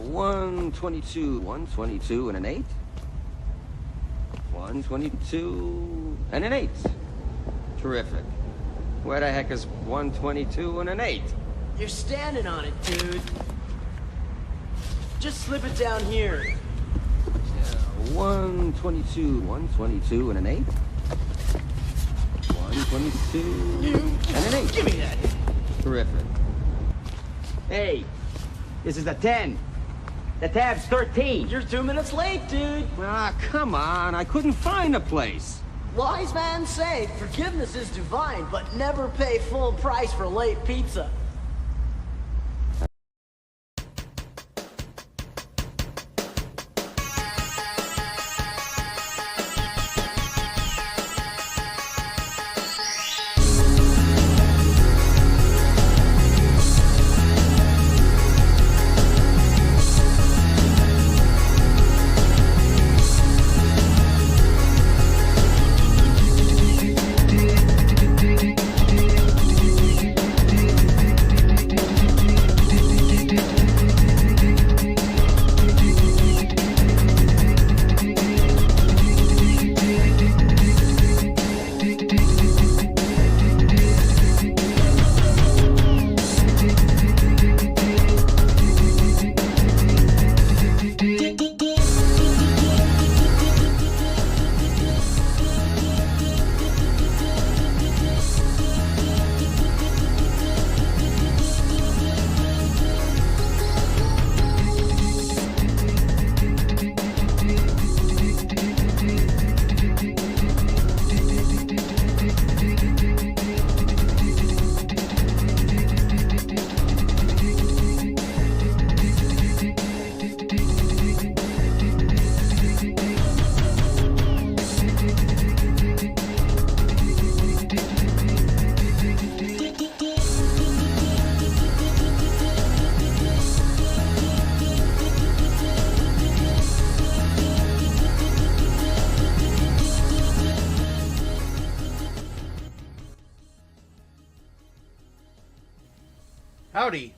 122, 122 and an 8. 122 and an 8. Terrific. Where the heck is 122 and an 8? You're standing on it, dude. Just slip it down here. 122, 122 and an 8. 122 and an 8. Give me that. Terrific. Hey, this is a 10. The tab's 13. You're 2 minutes late, dude. Ah, come on. I couldn't find a place. Wise man say, forgiveness is divine, but never pay full price for late pizza. Howdy.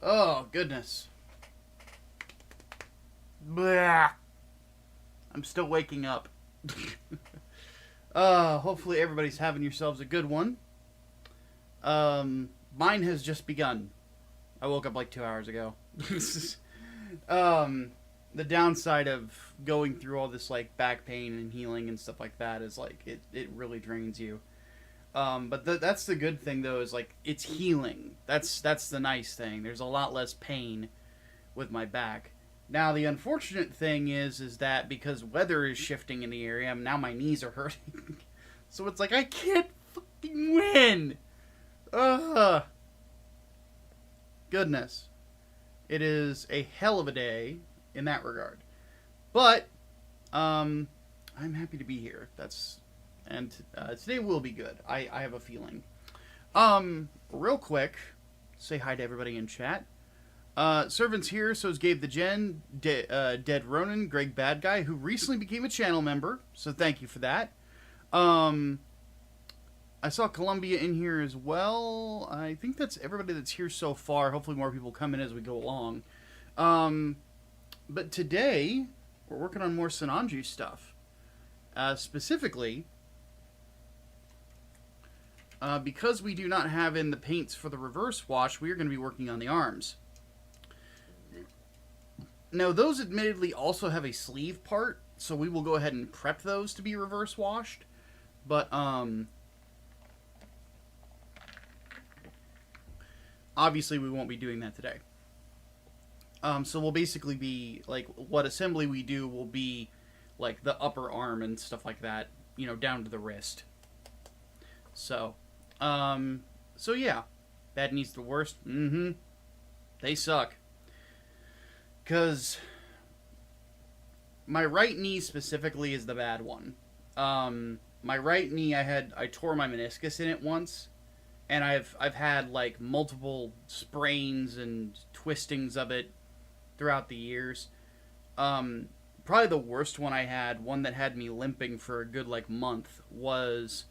Oh, goodness. Blah. I'm still waking up. Hopefully everybody's having yourselves a good one. Mine has just begun. I woke up like 2 hours ago. The downside of going through all this like back pain and healing and stuff like that is like it really drains you. But that's the good thing though, is like it's healing. That's the nice thing. There's a lot less pain with my back. Now the unfortunate thing is that because weather is shifting in the area, now my knees are hurting. So it's like I can't fucking win. Goodness. It is a hell of a day in that regard. But I'm happy to be here. Today will be good. I have a feeling. Real quick, say hi to everybody in chat. Servants here, so is Gabe the Gen, Dead Ronan, Greg Bad Guy, who recently became a channel member, so thank you for that. I saw Columbia in here as well. I think that's everybody that's here so far. Hopefully more people come in as we go along. But today, we're working on more Sinanju stuff. Specifically, because we do not have in the paints for the reverse wash, we are going to be working on the arms. Now, those admittedly also have a sleeve part, so we will go ahead and prep those to be reverse washed. But, obviously we won't be doing that today. So we'll basically be, like, what assembly we do will be, like, the upper arm and stuff like that, you know, down to the wrist. So, yeah. Bad knees the worst? Mm-hmm. They suck. Because my right knee specifically is the bad one. My right knee, I tore my meniscus in it once, and I've had like multiple sprains and twistings of it throughout the years. Probably the worst one I had, one that had me limping for a good like month, was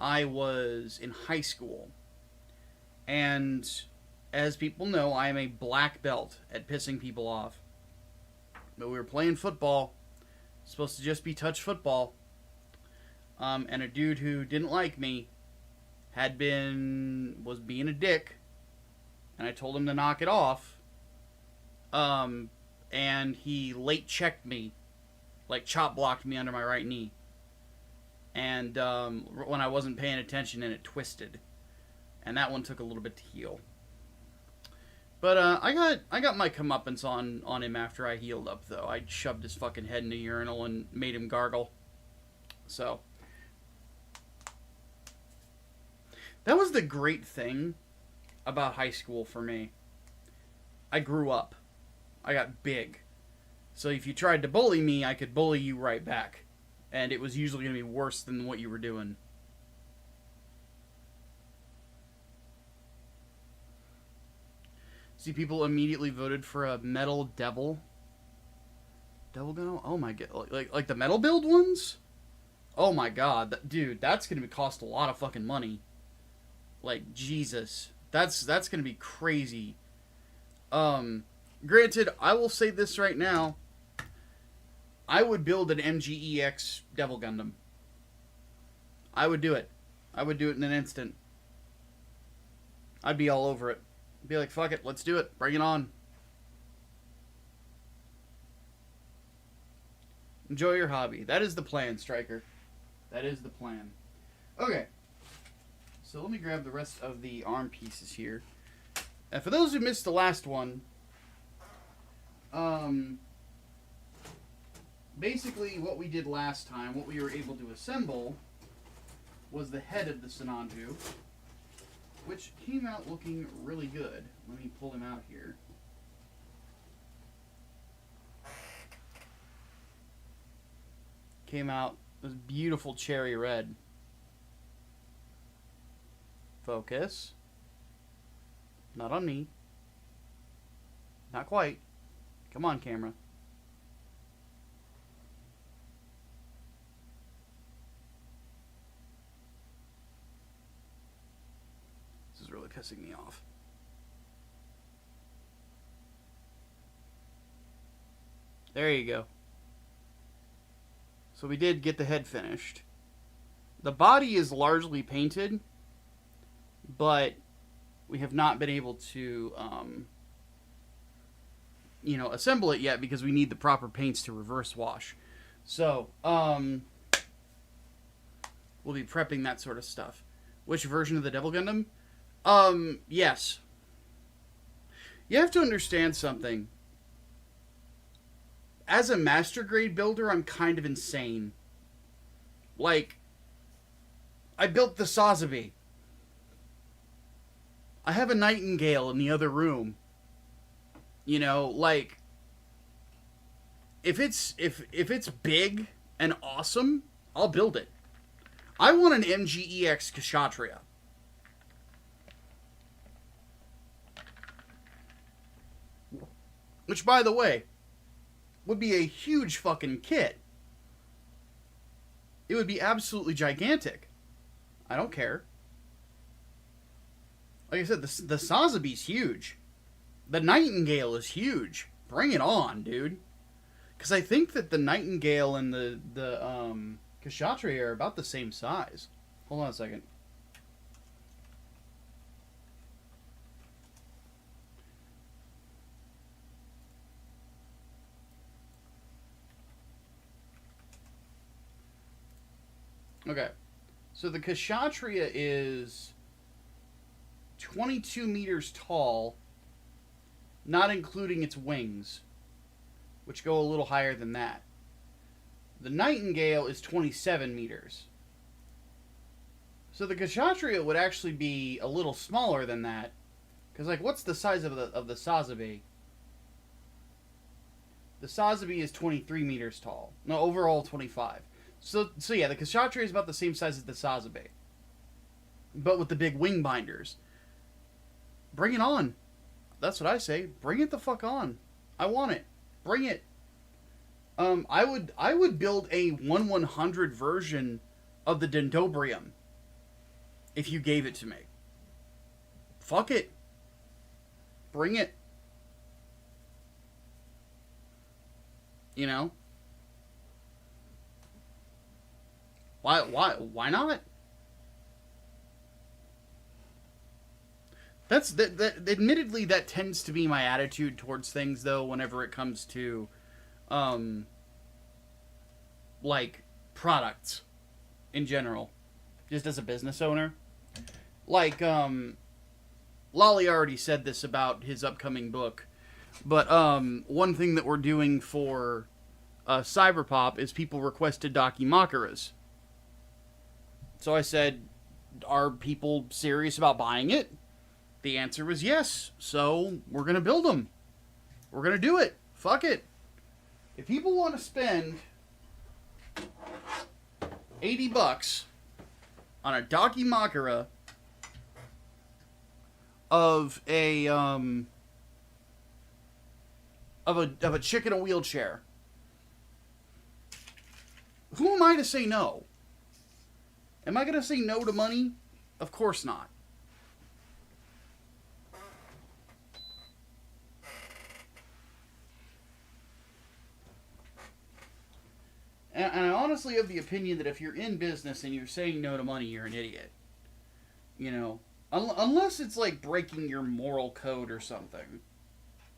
I was in high school, and as people know, I am a black belt at pissing people off. But we were playing football. Supposed to just be touch football. And a dude who didn't like me was being a dick. And I told him to knock it off. And he late checked me. Like chop blocked me under my right knee. And when I wasn't paying attention, and it twisted. And that one took a little bit to heal. But I got my comeuppance on him after I healed up, though. I shoved his fucking head in a urinal and made him gargle. So that was the great thing about high school for me. I grew up. I got big. So if you tried to bully me, I could bully you right back. And it was usually going to be worse than what you were doing. See, people immediately voted for a metal devil. Devil Gundam? Oh my god. Like the metal build ones? Oh my god. Dude, that's going to cost a lot of fucking money. Like, Jesus. That's going to be crazy. Granted, I will say this right now. I would build an MGEX Devil Gundam. I would do it. I would do it in an instant. I'd be all over it. Be like, fuck it, let's do it. Bring it on. Enjoy your hobby. That is the plan, Striker. That is the plan. Okay. So let me grab the rest of the arm pieces here. And for those who missed the last one, basically what we did last time, what we were able to assemble, was the head of the Sinanju, which came out looking really good. Let me pull him out here. Came out this beautiful cherry red. Focus. Not on me. Not quite. Come on, camera. This is really pissing me off. There you go. So we did get the head finished. The body is largely painted, but we have not been able to, assemble it yet because we need the proper paints to reverse wash. So, we'll be prepping that sort of stuff. Which version of the Devil Gundam? Yes. You have to understand something. As a master grade builder, I'm kind of insane. Like, I built the Sazabi. I have a Nightingale in the other room. You know, like, if it's big and awesome, I'll build it. I want an MGEX Kshatriya. Which, by the way, would be a huge fucking kit. It would be absolutely gigantic. I don't care. Like I said, the Sazabi's huge. The Nightingale is huge. Bring it on, dude. Because I think that the Nightingale and the Kshatriya are about the same size. Hold on a second. Okay. So the Kshatriya is 22 meters tall, not including its wings, which go a little higher than that. The Nightingale is 27 meters. So the Kshatriya would actually be a little smaller than that. Because, like, what's the size of the Sazabi? The Sazabi is 23 meters tall. No, overall 25. So yeah, the Kshatriya is about the same size as the Sazabi. But with the big wing binders. Bring it on. That's what I say. Bring it the fuck on. I want it. Bring it. I would build a 1/100 version of the Dendrobium if you gave it to me. Fuck it. bring it. You know? Why not? That's admittedly, that tends to be my attitude towards things, though, whenever it comes to, like, products in general, just as a business owner. Like, Lolly already said this about his upcoming book, but, one thing that we're doing for, Cyberpop is people requested Dakimakuras. So I said, are people serious about buying it? The answer was yes, so we're going to build them. We're going to do it. Fuck it. If people want to spend $80 on a Dakimakura of a chick in a wheelchair, who am I to say no? Am I going to say no to money? Of course not. And I honestly have the opinion that if you're in business and you're saying no to money, you're an idiot. You know? Unless it's like breaking your moral code or something.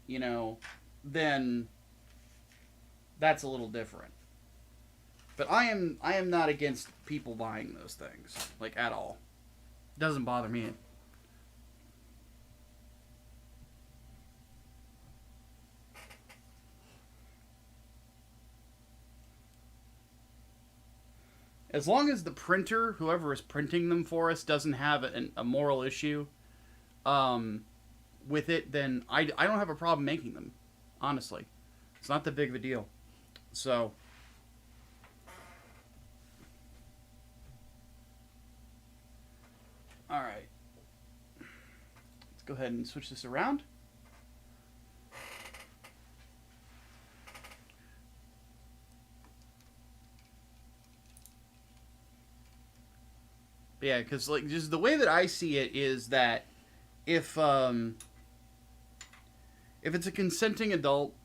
You know? Then that's a little different. But I am not against people buying those things. Like, at all. Doesn't bother me. As long as the printer, whoever is printing them for us, doesn't have a moral issue with it, then I don't have a problem making them. Honestly. It's not that big of a deal. So... Alright. Let's go ahead and switch this around. But yeah, because like just the way that I see it is that if it's a consenting adult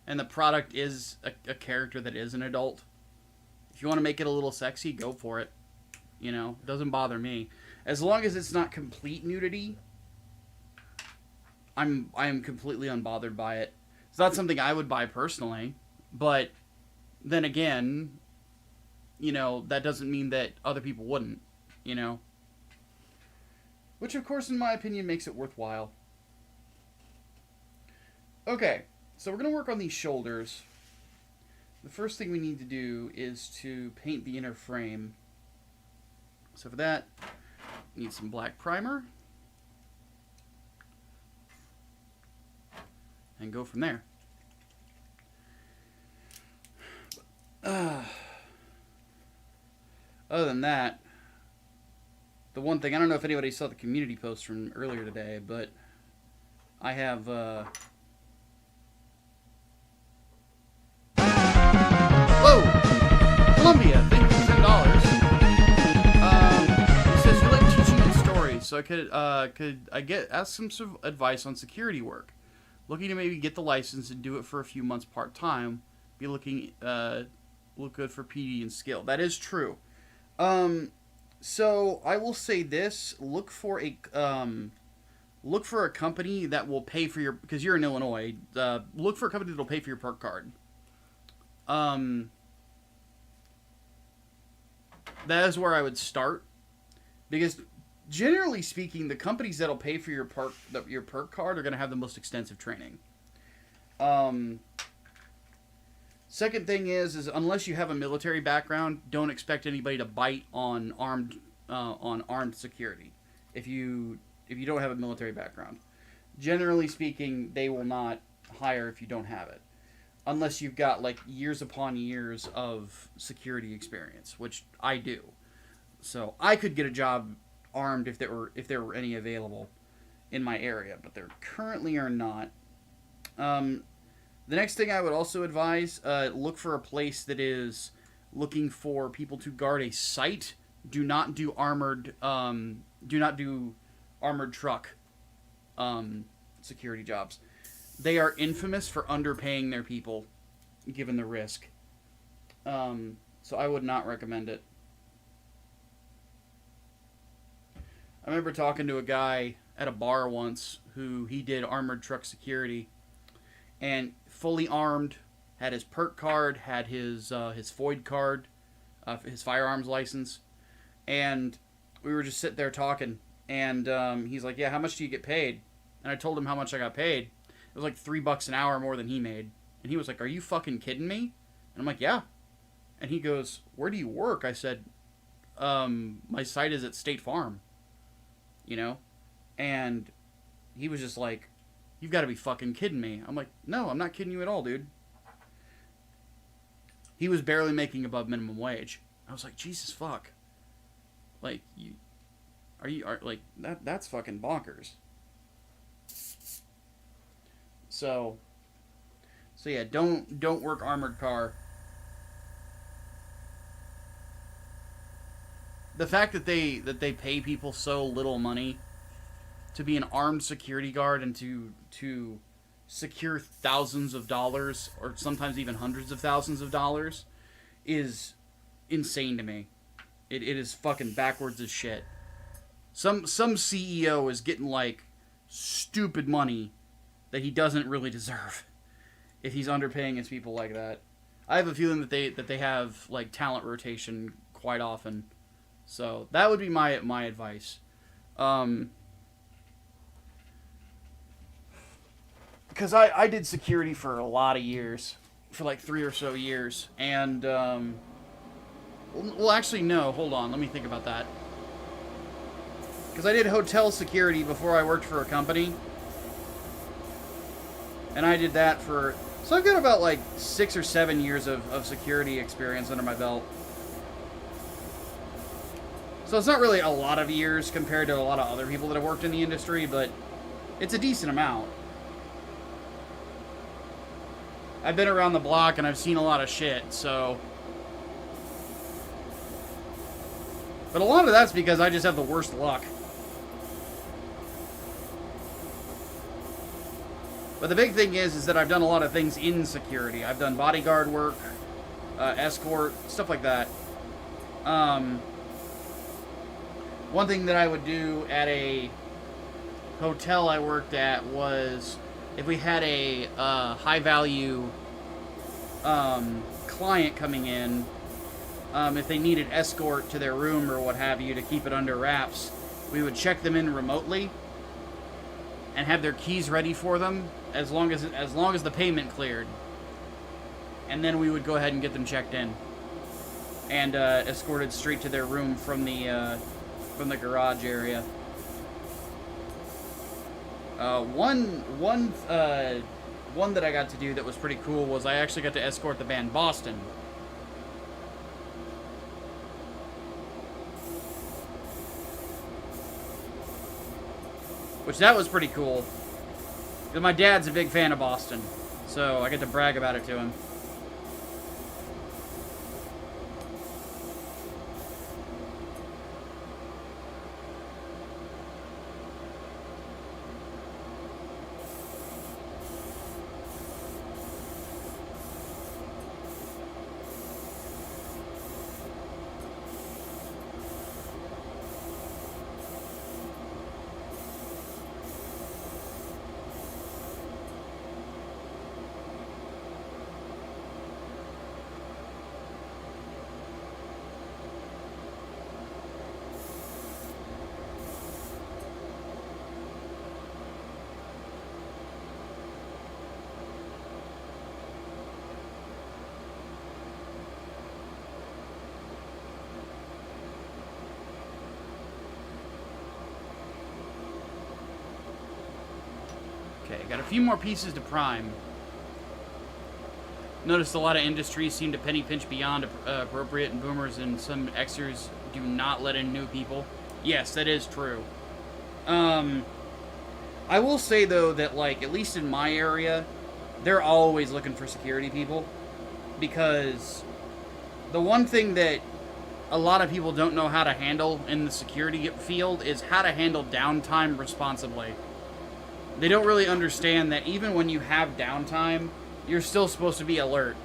and the product is a character that is an adult, if you want to make it a little sexy, go for it. You know, it doesn't bother me. As long as it's not complete nudity, I am completely unbothered by it. It's not something I would buy personally, but then again, you know, that doesn't mean that other people wouldn't, you know? Which, of course, in my opinion, makes it worthwhile. Okay, so we're going to work on these shoulders. The first thing we need to do is to paint the inner frame. So for that, we need some black primer. And go from there. Other than that, the one thing, I don't know if anybody saw the community post from earlier today, but I have, Whoa! Columbia, thank you for $10. It says you like teaching and stories, so could I ask some advice on security work? Looking to maybe get the license and do it for a few months part-time. Be looking, look good for PD and skill. That is true. So I will say this: look for a company that will pay for your, because you're in Illinois. Look for a company that will pay for your perk card. That is where I would start, because generally speaking, the companies that'll pay for your perk card are going to have the most extensive training. Second thing is unless you have a military background, don't expect anybody to bite on armed security. If you don't have a military background, generally speaking, they will not hire if you don't have it, unless you've got like years upon years of security experience, which I do. So I could get a job armed if there were any available in my area, but there currently are not. The next thing I would also advise, look for a place that is looking for people to guard a site. Do not do armored truck security jobs. They are infamous for underpaying their people, given the risk. So I would not recommend it. I remember talking to a guy at a bar once who he did armored truck security, and fully armed, had his perk card, had his FOID card, his firearms license, and we were just sitting there talking, and he's like, yeah, how much do you get paid? And I told him how much I got paid. It was like $3 an hour more than he made. And he was like, are you fucking kidding me? And I'm like, yeah. And he goes, where do you work? I said, my site is at State Farm. You know? And he was just like, you've got to be fucking kidding me. I'm like, no, I'm not kidding you at all, dude. He was barely making above minimum wage. I was like, Jesus fuck. Like, like, that's fucking bonkers. So yeah, don't work armored car. The fact that they pay people so little money to be an armed security guard and to secure thousands of dollars, or sometimes even hundreds of thousands of dollars, is insane to me. It is fucking backwards as shit. Some CEO is getting like stupid money that he doesn't really deserve if he's underpaying his people like that. I have a feeling that they have like talent rotation quite often. So that would be my advice. Because I did security for a lot of years, for like 3 or so years, and well, actually no, hold on, let me think about that. Because I did hotel security before I worked for a company, and I did that for, so I've got about like 6 or 7 years of security experience under my belt. So it's not really a lot of years compared to a lot of other people that have worked in the industry, but it's a decent amount. I've been around the block and I've seen a lot of shit, so. But a lot of that's because I just have the worst luck. But the big thing is that I've done a lot of things in security. I've done bodyguard work, escort, stuff like that. One thing that I would do at a hotel I worked at was, if we had a high-value client coming in, if they needed escort to their room or what have you to keep it under wraps, we would check them in remotely and have their keys ready for them as long as the payment cleared, and then we would go ahead and get them checked in and escorted straight to their room from the garage area. One that I got to do that was pretty cool was I actually got to escort the band Boston. Which that was pretty cool. Because my dad's a big fan of Boston, so I get to brag about it to him. Okay, got a few more pieces to prime. Noticed a lot of industries seem to penny pinch beyond appropriate, and boomers and some Xers do not let in new people. Yes, that is true. I will say, though, that, like, at least in my area, they're always looking for security people. Because the one thing that a lot of people don't know how to handle in the security field is how to handle downtime responsibly. They don't really understand that even when you have downtime, you're still supposed to be alert.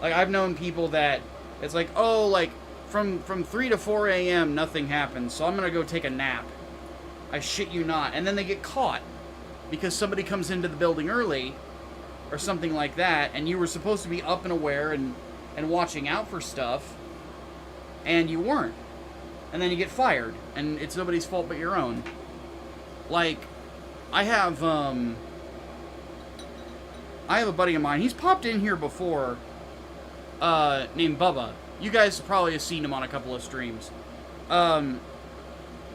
Like, I've known people that it's like, oh, like, from 3 to 4 a.m. nothing happens, so I'm going to go take a nap. I shit you not. And then they get caught because somebody comes into the building early or something like that, and you were supposed to be up and aware and watching out for stuff, and you weren't. And then you get fired, and it's nobody's fault but your own. Like, I have a buddy of mine. He's popped in here before, named Bubba. You guys probably have seen him on a couple of streams.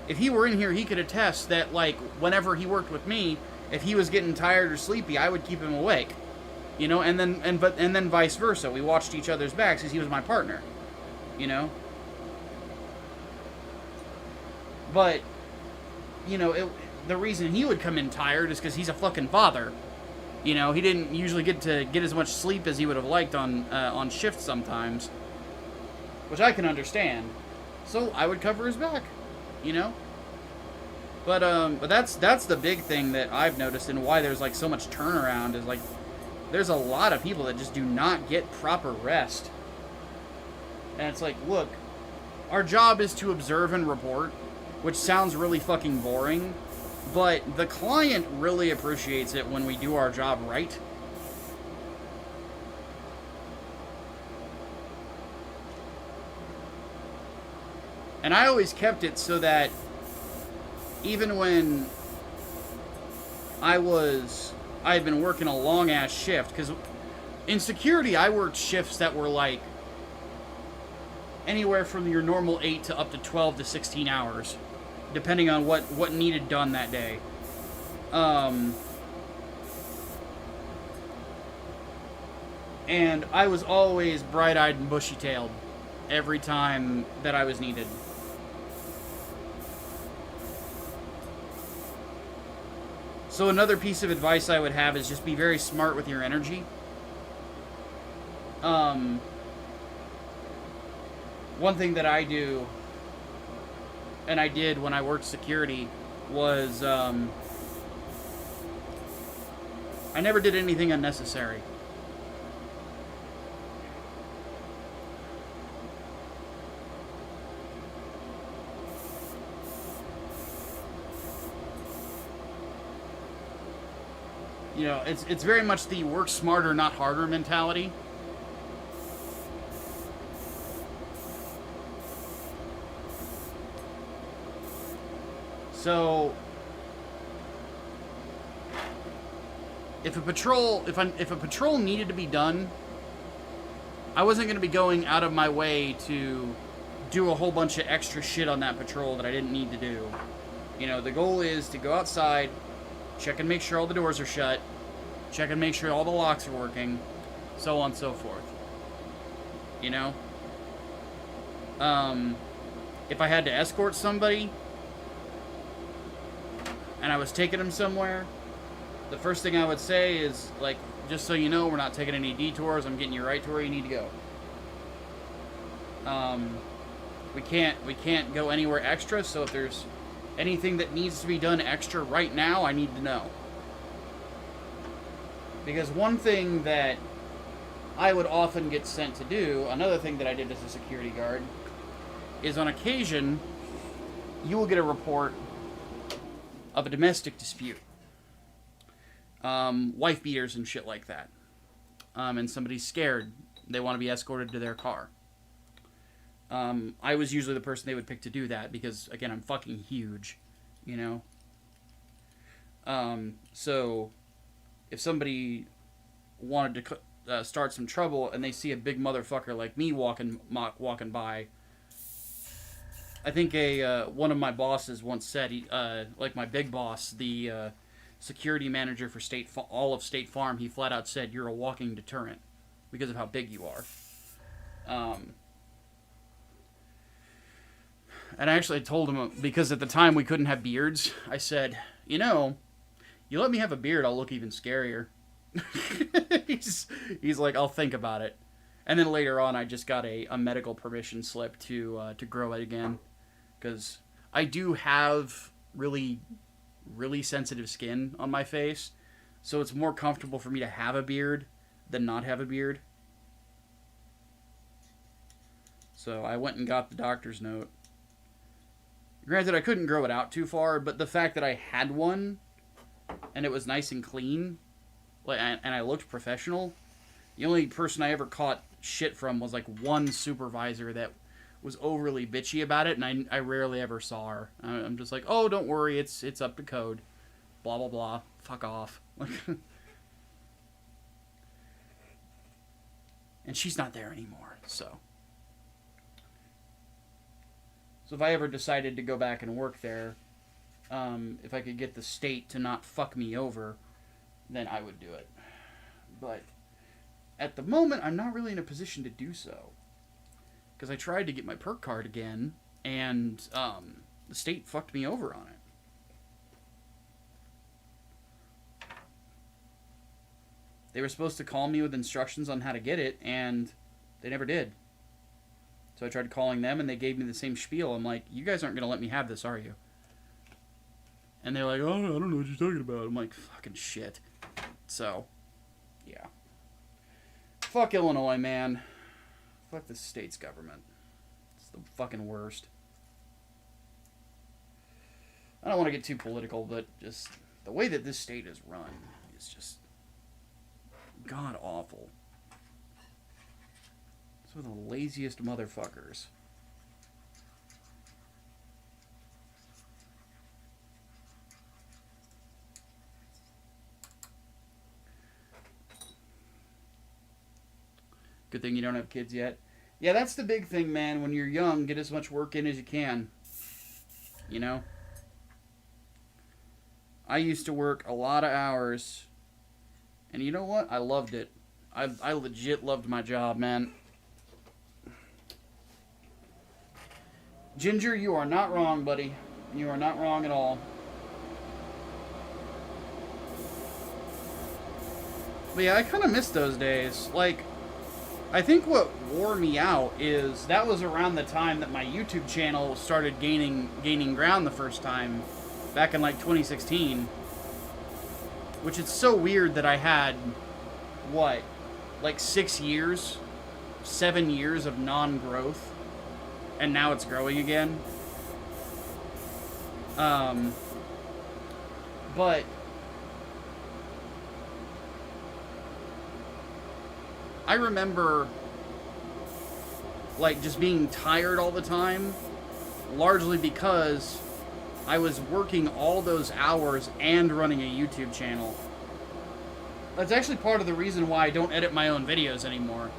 If he were in here, he could attest that, like, whenever he worked with me, if he was getting tired or sleepy, I would keep him awake. You know, and then vice versa. We watched each other's backs because he was my partner. You know? But, you know, the reason he would come in tired is because he's a fucking father. You know, he didn't usually get as much sleep as he would have liked on shift sometimes. Which I can understand. So I would cover his back. You know? But that's the big thing that I've noticed, and why there's like so much turnaround is like there's a lot of people that just do not get proper rest. And it's like, look, our job is to observe and report, which sounds really fucking boring, but the client really appreciates it when we do our job right. And I always kept it so that even when I had been working a long-ass shift, because in security, I worked shifts that were like anywhere from your normal 8 to up to 12 to 16 hours, depending on what needed done that day. And I was always bright-eyed and bushy-tailed every time that I was needed. So another piece of advice I would have is just be very smart with your energy. One thing that I do, and I did when I worked security, was I never did anything unnecessary. You know, it's very much the work smarter, not harder mentality. So, if a patrol needed to be done, I wasn't going to be going out of my way to do a whole bunch of extra shit on that patrol that I didn't need to do. You know, the goal is to go outside, check and make sure all the doors are shut, check and make sure all the locks are working, so on and so forth. You know? If I had to escort somebody, and I was taking them somewhere, the first thing I would say is, like, just so you know, we're not taking any detours, I'm getting you right to where you need to go. We can't go anywhere extra, so if there's anything that needs to be done extra right now, I need to know. Because one thing that I would often get sent to do, another thing that I did as a security guard, is on occasion, you will get a report of a domestic dispute. Wife beaters and shit like that. And somebody's scared. They want to be escorted to their car. I was usually the person they would pick to do that because, again, I'm fucking huge, you know? So, if somebody wanted to start some trouble and they see a big motherfucker like me walking by, I think one of my bosses once said, like my big boss, the security manager for all of State Farm, he flat out said, "You're a walking deterrent because of how big you are." And I actually told him, because at the time we couldn't have beards, I said, you know, you let me have a beard, I'll look even scarier. He's like, I'll think about it. And then later on, I just got a medical permission slip to grow it again. Because I do have really really sensitive skin on my face, so it's more comfortable for me to have a beard than not have a beard. So I went and got the doctor's note. Granted, I couldn't grow it out too far, but the fact that I had one and it was nice and clean, like, and I looked professional. The only person I ever caught shit from was like one supervisor that was overly bitchy about it, and I rarely ever saw her. I'm just like, oh, don't worry, it's up to code. Blah, blah, blah. Fuck off. And she's not there anymore, so. So if I ever decided to go back and work there, if I could get the state to not fuck me over, then I would do it. But at the moment, I'm not really in a position to do so. Because I tried to get my perk card again, and the state fucked me over on it. They were supposed to call me with instructions on how to get it, and they never did. So I tried calling them, and they gave me the same spiel. I'm like, you guys aren't going to let me have this, are you? And they're like, oh, I don't know what you're talking about. I'm like, fucking shit. So, yeah. Fuck Illinois, man. Fuck the state's government. It's the fucking worst. I don't want to get too political, but just the way that this state is run is just god-awful. It's one of the laziest motherfuckers. Good thing you don't have kids yet. Yeah, that's the big thing, man. When you're young, get as much work in as you can. You know? I used to work a lot of hours. And you know what? I loved it. I legit loved my job, man. Ginger, you are not wrong, buddy. You are not wrong at all. But yeah, I kind of miss those days. Like, I think what wore me out is that was around the time that my YouTube channel started gaining ground the first time, back in like 2016. Which it's so weird that I had, what, like 6 years, 7 years of non-growth, and now it's growing again. But I remember, like, just being tired all the time, largely because I was working all those hours and running a YouTube channel. That's actually part of the reason why I don't edit my own videos anymore,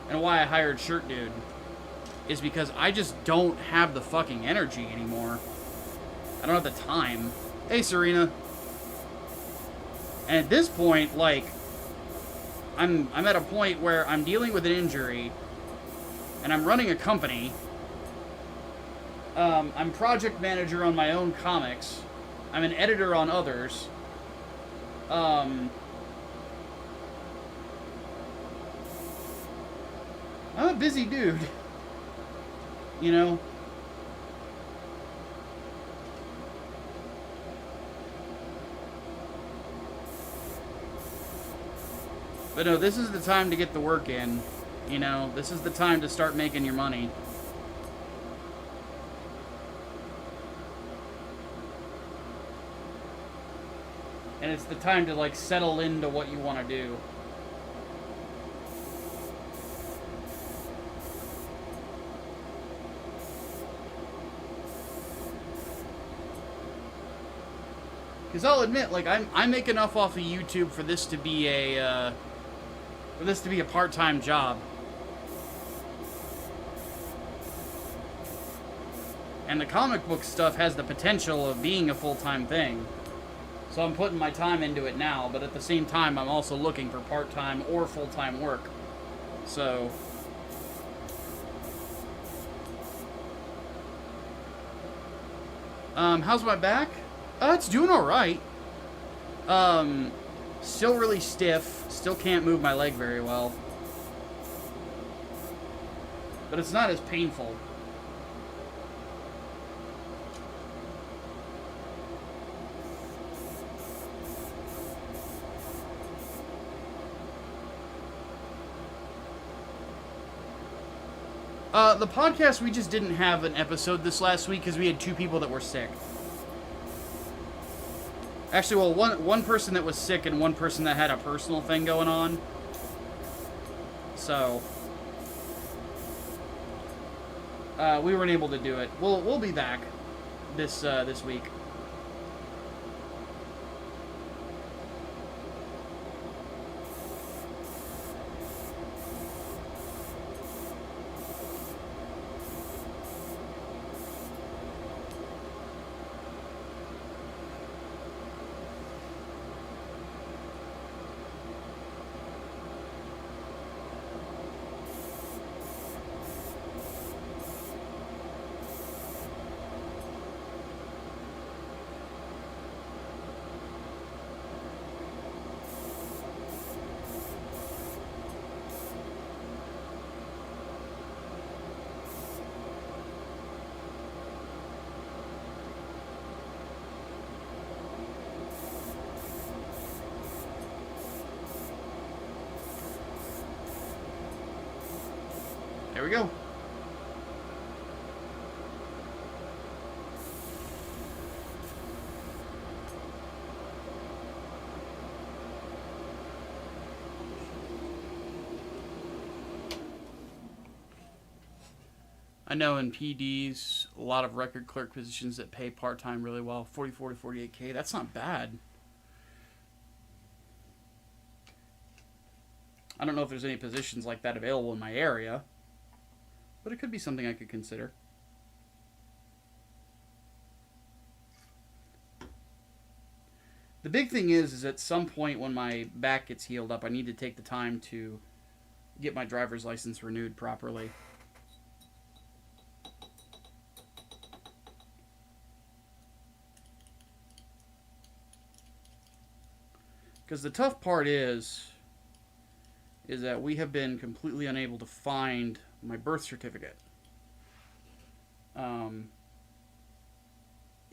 and why I hired Shirt Dude, is because I just don't have the fucking energy anymore. I don't have the time. Hey, Serena. And at this point, like, I'm at a point where I'm dealing with an injury, and I'm running a company. I'm project manager on my own comics. I'm an editor on others. I'm a busy dude. You know? But no, this is the time to get the work in. You know? This is the time to start making your money. And it's the time to, like, settle into what you want to do. Because I'll admit, like, I make enough off of YouTube for this to be a part-time job. And the comic book stuff has the potential of being a full-time thing. So I'm putting my time into it now, but at the same time, I'm also looking for part-time or full-time work. So how's my back? It's doing alright. Still really stiff. Still can't move my leg very well. But it's not as painful. The podcast, we just didn't have an episode this last week because we had 2 people that were sick. Actually, well, one person that was sick and one person that had a personal thing going on. So, we weren't able to do it. We'll be back this week. There we go. I know in PDs, a lot of record clerk positions that pay part-time really well, 44 to 48K. That's not bad. I don't know if there's any positions like that available in my area, but it could be something I could consider. The big thing is at some point when my back gets healed up, I need to take the time to get my driver's license renewed properly. Because the tough part is that we have been completely unable to find my birth certificate.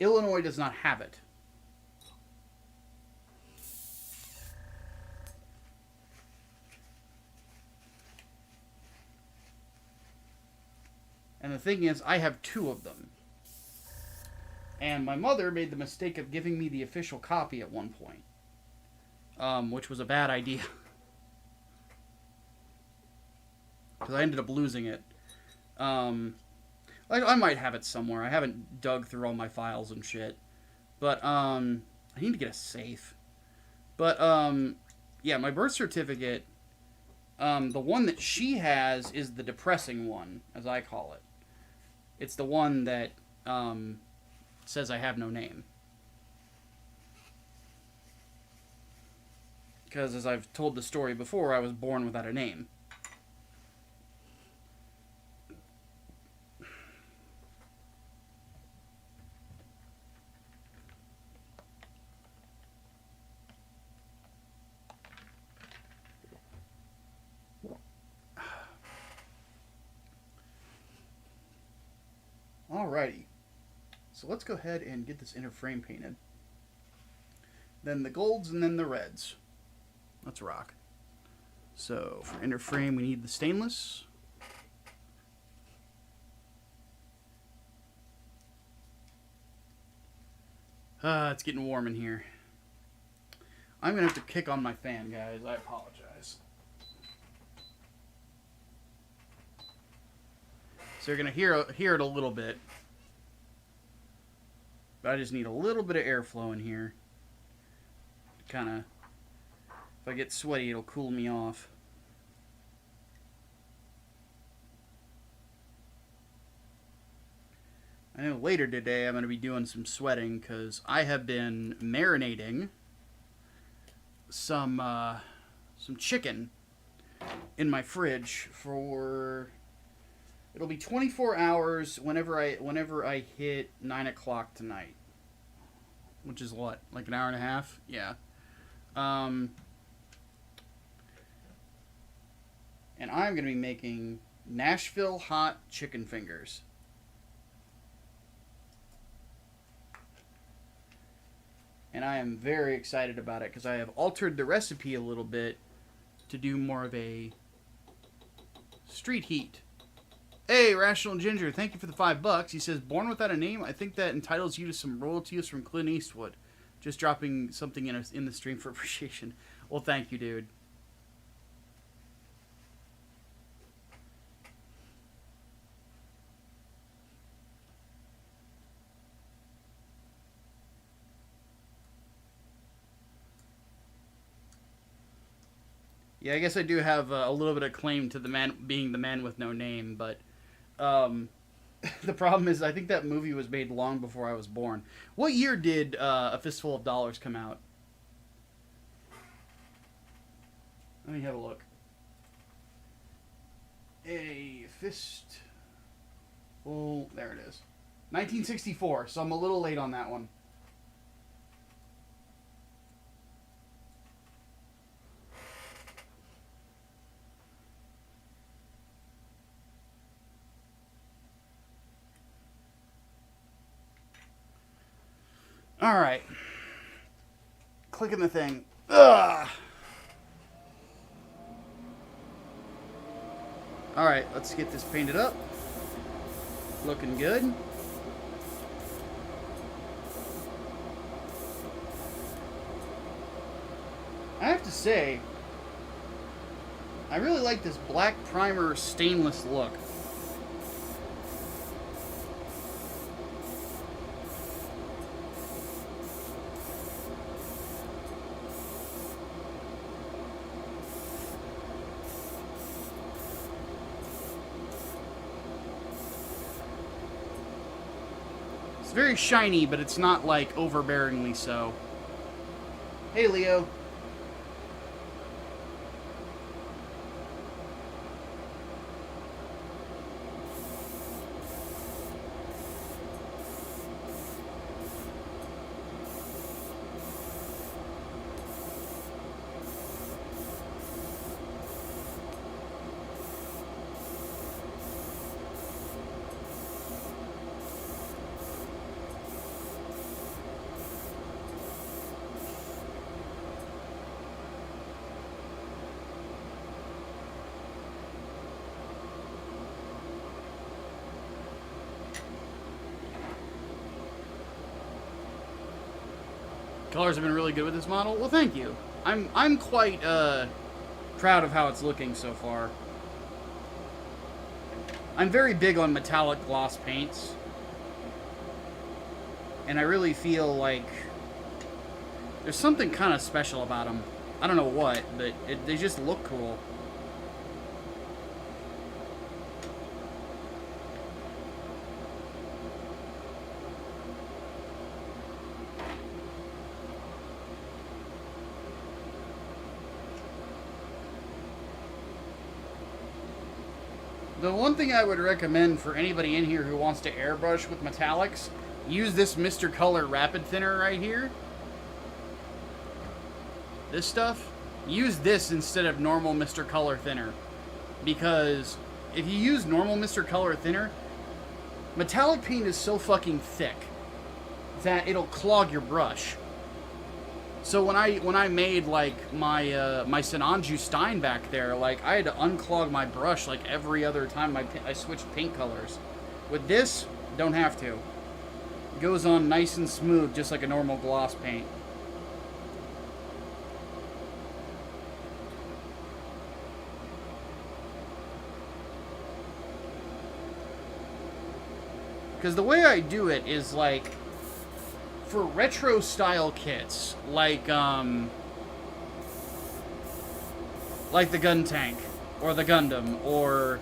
Illinois does not have it. And the thing is, I have 2 of them. And my mother made the mistake of giving me the official copy at one point. Which was a bad idea. Because I ended up losing it. I might have it somewhere. I haven't dug through all my files and shit. But, I need to get a safe. But, yeah, my birth certificate, the one that she has is the depressing one, as I call it. It's the one that, says I have no name. Because, as I've told the story before, I was born without a name. Alrighty. So let's go ahead and get this inner frame painted. Then the golds and then the reds. Let's rock. So for inner frame we need the stainless. It's getting warm in here. I'm going to have to kick on my fan, guys. I apologize. So you're going to hear it a little bit. But I just need a little bit of airflow in here. Kind of, if I get sweaty, it'll cool me off. I know later today I'm going to be doing some sweating because I have been marinating some chicken in my fridge for, it'll be 24 hours whenever I hit 9 o'clock tonight, which is what, like an hour and a half? Yeah. And I'm going to be making Nashville hot chicken fingers. And I am very excited about it because I have altered the recipe a little bit to do more of a street heat Hey, Rational Ginger, thank you for the $5. He says, born without a name, I think that entitles you to some royalties from Clint Eastwood. Just dropping something in the stream for appreciation. Well, thank you, dude. Yeah, I guess I do have a little bit of claim to the man being the man with no name, but the problem is I think that movie was made long before I was born. What year did A Fistful of Dollars come out? Let me have a look. A Fist... Oh, there it is. 1964, so I'm a little late on that one. Alright. Clicking the thing. Ugh! Alright, let's get this painted up. Looking good. I have to say, I really like this black primer stainless look. It's very shiny, but it's not, like, overbearingly so. Hey, Leo. Colors have been really good with this model. Well, thank you. I'm quite proud of how it's looking so far. I'm very big on metallic gloss paints, and I really feel like there's something kind of special about them. I don't know what, but they just look cool. The one thing I would recommend for anybody in here who wants to airbrush with metallics, use this Mr. Color Rapid Thinner right here. This stuff. Use this instead of normal Mr. Color Thinner. Because if you use normal Mr. Color Thinner, metallic paint is so fucking thick that it'll clog your brush. So when I made like my my Sinanju Stein back there, like I had to unclog my brush like every other time I switched paint colors. With this, don't have to. It goes on nice and smooth, just like a normal gloss paint. Because the way I do it is like, for retro style kits, like the Gun Tank, or the Gundam, or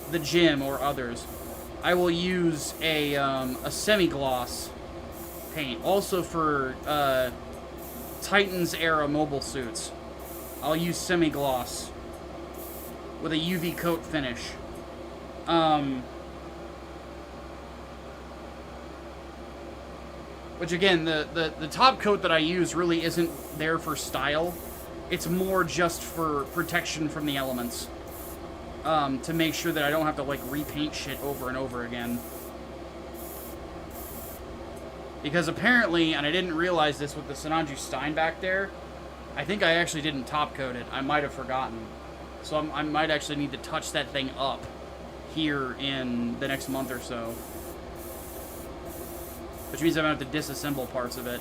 the Gym, or others, I will use a semi-gloss paint. Also for Titans era mobile suits, I'll use semi-gloss with a UV coat finish. Which again, the top coat that I use really isn't there for style. It's more just for protection from the elements. To make sure that I don't have to like repaint shit over and over again. Because apparently, and I didn't realize this with the Sinanju Stein back there, I think I actually didn't top coat it. I might have forgotten. So I might actually need to touch that thing up here in the next month or so. Which means I'm going to have to disassemble parts of it.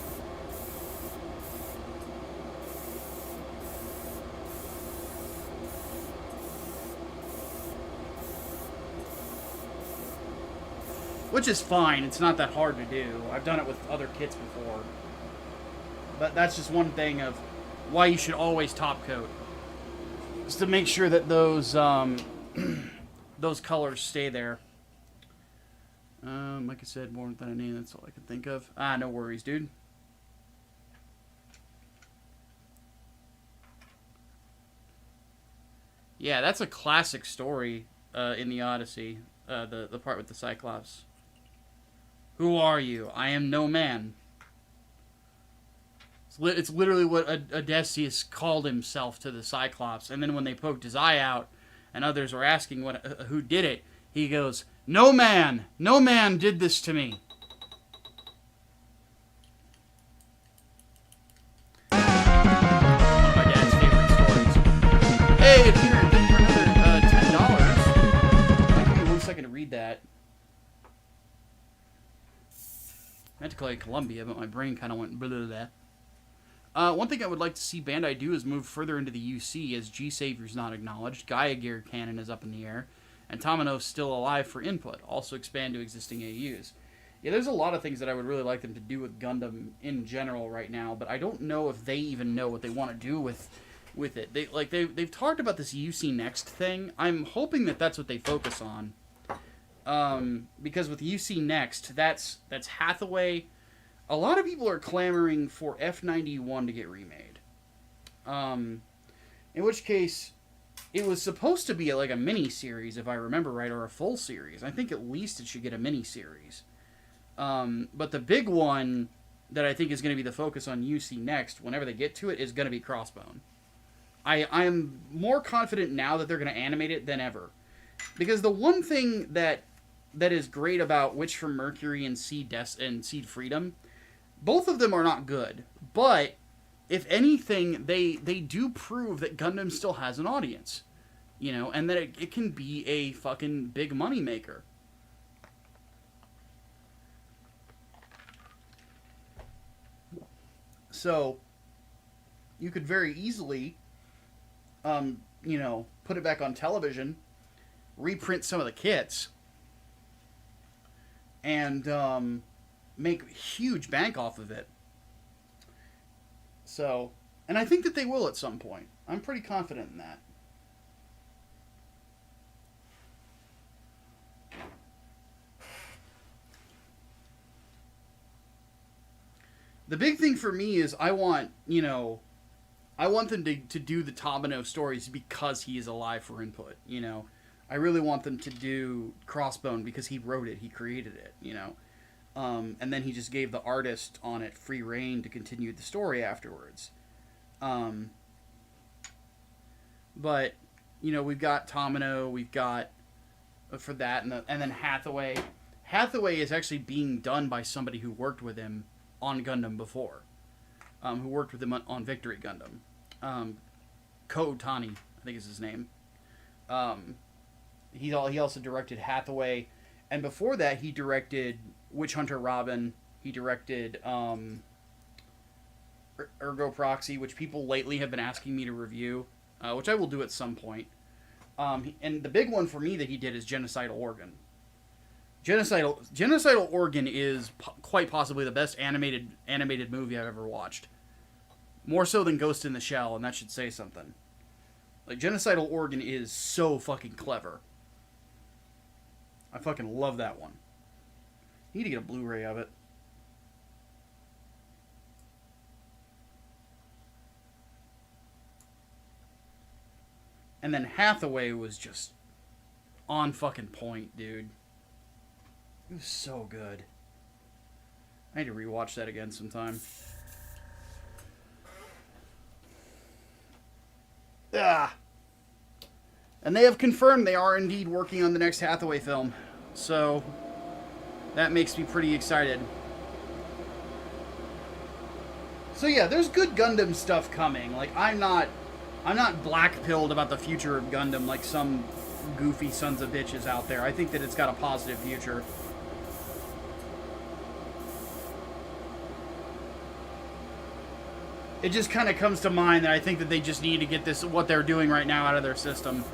Which is fine. It's not that hard to do. I've done it with other kits before. But that's just one thing of why you should always top coat. Is to make sure that those those colors stay there. Like I said, more than a name, that's all I can think of. No worries, dude. Yeah, that's a classic story in the Odyssey. The part with the Cyclops. Who are you? I am no man. It's literally what Odysseus called himself to the Cyclops. And then when they poked his eye out and others were asking who did it, he goes, no man did this to me. One of my dad's favorite stories. Hey, Peter, thank you for another $10. Give me 1 second to read that. I meant to call it Columbia, but my brain kind of went blah, blah, blah. One thing I would like to see Bandai do is move further into the UC, as G-Savior's not acknowledged, Gaia Gear Canon is up in the air, and Tamino's still alive for input. Also expand to existing AUs. Yeah, there's a lot of things that I would really like them to do with Gundam in general right now, but I don't know if they even know what they want to do with it. They've talked about this UC Next thing. I'm hoping that that's what they focus on. Because with UC Next, that's Hathaway. A lot of people are clamoring for F91 to get remade. In which case, it was supposed to be like a mini-series, if I remember right, or a full series. I think at least it should get a mini-series. But the big one that I think is going to be the focus on UC Next, whenever they get to it, is going to be Crossbone. I'm more confident now that they're going to animate it than ever. Because the one thing that is great about Witch from Mercury and Seed Freedom, both of them are not good. But, if anything, they do prove that Gundam still has an audience. You know, and that it can be a fucking big money maker. So, you could very easily, you know, put it back on television, reprint some of the kits, and make huge bank off of it. So, and I think that they will at some point. I'm pretty confident in that. The big thing for me is I want them to do the Tamino stories because he is alive for input, you know. I really want them to do Crossbone because he wrote it, he created it, you know. And then he just gave the artist on it free reign to continue the story afterwards. But, you know, we've got Tamino, we've got for that, and then Hathaway. Hathaway is actually being done by somebody who worked with him on Gundam before. Who worked with him on Victory Gundam. Ko Otani, I think is his name. He also directed Hathaway, and before that he directed Witch Hunter Robin. He directed Ergo Proxy, which people lately have been asking me to review, which I will do at some point. And the big one for me that he did is Genocidal Organ. Genocidal Organ is quite possibly the best animated movie I've ever watched. More so than Ghost in the Shell, and that should say something. Like, Genocidal Organ is so fucking clever. I fucking love that one. Need to get a Blu-ray of it. And then Hathaway was just on fucking point, dude. It was so good. I need to rewatch that again sometime. Ah. And they have confirmed they are indeed working on the next Hathaway film. So, that makes me pretty excited. So yeah, there's good Gundam stuff coming. Like, I'm not black-pilled about the future of Gundam like some goofy sons of bitches out there. I think that it's got a positive future. It just kind of comes to mind that I think that they just need to get this, what they're doing right now, out of their system.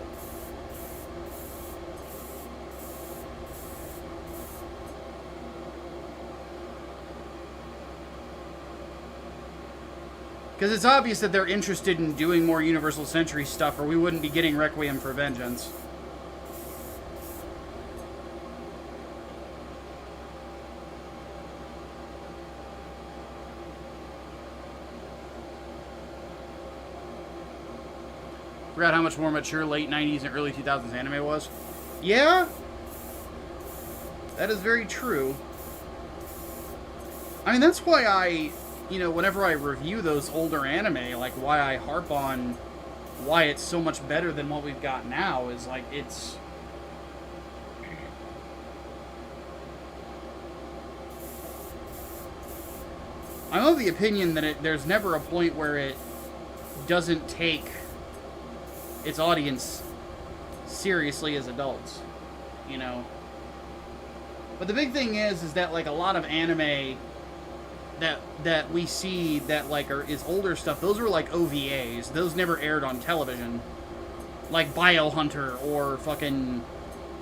Because it's obvious that they're interested in doing more Universal Century stuff, or we wouldn't be getting Requiem for Vengeance. Forgot how much more mature late 90s and early 2000s anime was. Yeah? That is very true. I mean, that's why I... You know, whenever I review those older anime, like, why I harp on why it's so much better than what we've got now is, like, it's... I'm of the opinion that there's never a point where it doesn't take its audience seriously as adults, you know? But the big thing is that, like, a lot of anime... that we see that, like, is older stuff, those are like OVAs. Those never aired on television. Like Biohunter or fucking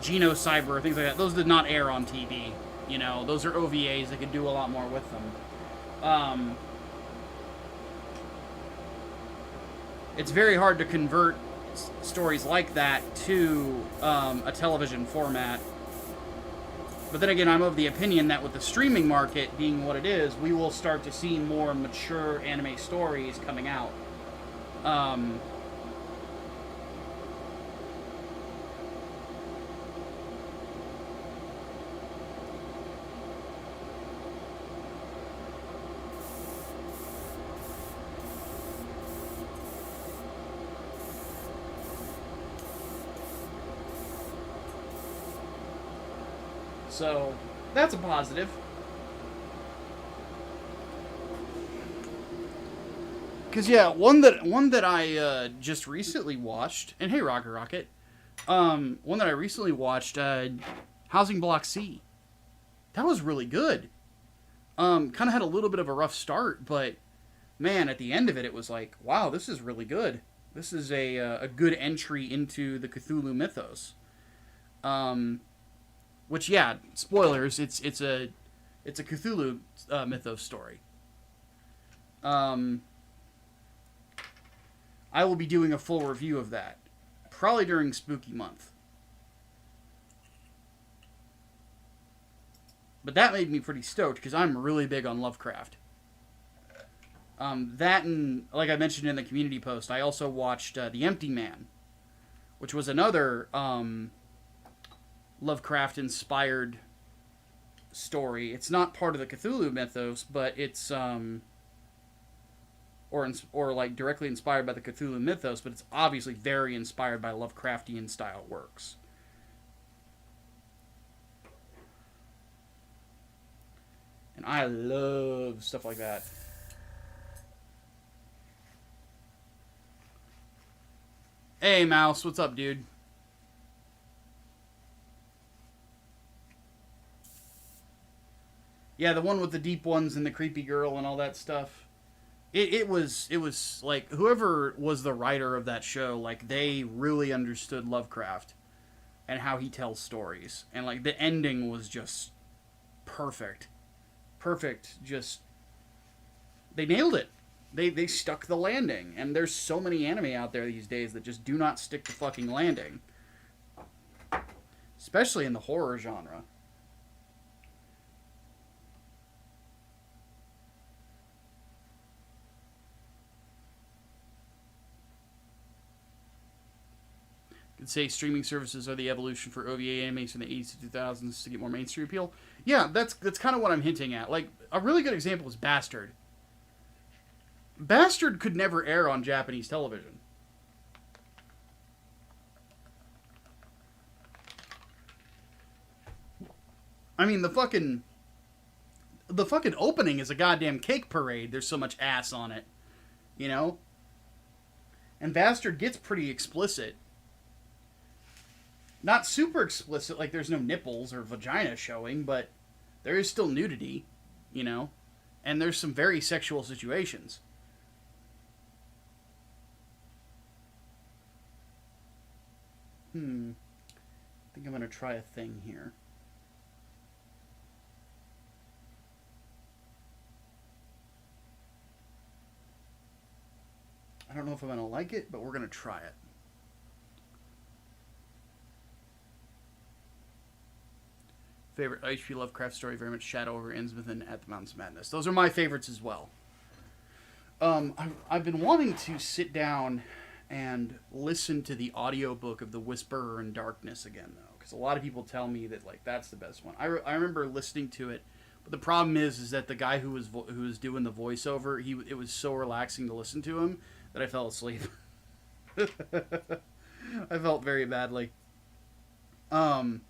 Genocyber or things like that. Those did not air on TV. You know, those are OVAs. They could do a lot more with them. It's very hard to convert stories like that to a television format. But then again, I'm of the opinion that with the streaming market being what it is, we will start to see more mature anime stories coming out. So, that's a positive. Because, yeah, one that I just recently watched, and hey, Rocket, one that I recently watched, Housing Block C. That was really good. Kind of had a little bit of a rough start, but, man, at the end of it, it was like, wow, this is really good. This is a good entry into the Cthulhu mythos. Which, yeah, spoilers, it's a Cthulhu mythos story. I will be doing a full review of that, probably during Spooky Month. But that made me pretty stoked, because I'm really big on Lovecraft. That and, like I mentioned in the community post, I also watched The Empty Man, which was another Lovecraft-inspired story. It's not part of the Cthulhu mythos, but it's or like directly inspired by the Cthulhu mythos, but it's obviously very inspired by Lovecraftian style works. And I love stuff like that. Hey, Mouse, what's up, dude? Yeah, the one with the deep ones and the creepy girl and all that stuff. It was like, whoever was the writer of that show, like, they really understood Lovecraft and how he tells stories. And, like, the ending was just perfect. Perfect. Just, they nailed it. They stuck the landing. And there's so many anime out there these days that just do not stick the fucking landing. Especially in the horror genre. Could say streaming services are the evolution for OVA animes from the 80s to 2000s to get more mainstream appeal. Yeah, that's kind of what I'm hinting at. Like, a really good example is Bastard. Bastard could never air on Japanese television. I mean, the fucking opening is a goddamn cake parade. There's so much ass on it. You know? And Bastard gets pretty explicit. Not super explicit, like there's no nipples or vagina showing, but there is still nudity, you know? And there's some very sexual situations. I think I'm going to try a thing here. I don't know if I'm going to like it, but we're going to try it. Favorite H.P. Lovecraft story, very much Shadow over Innsmouth and At the Mountains of Madness. Those are my favorites as well. I've been wanting to sit down and listen to the audiobook of The Whisperer in Darkness again, though, because a lot of people tell me that like that's the best one. I remember listening to it, but the problem is that the guy who was doing the voiceover, it was so relaxing to listen to him that I fell asleep. I felt very badly. The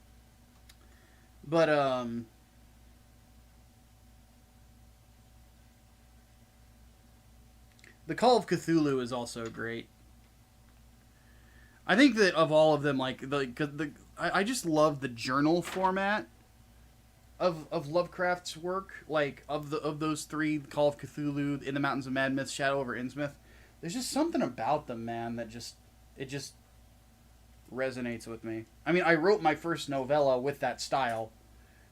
Call of Cthulhu is also great. I think that of all of them, like I just love the journal format of Lovecraft's work. Like of those three, Call of Cthulhu, In the Mountains of Madness, Shadow over Innsmouth. There's just something about them, man, that just resonates with me. I mean, I wrote my first novella with that style,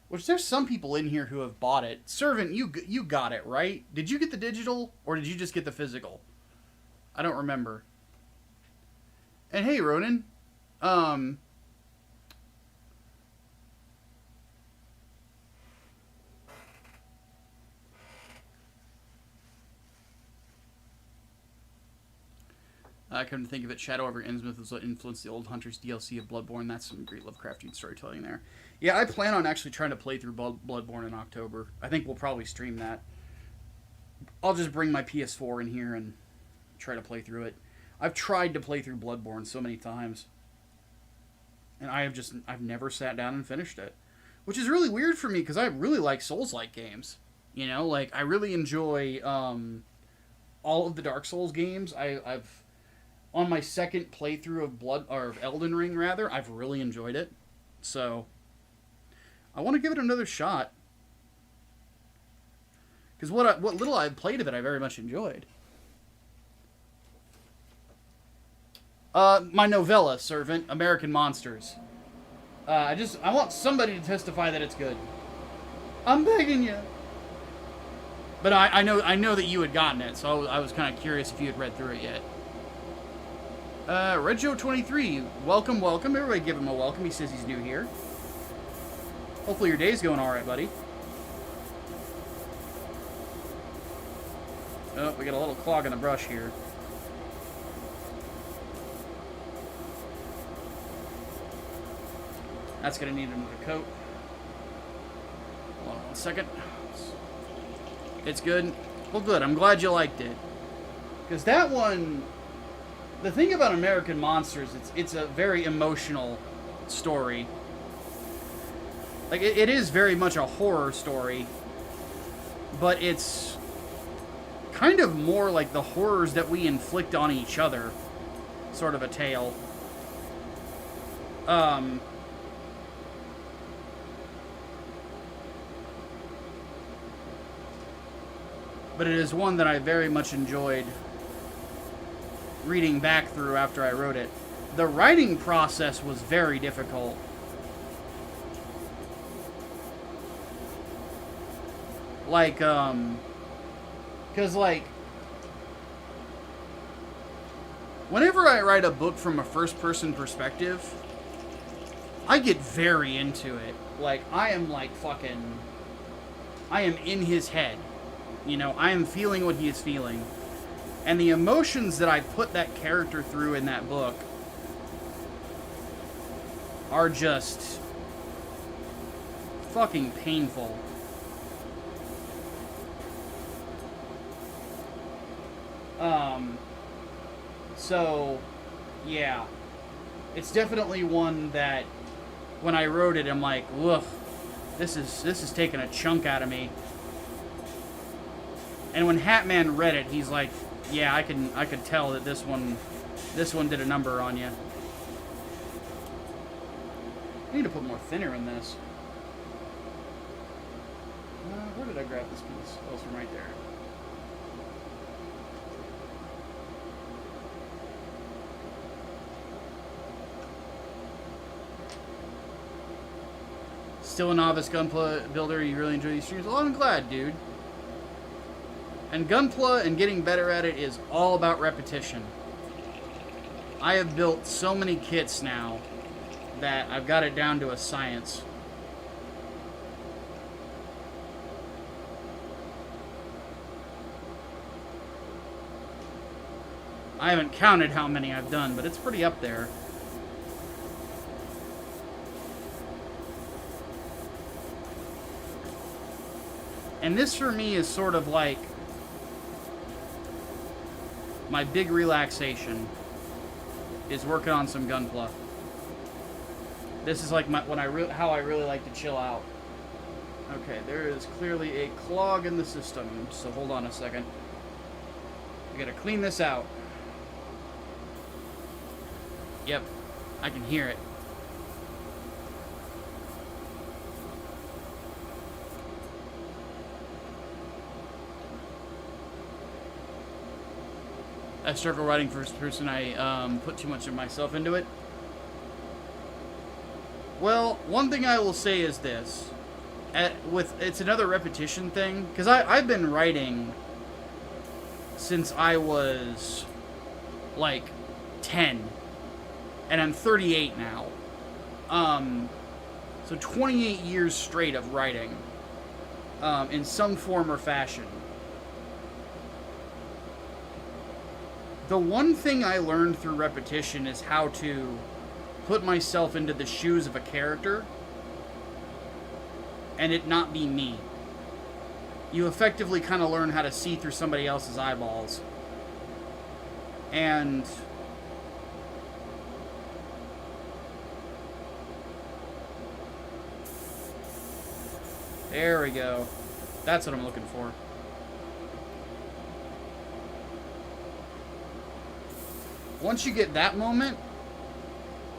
which there's some people in here who have bought it. Servant, you got it, right? Did you get the digital, or did you just get the physical? I don't remember. And hey, Ronan, I couldn't think of it. Shadow over Innsmouth is what influenced the Old Hunters DLC of Bloodborne. That's some great Lovecraftian storytelling there. Yeah, I plan on actually trying to play through Bloodborne in October. I think we'll probably stream that. I'll just bring my PS4 in here and try to play through it. I've tried to play through Bloodborne so many times, and I've never sat down and finished it, which is really weird for me because I really like Souls-like games. You know, like I really enjoy all of the Dark Souls games. I've on my second playthrough of Elden Ring, rather, I've really enjoyed it. So I want to give it another shot because what little I've played of it, I very much enjoyed. My novella, Servant, American Monsters. I want somebody to testify that it's good. I'm begging you. But I know that you had gotten it, so I was kind of curious if you had read through it yet. Regio23, welcome. Everybody give him a welcome. He says he's new here. Hopefully your day's going alright, buddy. Oh, we got a little clog in the brush here. That's going to need another coat. Hold on 1 second. It's good. Well, good. I'm glad you liked it. Because that one... The thing about American Monsters, it's a very emotional story. Like, it is very much a horror story. But it's kind of more like the horrors that we inflict on each other. Sort of a tale. But it is one that I very much enjoyed reading back through after I wrote it. The writing process was very difficult. Like, because, like, whenever I write a book from a first-person perspective, I get very into it. Like, I am, like, fucking... I am in his head. You know, I am feeling what he is feeling. And the emotions that I put that character through in that book are just fucking painful. So, yeah. It's definitely one that, when I wrote it, I'm like, ugh, this is taking a chunk out of me. And when Hatman read it, he's like, yeah, I could tell that this one did a number on you. I need to put more thinner in this. Where did I grab this piece? Oh, it's from right there. Still a novice gunpla builder? You really enjoy these streams? Well, I'm glad, dude. And gunpla and getting better at it is all about repetition. I have built so many kits now that I've got it down to a science. I haven't counted how many I've done, but it's pretty up there. And this for me is sort of like my big relaxation is working on some gunpla. This is like how I really like to chill out. Okay, there is clearly a clog in the system, so hold on a second. I gotta clean this out. Yep, I can hear it. I struggle writing first person. I put too much of myself into it. Well, one thing I will say is this. It's another repetition thing. Because I've been writing since I was, like, 10. And I'm 38 now. So 28 years straight of writing. In some form or fashion. The one thing I learned through repetition is how to put myself into the shoes of a character and it not be me. You effectively kind of learn how to see through somebody else's eyeballs. And there we go. That's what I'm looking for. Once you get that moment,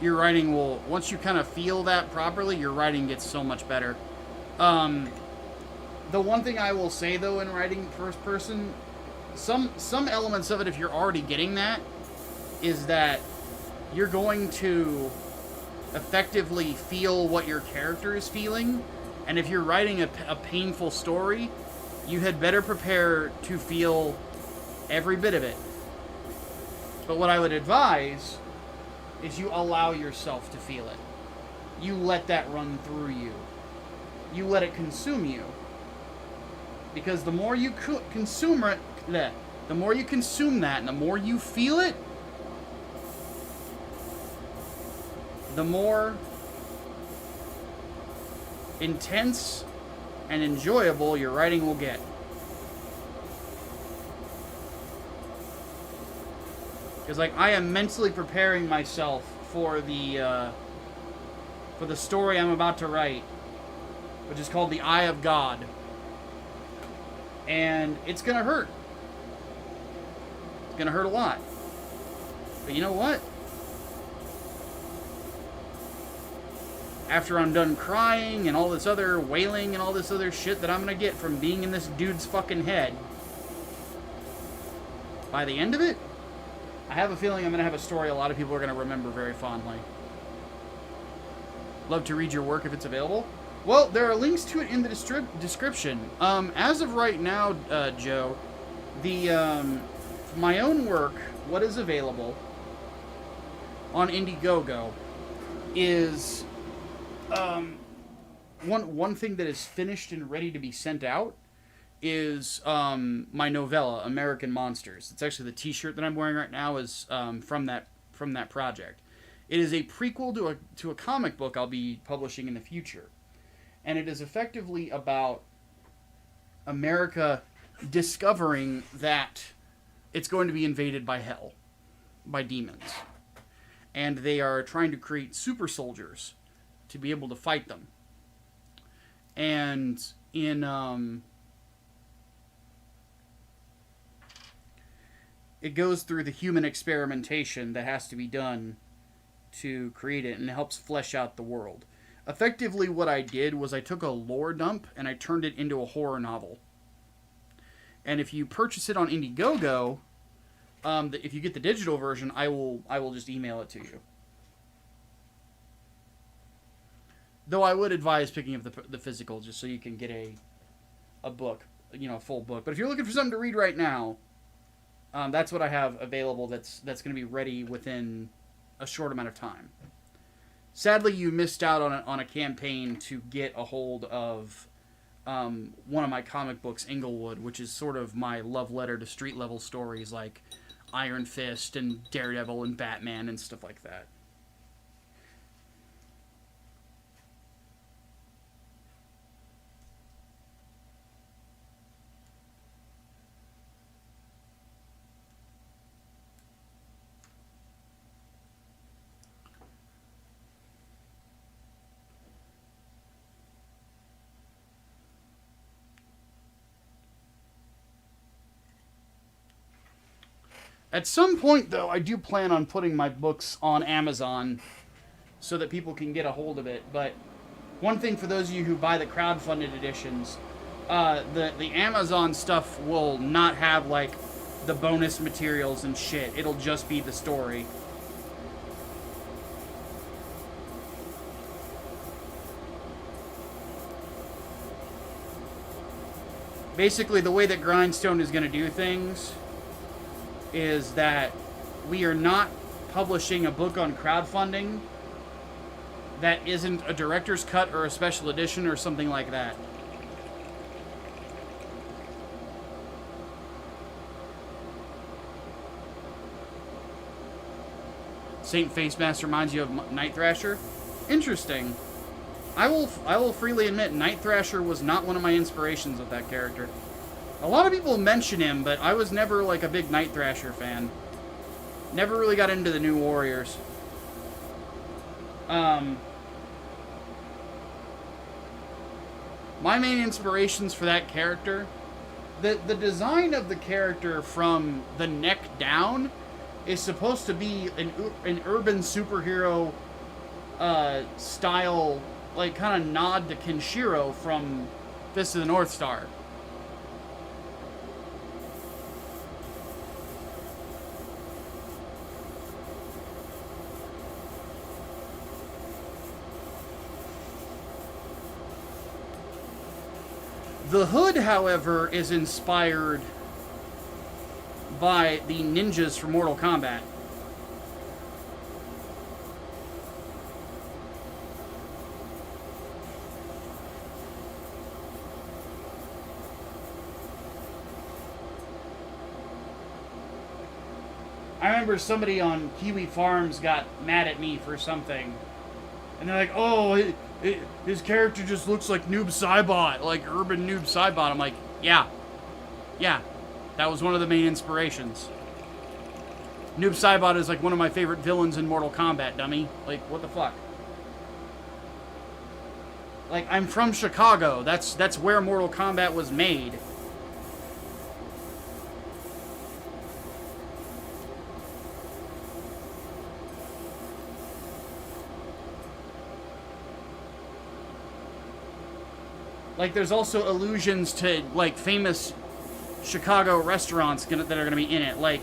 your writing will... Once you kind of feel that properly, your writing gets so much better. The one thing I will say, though, in writing first person, some elements of it, if you're already getting that, is that you're going to effectively feel what your character is feeling. And if you're writing a painful story, you had better prepare to feel every bit of it. But what I would advise is you allow yourself to feel it. You let that run through you. You let it consume you. Because the more you consume it, the more you consume that, and the more you feel it, the more intense and enjoyable your writing will get. Because, like, I am mentally preparing myself for the story I'm about to write, which is called The Eye of God. And it's gonna hurt. It's gonna hurt a lot. But you know what? After I'm done crying and all this other wailing and all this other shit that I'm gonna get from being in this dude's fucking head, by the end of it, I have a feeling I'm going to have a story a lot of people are going to remember very fondly. Love to read your work if it's available. Well, there are links to it in the description. As of right now, Joe, my own work, what is available on Indiegogo is one thing that is finished and ready to be sent out is my novella, American Monsters. It's actually the t-shirt that I'm wearing right now is from that project. It is a prequel to a comic book I'll be publishing in the future. And it is effectively about America discovering that it's going to be invaded by hell, by demons. And they are trying to create super soldiers to be able to fight them. And it goes through the human experimentation that has to be done to create it, and it helps flesh out the world. Effectively, what I did was I took a lore dump and I turned it into a horror novel. And if you purchase it on Indiegogo, if you get the digital version, I will just email it to you. Though I would advise picking up the physical just so you can get a book, a full book. But if you're looking for something to read right now, that's what I have available. That's going to be ready within a short amount of time. Sadly, you missed out on a campaign to get a hold of one of my comic books, Inglewood, which is sort of my love letter to street level stories like Iron Fist and Daredevil and Batman and stuff like that. At some point, though, I do plan on putting my books on Amazon so that people can get a hold of it. But one thing for those of you who buy the crowdfunded editions, the Amazon stuff will not have, like, the bonus materials and shit. It'll just be the story. Basically, the way that Grindstone is going to do things is that we are not publishing a book on crowdfunding that isn't a director's cut or a special edition or something like that. Saint Facemaster reminds you of Night Thrasher? Interesting. I will freely admit Night Thrasher was not one of my inspirations with that character. A lot of people mention him, but I was never, like, a big Night Thrasher fan. Never really got into the New Warriors. My main inspirations for that character, the design of the character from the neck down is supposed to be an urban superhero style, like, kind of nod to Kenshiro from Fist of the North Star. The hood, however, is inspired by the ninjas from Mortal Kombat. I remember somebody on Kiwi Farms got mad at me for something. And they're like, oh, his character just looks like Noob Saibot, like urban Noob Saibot. I'm like, yeah. That was one of the main inspirations. Noob Saibot is like one of my favorite villains in Mortal Kombat, dummy. Like, what the fuck? Like, I'm from Chicago. That's where Mortal Kombat was made. Like, there's also allusions to, like, famous Chicago restaurants that are going to be in it. Like,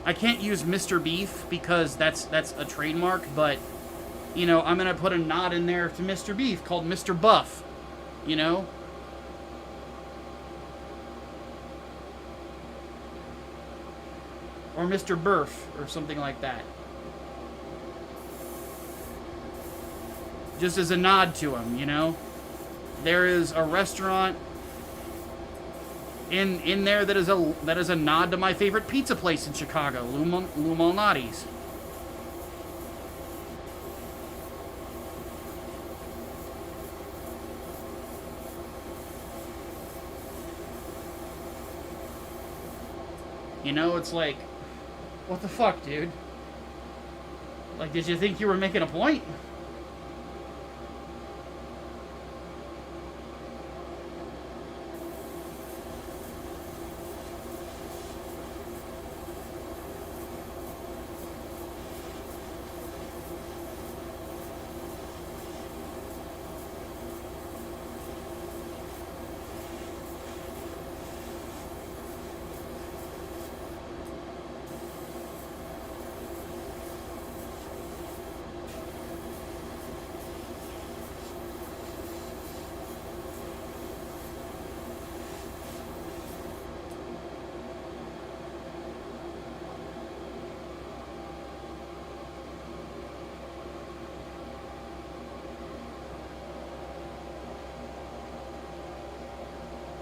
I can't use Mr. Beef because that's a trademark, but, you know, I'm going to put a nod in there to Mr. Beef called Mr. Buff, you know? Or Mr. Burf, or something like that. Just as a nod to him, you know? There is a restaurant in there that is a nod to my favorite pizza place in Chicago, Lou Malnati's. You know, it's like, what the fuck, dude? Like, did you think you were making a point?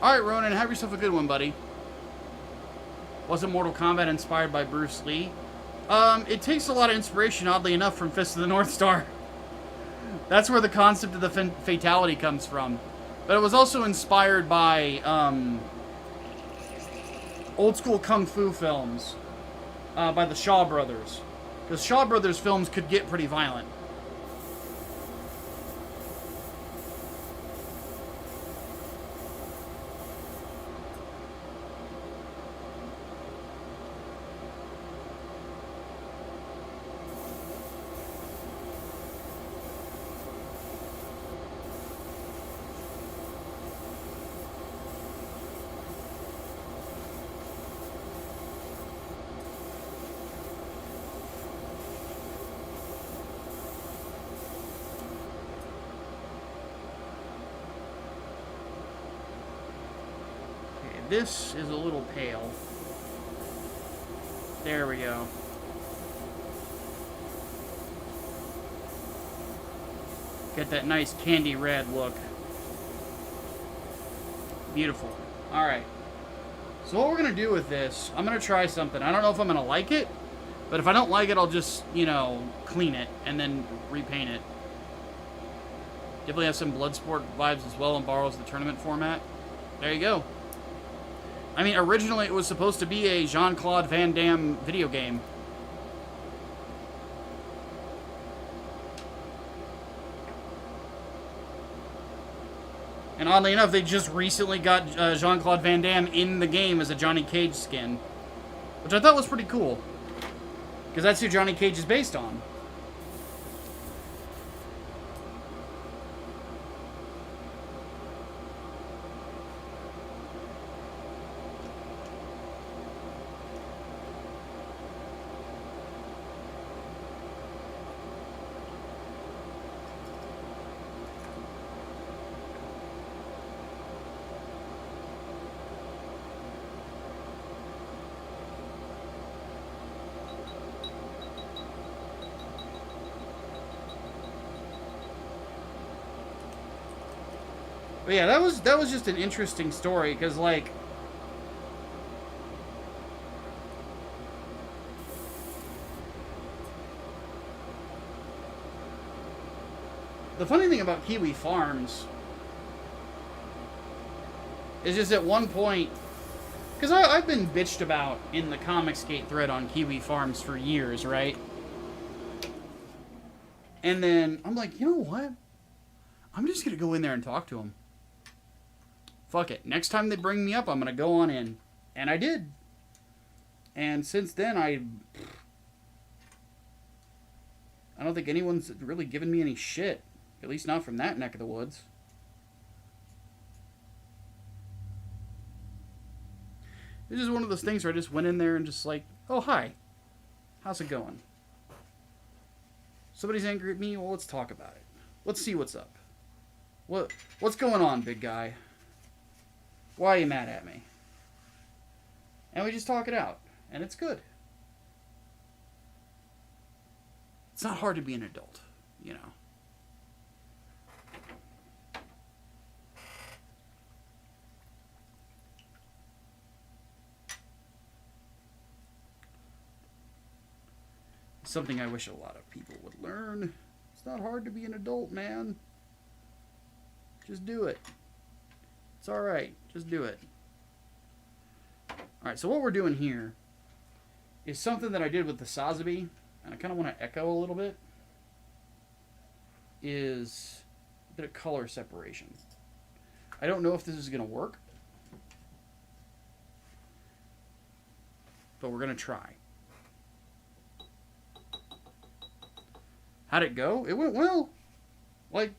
Alright, Ronan, have yourself a good one, buddy. Wasn't Mortal Kombat inspired by Bruce Lee? It takes a lot of inspiration, oddly enough, from Fist of the North Star. That's where the concept of the fatality comes from. But it was also inspired by, old school kung fu films, by the Shaw Brothers. Because Shaw Brothers films could get pretty violent. This is a little pale. There we go. Get that nice candy red look. Beautiful. Alright. So what we're going to do with this, I'm going to try something. I don't know if I'm going to like it, but if I don't like it, I'll just, you know, clean it and then repaint it. Definitely have some Bloodsport vibes as well and borrows the tournament format. There you go. I mean, originally it was supposed to be a Jean-Claude Van Damme video game. And oddly enough, they just recently got Jean-Claude Van Damme in the game as a Johnny Cage skin. Which I thought was pretty cool. Because that's who Johnny Cage is based on. But yeah, that was just an interesting story, because, like, the funny thing about Kiwi Farms is just at one point, because I've been bitched about in the Comicsgate thread on Kiwi Farms for years, right? And then I'm like, you know what? I'm just going to go in there and talk to them. Fuck it. Next time they bring me up, I'm going to go on in. And I did. And since then, I don't think anyone's really given me any shit. At least not from that neck of the woods. This is one of those things where I just went in there and just like, oh, hi. How's it going? Somebody's angry at me? Well, let's talk about it. Let's see what's up. What's going on, big guy? Why are you mad at me? And we just talk it out. And it's good. It's not hard to be an adult, you know. It's something I wish a lot of people would learn. It's not hard to be an adult, man. Just do it. It's alright. Just do it. Alright, so what we're doing here is something that I did with the Sazabi, and I kind of want to echo a little bit, is a bit of color separation. I don't know if this is going to work, but we're going to try. How'd it go? It went well. Like,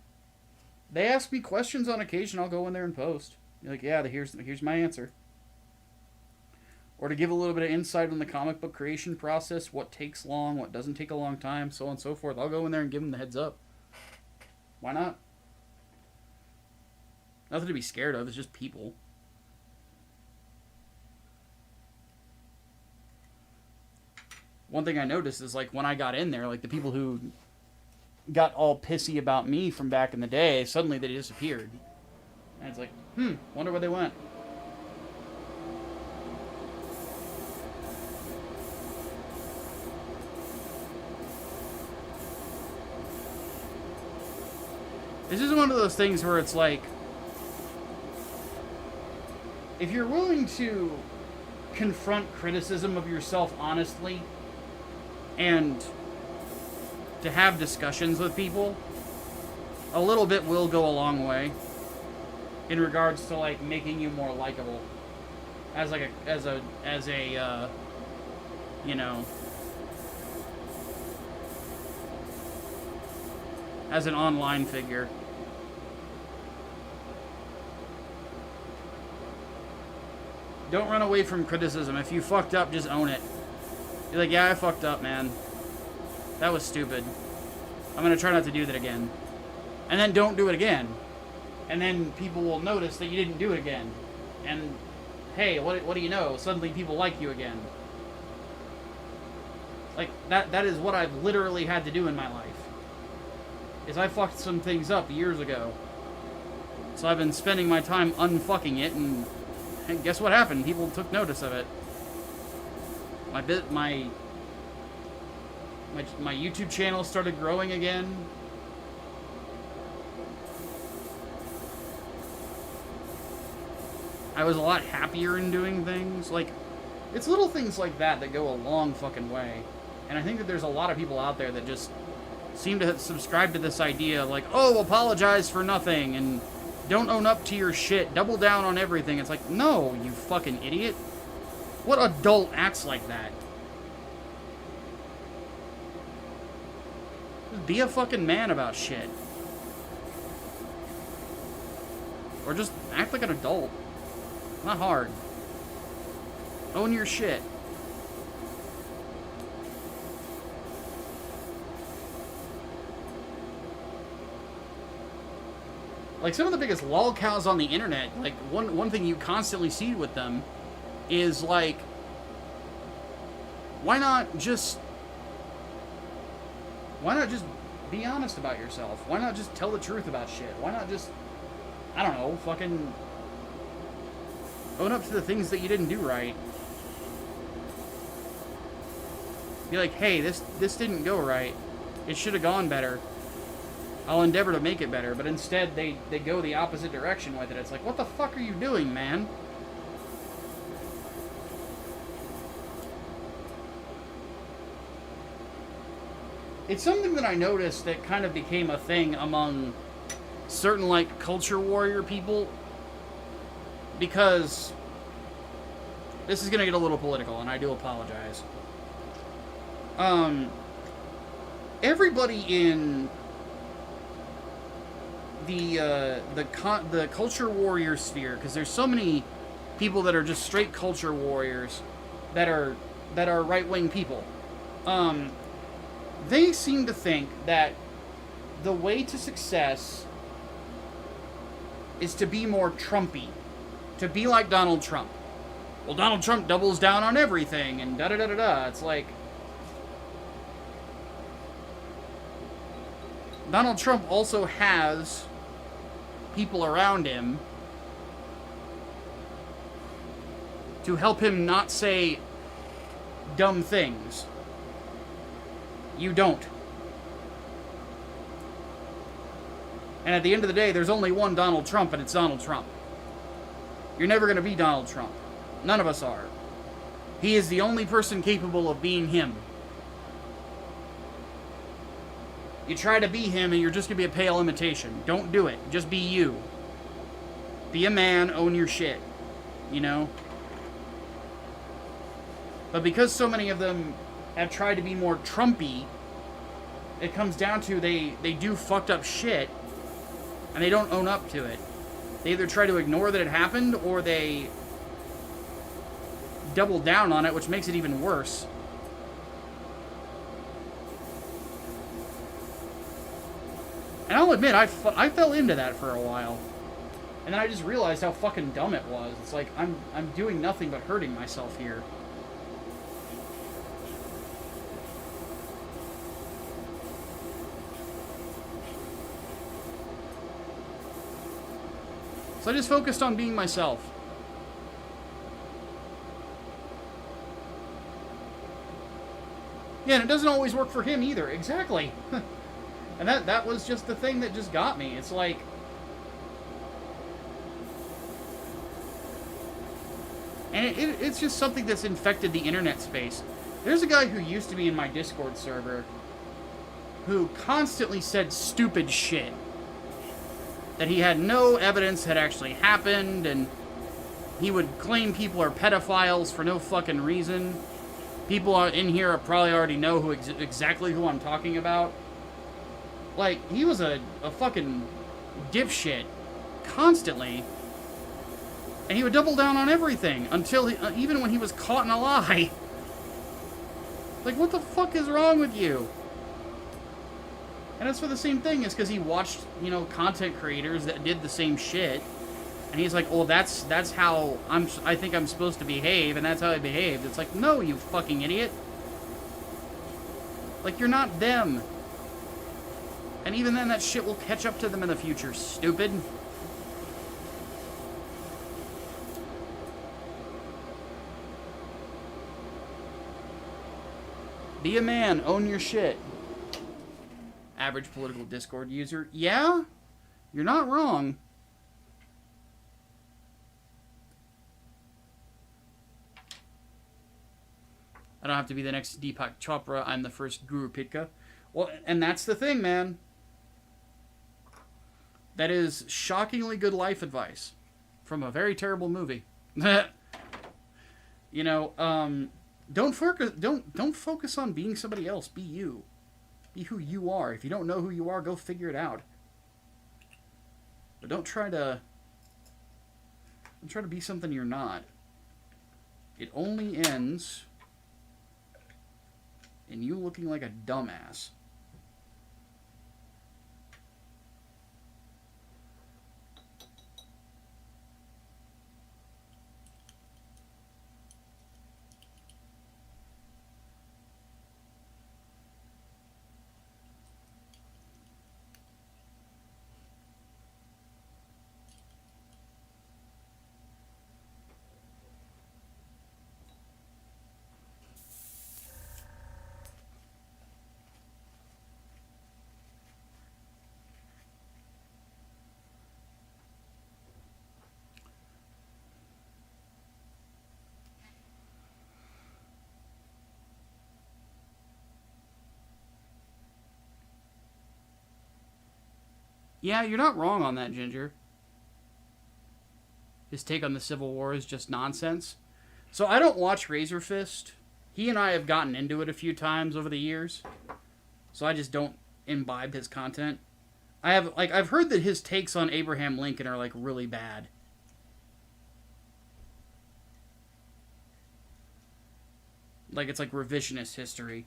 they ask me questions on occasion, I'll go in there and post. You're like, yeah, here's my answer. Or to give a little bit of insight on the comic book creation process, what takes long, what doesn't take a long time, so on and so forth. I'll go in there and give them the heads up. Why not? Nothing to be scared of, it's just people. One thing I noticed is, like, when I got in there, like, the people who got all pissy about me from back in the day, suddenly they disappeared. And it's like, wonder where they went. This is one of those things where it's like, if you're willing to confront criticism of yourself honestly and to have discussions with people, a little bit will go a long way in regards to like making you more likable as like a you know, as an online figure. Don't run away from criticism. If you fucked up, just own it. You're like, yeah, I fucked up, man. That was stupid. I'm gonna try not to do that again. And then don't do it again. And then people will notice that you didn't do it again. And, hey, what do you know? Suddenly people like you again. Like, that is what I've literally had to do in my life. Is I fucked some things up years ago. So I've been spending my time unfucking it, and guess what happened? People took notice of it. My YouTube channel started growing again. I was a lot happier in doing things. Like, it's little things like that that go a long fucking way. And I think that there's a lot of people out there that just seem to subscribe to this idea of like, oh, apologize for nothing, and don't own up to your shit, double down on everything. It's like, no, you fucking idiot. What adult acts like that? Just be a fucking man about shit. Or just act like an adult. Not hard. Own your shit. Like, some of the biggest lolcows on the internet, like, one thing you constantly see with them is, like, why not just be honest about yourself? Why not just tell the truth about shit? Why not just, I don't know, fucking own up to the things that you didn't do right? Be like, hey, this didn't go right. It should have gone better. I'll endeavor to make it better, but instead they go the opposite direction with it. It's like, what the fuck are you doing, man? It's something that I noticed that kind of became a thing among certain, like, culture warrior people, because this is gonna get a little political, and I do apologize. Everybody in the culture warrior sphere, because there's so many people that are just straight culture warriors that are right-wing people. They seem to think that the way to success is to be more Trumpy, to be like Donald Trump. Well, Donald Trump doubles down on everything, and da-da-da-da-da. It's like, Donald Trump also has people around him to help him not say dumb things. You don't. And at the end of the day, there's only one Donald Trump, and it's Donald Trump. You're never going to be Donald Trump. None of us are. He is the only person capable of being him. You try to be him, and you're just going to be a pale imitation. Don't do it. Just be you. Be a man, own your shit. You know? But because so many of them have tried to be more Trumpy, it comes down to they do fucked up shit, and they don't own up to it. They either try to ignore that it happened, or they double down on it, which makes it even worse. And I'll admit, I fell into that for a while. And then I just realized how fucking dumb it was. It's like, I'm doing nothing but hurting myself here. So I just focused on being myself. Yeah, and it doesn't always work for him either. Exactly. And that was just the thing that just got me. It's like... And it's just something that's infected the internet space. There's a guy who used to be in my Discord server who constantly said stupid shit. That he had no evidence had actually happened, and he would claim people are pedophiles for no fucking reason. People in here probably already know exactly who I'm talking about. Like, he was a fucking dipshit constantly. And he would double down on everything until even when he was caught in a lie. Like, what the fuck is wrong with you? And it's for the same thing. It's because he watched, you know, content creators that did the same shit. And he's like, well, that's how I think I'm supposed to behave, and that's how I behaved. It's like, no, you fucking idiot. Like, you're not them. And even then, that shit will catch up to them in the future, stupid. Be a man, own your shit. Average political Discord user. Yeah, you're not wrong. I don't have to be the next Deepak Chopra. I'm the first Guru Pitka. Well, and that's the thing, man. That is shockingly good life advice from a very terrible movie. You know, don't focus on being somebody else. Be you. Be who you are. If you don't know who you are, go figure it out. But don't try to be something you're not. It only ends in you looking like a dumbass. Yeah, you're not wrong on that, Ginger. His take on the Civil War is just nonsense. So I don't watch Razor Fist. He and I have gotten into it a few times over the years. So I just don't imbibe his content. I've heard that his takes on Abraham Lincoln are like really bad. Like it's like revisionist history.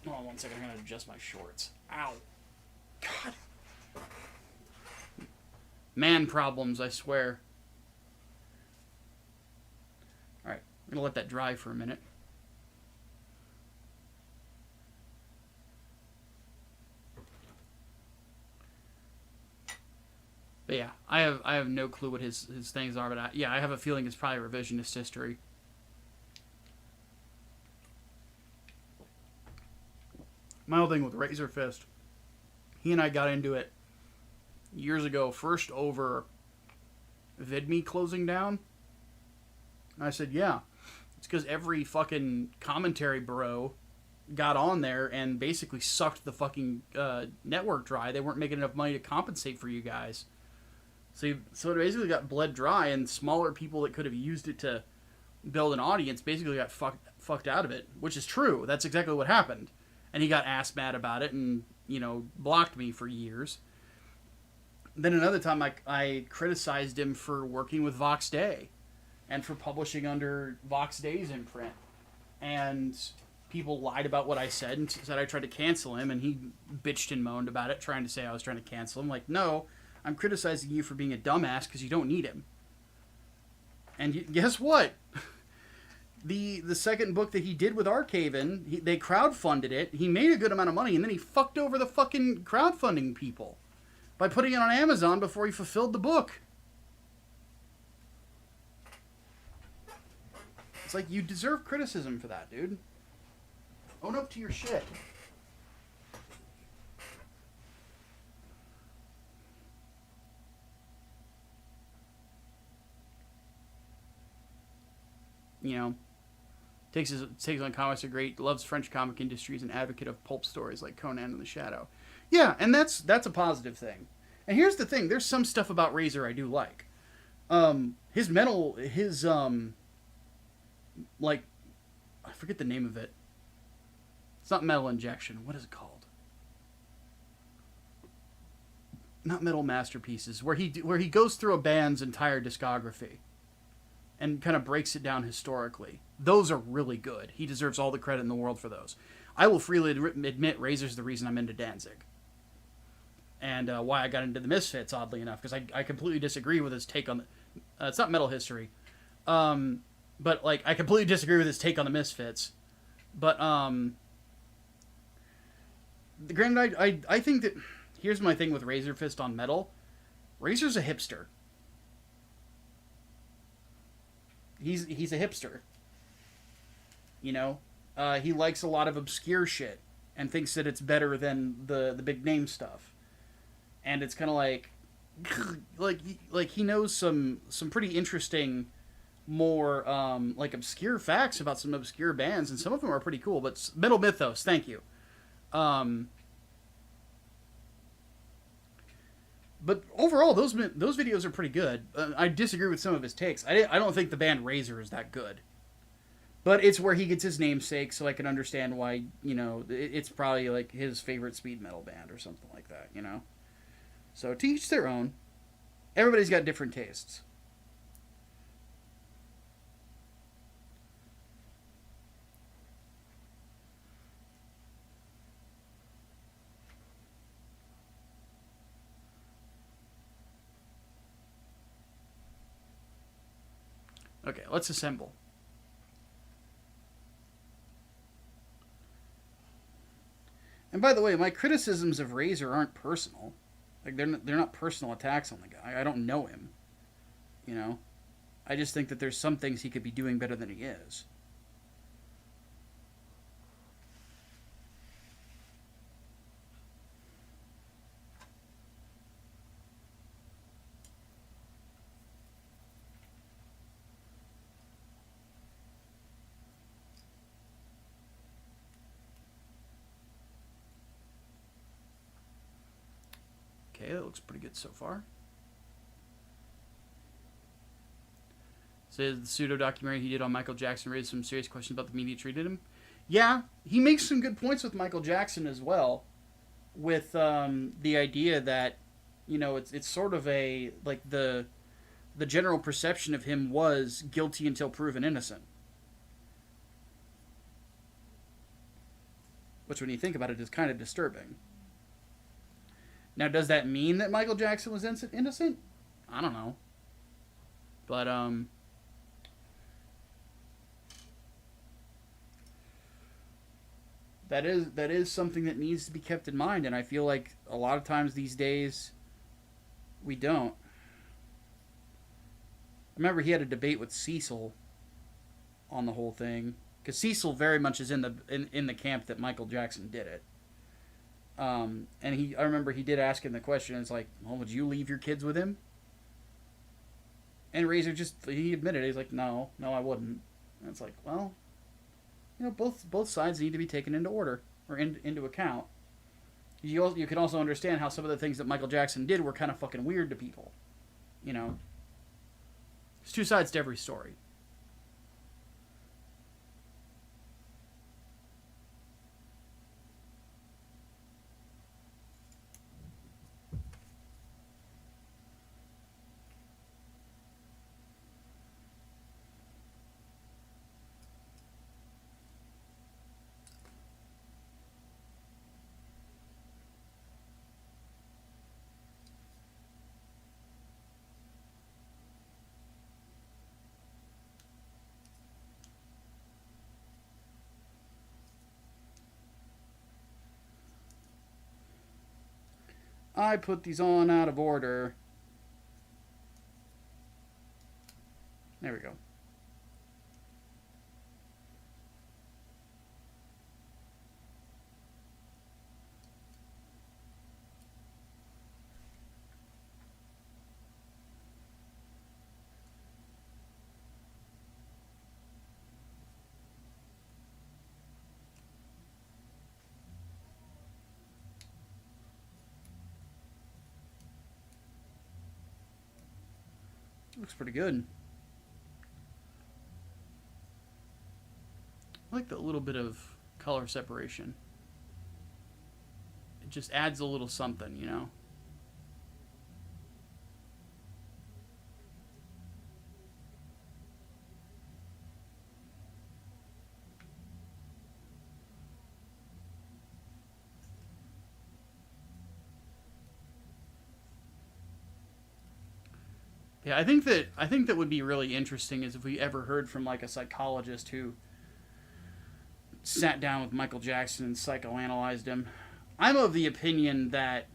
Hold on 1 second, I'm going to adjust my shorts. Ow. God. Man problems, I swear. Alright, I'm going to let that dry for a minute. But yeah, I have no clue what his things are, but I have a feeling it's probably revisionist history. My whole thing with Razor Fist, he and I got into it years ago, first over VidMe closing down. And I said, yeah, it's because every fucking commentary bro got on there and basically sucked the fucking network dry. They weren't making enough money to compensate for you guys. So it basically got bled dry, and smaller people that could have used it to build an audience basically got fucked out of it, which is true. That's exactly what happened. And he got ass mad about it and, you know, blocked me for years. Then another time I criticized him for working with Vox Day and for publishing under Vox Day's imprint. And people lied about what I said and said I tried to cancel him, and he bitched and moaned about it, trying to say I was trying to cancel him. Like, no, I'm criticizing you for being a dumbass because you don't need him. And guess what? The second book that he did with Archaven, they crowdfunded it. He made a good amount of money, and then he fucked over the fucking crowdfunding people by putting it on Amazon before he fulfilled the book. It's like, you deserve criticism for that, dude. Own up to your shit. You know, takes on comics are great, loves French comic industry, is an advocate of pulp stories like Conan and the Shadow. Yeah, and that's a positive thing. And here's the thing, there's some stuff about Razor I do like. Like, I forget the name of it. It's not Metal Injection. What is it called? Not Metal Masterpieces, where he goes through a band's entire discography and kind of breaks it down historically. Those are really good. He deserves all the credit in the world for those. I will freely admit Razor's the reason I'm into Danzig. And why I got into the Misfits, oddly enough, because I completely disagree with his take on the... it's not metal history. But, like, I completely disagree with his take on the Misfits. But, granted, I think that... Here's my thing with Razor Fist on metal. Razor's a hipster. He's a hipster. You know? He likes a lot of obscure shit and thinks that it's better than the big name stuff. And it's kind of like he knows some pretty interesting, more like obscure facts about some obscure bands, and some of them are pretty cool. But Metal Mythos, thank you. But overall, those videos are pretty good. I disagree with some of his takes. I don't think the band Razor is that good. But it's where he gets his namesake, so I can understand why, you know, it's probably like his favorite speed metal band or something like that, you know? So to each their own. Everybody's got different tastes. Okay, let's assemble. And by the way, my criticisms of Razor aren't personal. Like, they're not personal attacks on the guy. I don't know him. You know? I just think that there's some things he could be doing better than he is. Okay, that looks pretty good so far. So the pseudo-documentary he did on Michael Jackson raised some serious questions about the media treated him. Yeah, he makes some good points with Michael Jackson as well. With the idea that, you know, it's sort of a, like, the general perception of him was guilty until proven innocent. Which, when you think about it, is kind of disturbing. Now, does that mean that Michael Jackson was innocent? I don't know. But, that is something that needs to be kept in mind, and I feel like a lot of times these days, we don't. I remember he had a debate with Cecil on the whole thing, because Cecil very much is in the camp that Michael Jackson did it. And I remember he did ask him the question, it's like, well, would you leave your kids with him? And Razor he admitted it. He's like, no, I wouldn't. And it's like, well, you know, both sides need to be taken into order, or into account. You can also understand how some of the things that Michael Jackson did were kind of fucking weird to people. You know? There's two sides to every story. I put these on out of order. There we go. Looks pretty good. I like the little bit of color separation. It just adds a little something, you know? Yeah, I think that would be really interesting is if we ever heard from like a psychologist who sat down with Michael Jackson and psychoanalyzed him. I'm of the opinion that,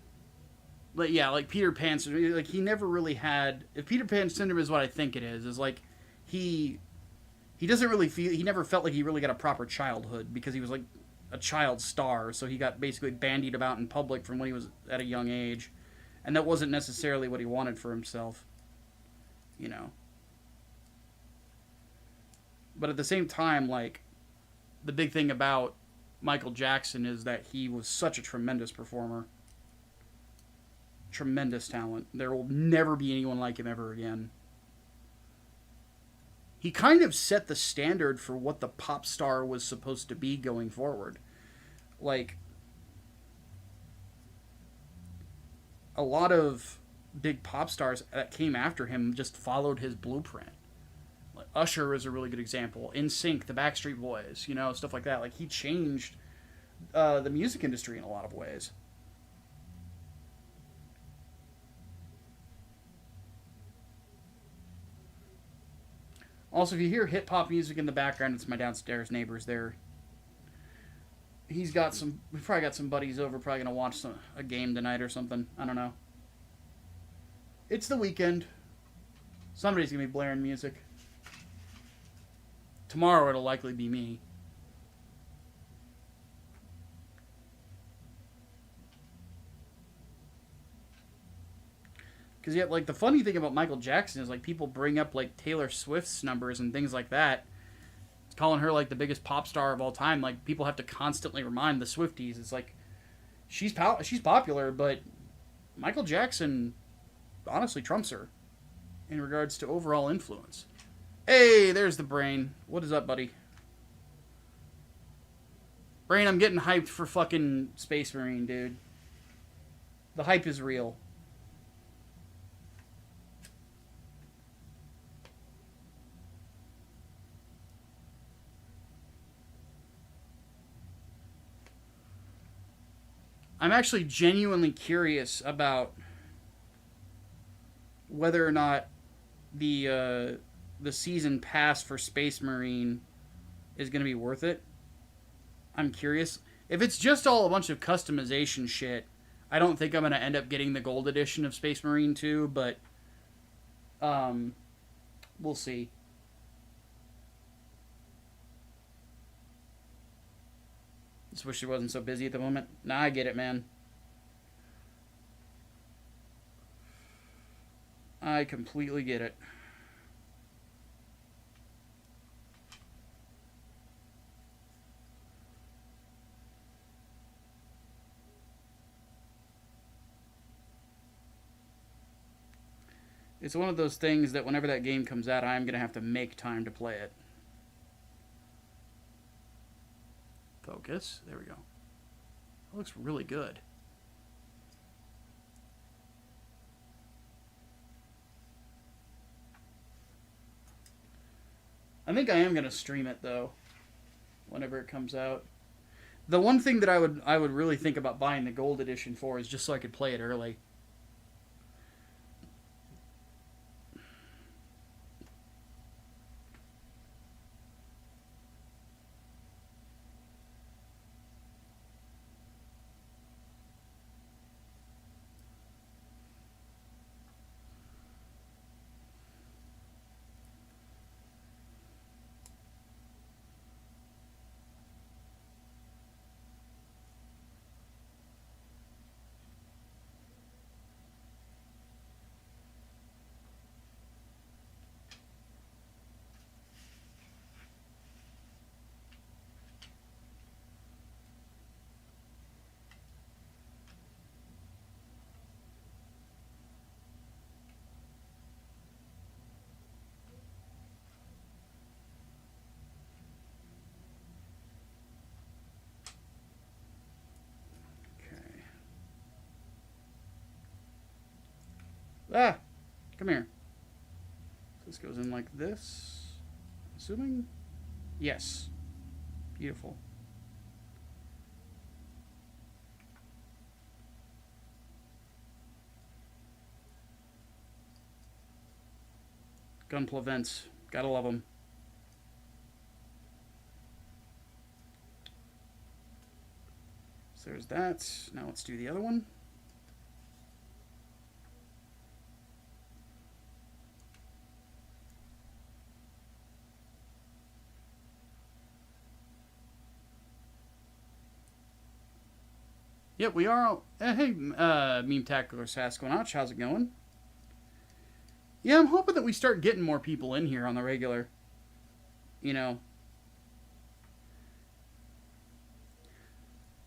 like Peter Pan syndrome, like he never really had. If Peter Pan syndrome is what I think it is like he doesn't really feel. He never felt like he really got a proper childhood because he was like a child star, so he got basically bandied about in public from when he was at a young age, and that wasn't necessarily what he wanted for himself. You know. But at the same time, like, the big thing about Michael Jackson is that he was such a tremendous performer. Tremendous talent. There will never be anyone like him ever again. He kind of set the standard for what the pop star was supposed to be going forward. Like, a lot of big pop stars that came after him just followed his blueprint. Like Usher is a really good example. NSYNC, the Backstreet Boys, you know, stuff like that. Like he changed the music industry in a lot of ways. Also, if you hear hip hop music in the background, it's my downstairs neighbors there. We've probably got some buddies over, probably gonna watch a game tonight or something. I don't know. It's the weekend. Somebody's gonna be blaring music. Tomorrow it'll likely be me. Because yeah, like the funny thing about Michael Jackson is like people bring up like Taylor Swift's numbers and things like that. It's calling her like the biggest pop star of all time. Like people have to constantly remind the Swifties. It's like she's popular, but Michael Jackson honestly trumps her in regards to overall influence. Hey, there's the Brain. What is up, buddy? Brain, I'm getting hyped for fucking Space Marine, dude. The hype is real. I'm actually genuinely curious about whether or not the season pass for Space Marine is going to be worth it. I'm curious. If it's just all a bunch of customization shit, I don't think I'm going to end up getting the gold edition of Space Marine 2, but we'll see. Just wish it wasn't so busy at the moment. Nah, I get it, man. I completely get it. It's one of those things that whenever that game comes out, I'm going to have to make time to play it. Focus. There we go. That looks really good. I think I am going to stream it, though, whenever it comes out. The one thing that I would really think about buying the gold edition for is just so I could play it early. Ah! Come here. This goes in like this. Assuming? Yes. Beautiful. Gunpla vents. Gotta love them. So there's that. Now let's do the other one. Yep, we are. Hey, Meme Tactical Sasquatch, how's it going? Yeah, I'm hoping that we start getting more people in here on the regular. You know.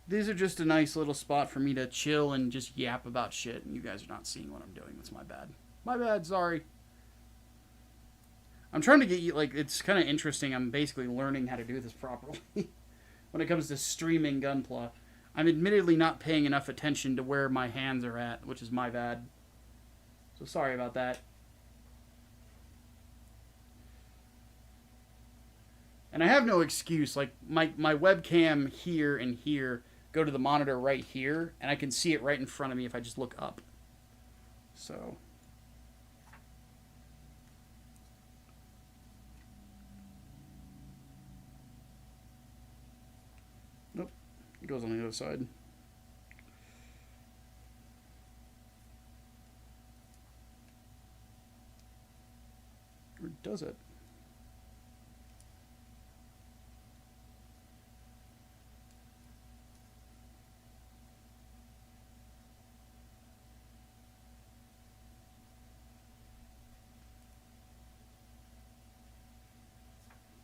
These are just a nice little spot for me to chill and just yap about shit, and you guys are not seeing what I'm doing. That's my bad. My bad, sorry. I'm trying to get you, like, it's kind of interesting. I'm basically learning how to do this properly. When it comes to streaming Gunpla. I'm admittedly not paying enough attention to where my hands are at, which is my bad. So sorry about that. And I have no excuse. Like, my webcam here and here go to the monitor right here, and I can see it right in front of me if I just look up. So... Nope. It goes on the other side. Or does it?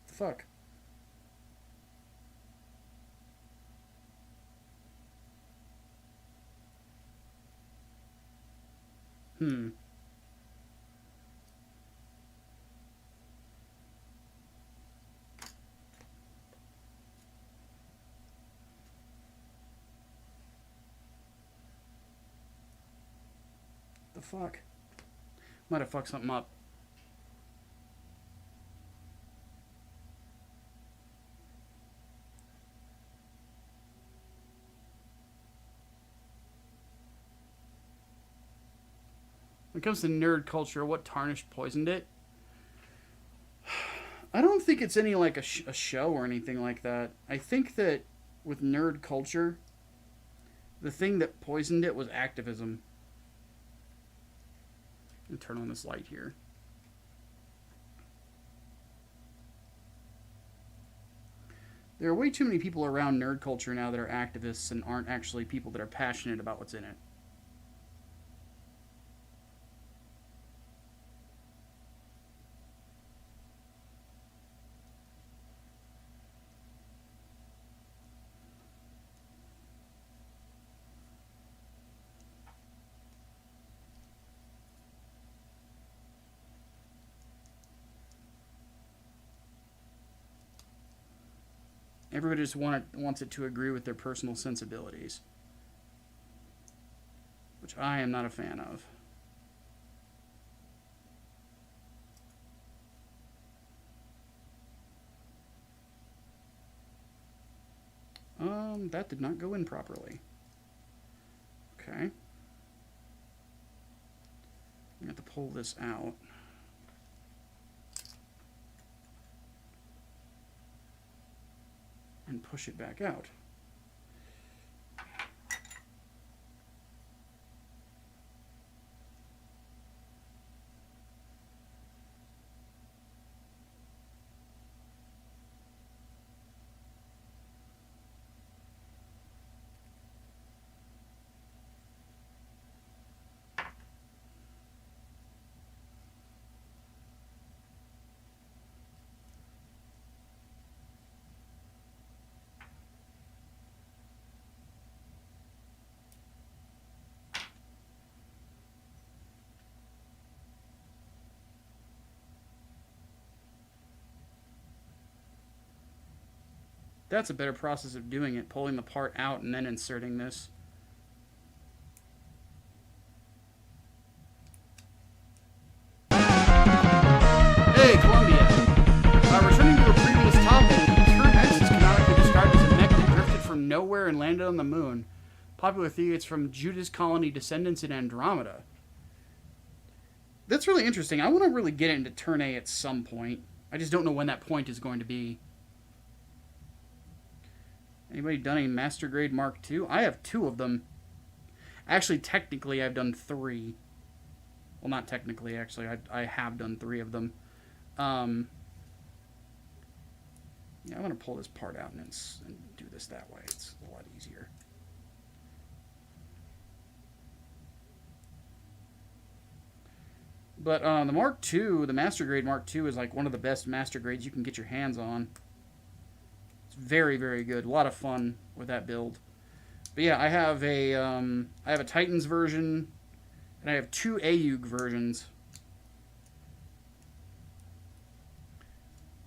Fuck. The fuck? Might have fucked something up. When it comes to nerd culture, what tarnished poisoned it? I don't think it's any like a show or anything like that. I think that with nerd culture, the thing that poisoned it was activism. Let me turn on this light here. There are way too many people around nerd culture now that are activists and aren't actually people that are passionate about what's in it. Everybody just wants it to agree with their personal sensibilities, which I am not a fan of. That did not go in properly. Okay. I have to pull this out. And push it back out. That's a better process of doing it, pulling the part out and then inserting this. nowhere and landed on the moon. Popular theory it's from Judas Colony descendants in Andromeda. That's really interesting. I want to really get into Turn A at some point. I just don't know when that point is going to be. Anybody done a Master Grade Mark II? I have 2 of them. Actually, technically, I've done 3. Well, not technically, actually. I have done 3 of them. Yeah, I'm going to pull this part out and do this that way. It's a lot easier. But the Mark II, the Master Grade Mark II, is like one of the best Master Grades you can get your hands on. It's very, very good. A lot of fun with that build. But yeah, I have a Titans version, and I have 2 AUG versions.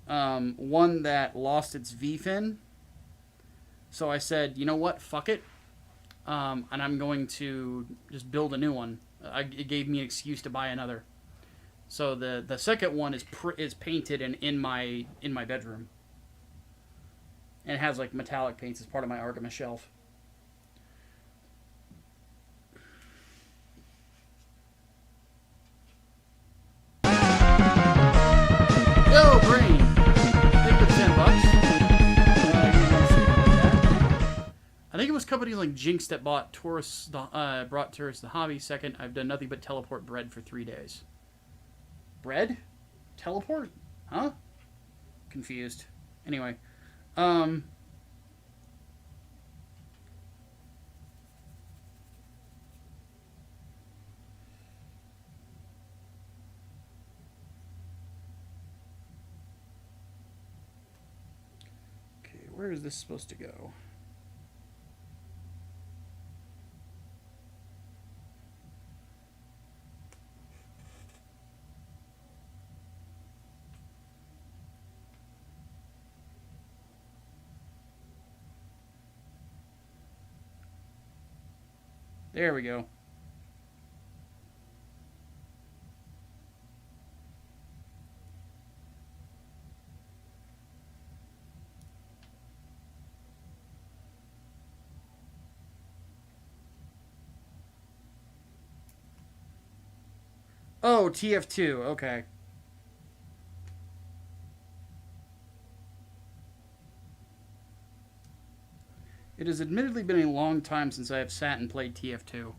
One that lost its V-fin. So I said, you know what, fuck it. And I'm going to just build a new one. It gave me an excuse to buy another. So the second one is painted and in my bedroom. And it has like metallic paints as part of my Artemis shelf. Yo, Brain! Thank you for $10. I think it was companies like Jinx that brought Tourist the Hobby. Second, I've done nothing but teleport bread for 3 days. Bread? Teleport? Huh? Confused. Anyway. Okay, where is this supposed to go? There we go. Oh, TF2, okay. It has admittedly been a long time since I have sat and played TF2.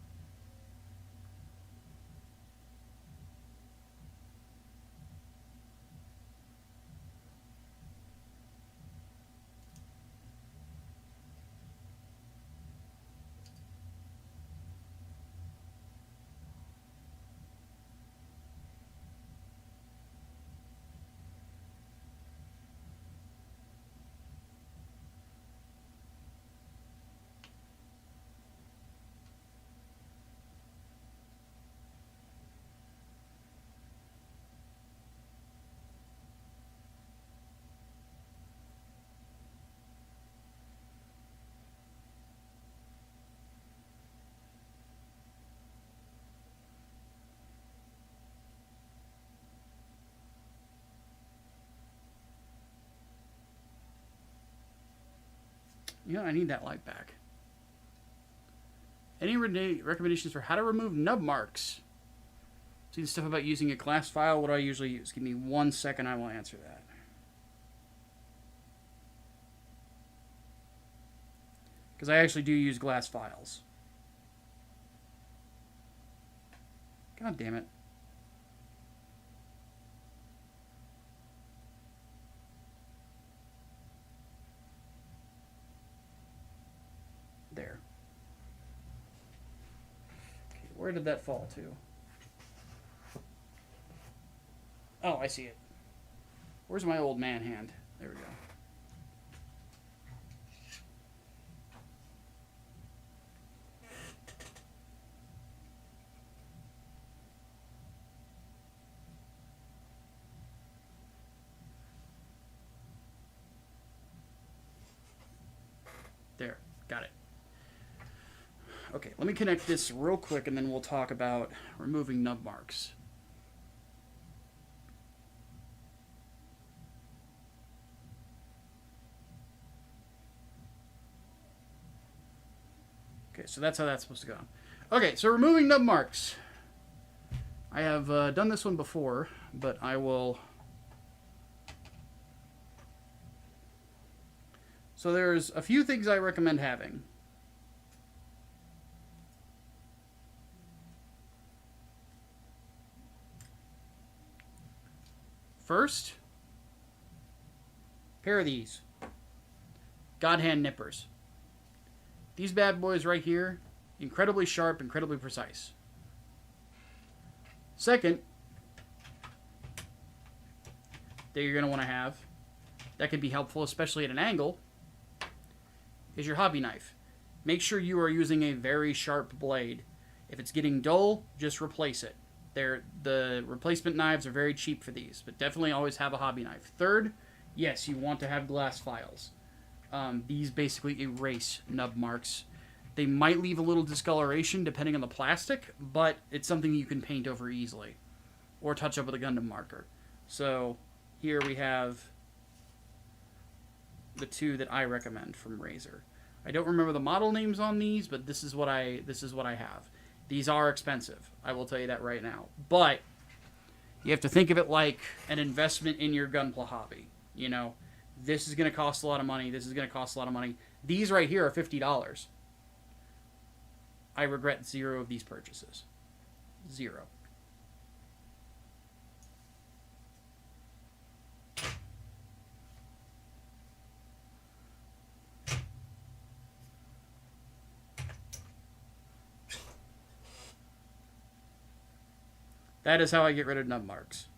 Yeah, I need that light back. Any recommendations for how to remove nub marks? See the stuff about using a class file? What do I usually use? Give me 1 second, I will answer that. Because I actually do use glass files. God damn it. There. Okay, where did that fall to? Oh, I see it. Where's my old man hand? There we go. There, got it. Okay, let me connect this real quick and then we'll talk about removing nub marks. so that's how that's supposed to go. Okay, so removing nub marks. I have done this one before, but I will... So there's a few things I recommend having. First, pair of these. God hand nippers. These bad boys right here, incredibly sharp, incredibly precise. Second, that you're going to want to have, that can be helpful, especially at an angle, is your hobby knife. Make sure you are using a very sharp blade. If it's getting dull, just replace it. The replacement knives are very cheap for these, but definitely always have a hobby knife. Third, yes, you want to have glass files. These basically erase nub marks. They might leave a little discoloration depending on the plastic, but it's something you can paint over easily or touch up with a Gundam marker. So here we have the two that I recommend from Razer. I don't remember the model names on these, but this is what I have. These are expensive. I will tell you that right now. But you have to think of it like an investment in your gunpla hobby. You know, this is going to cost a lot of money. This is going to cost a lot of money. These right here are $50. I regret 0 of these purchases. 0. That is how I get rid of nub marks.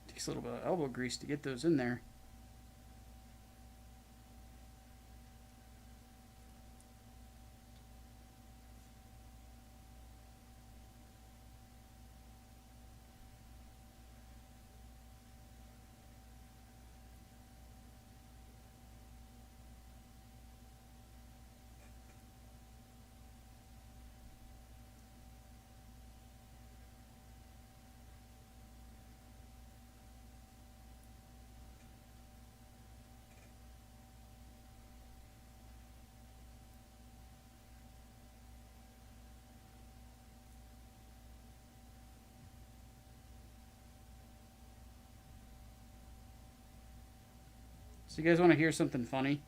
Takes a little bit of elbow grease to get those in there. So you guys want to hear something funny?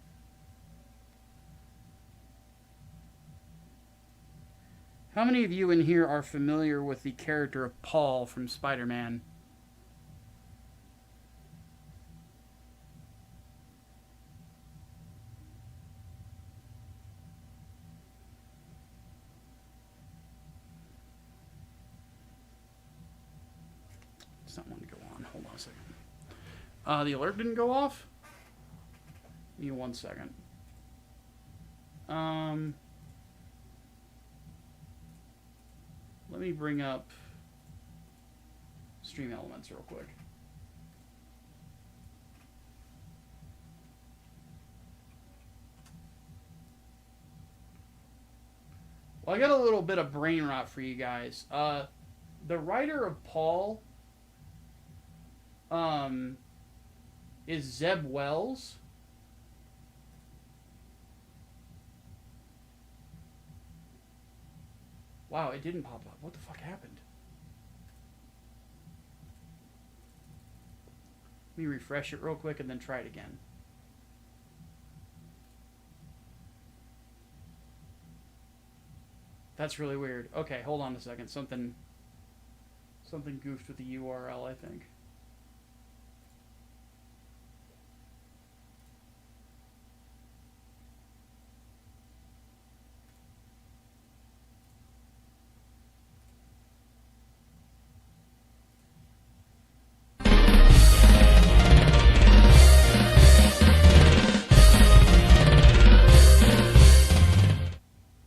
How many of you in here are familiar with the character of Paul from Spider-Man? It's not wanting to go on. Hold on a second. The alert didn't go off? Give me 1 second. Let me bring up Stream Elements real quick. Well, I got a little bit of brain rot for you guys. The writer of Paul, is Zeb Wells. Wow, it didn't pop up. What the fuck happened? Let me refresh it real quick and then try it again. That's really weird. Okay, hold on a second. Something goofed with the URL, I think.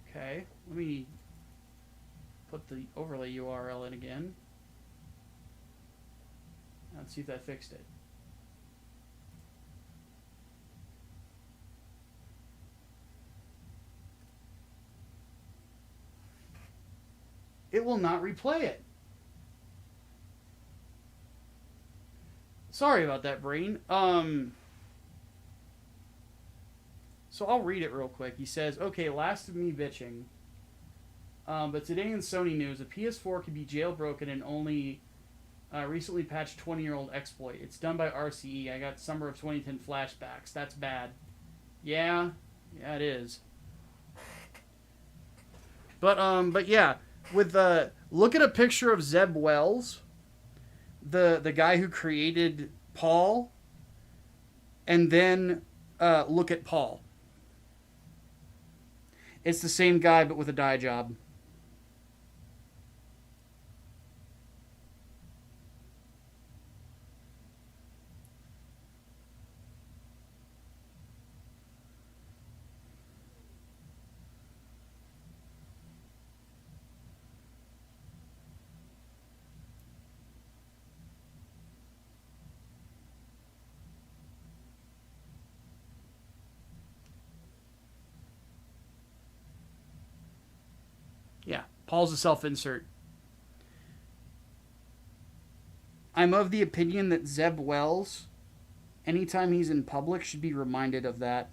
Okay, let me put the overlay URL in again. Let's see if that fixed it. It will not replay it. Sorry about that, brain. So I'll read it real quick. He says, okay, last of me bitching. But today in Sony news, a PS4 can be jailbroken and only recently patched 20-year-old exploit. It's done by RCE. I got summer of 2010 flashbacks. That's bad. Yeah, it is. But yeah, with look at a picture of Zeb Wells, the guy who created Paul, and then look at Paul. It's the same guy, but with a dye job. Yeah, Paul's a self-insert. I'm of the opinion that Zeb Wells, anytime he's in public, should be reminded of that.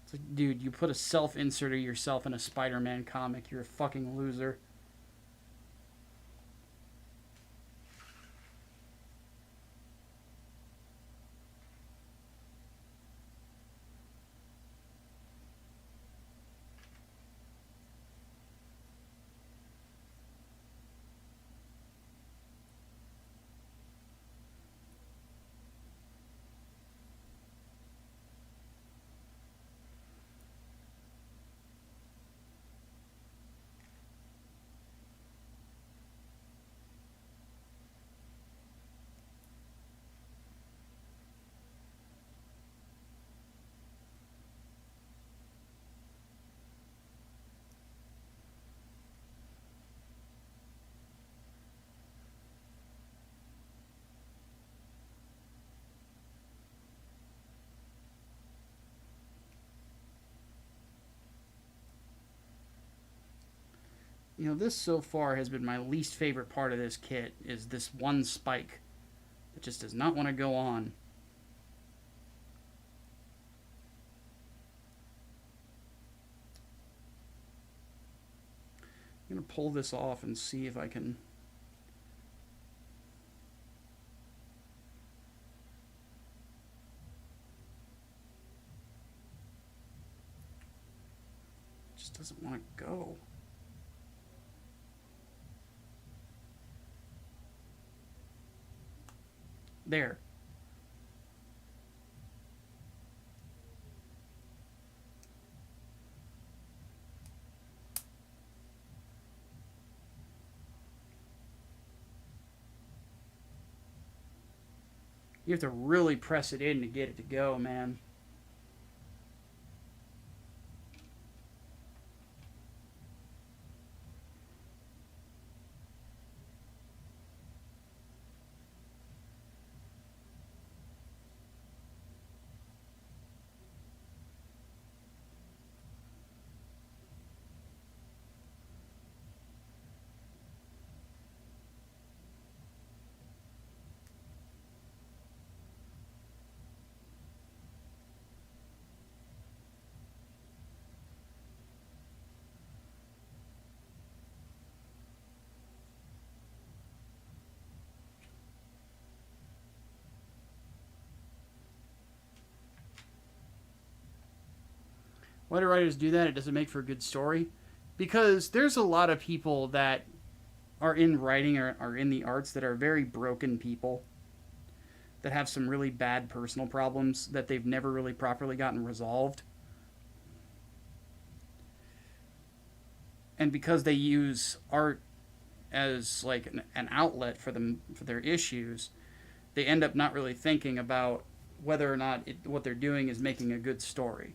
It's like, dude, you put a self-insert of yourself in a Spider-Man comic. You're a fucking loser. You know, this so far has been my least favorite part of this kit, is this one spike that just does not want to go on. I'm going to pull this off and see if I can... It just doesn't want to go. There. You have to really press it in to get it to go, man. Why do writers do that? It doesn't make for a good story. Because there's a lot of people that are in writing or are in the arts that are very broken people. That have some really bad personal problems that they've never really properly gotten resolved. And because they use art as like an outlet for them, for their issues, they end up not really thinking about whether or not what they're doing is making a good story.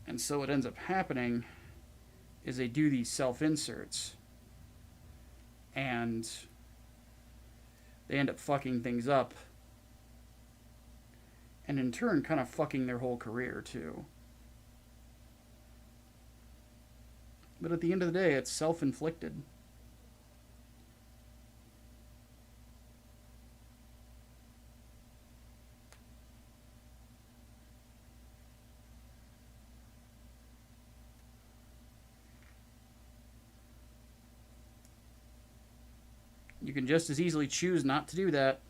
And so what ends up happening is they do these self-inserts and they end up fucking things up, and in turn kind of fucking their whole career too. But at the end of the day, it's self-inflicted. You can just as easily choose not to do that.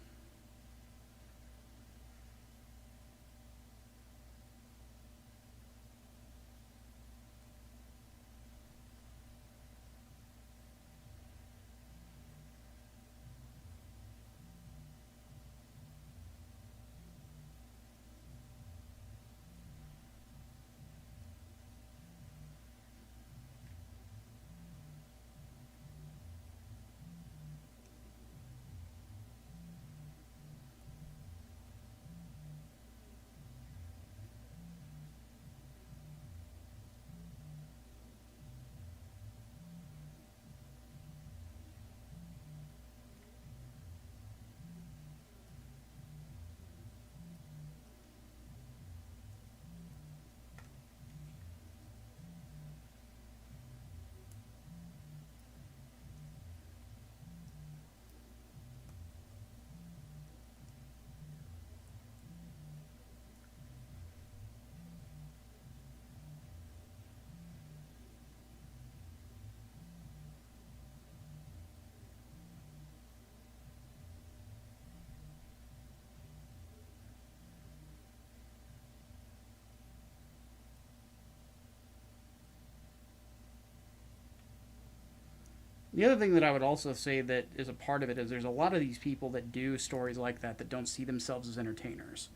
The other thing that I would also say that is a part of it is there's a lot of these people that do stories like that that don't see themselves as entertainers.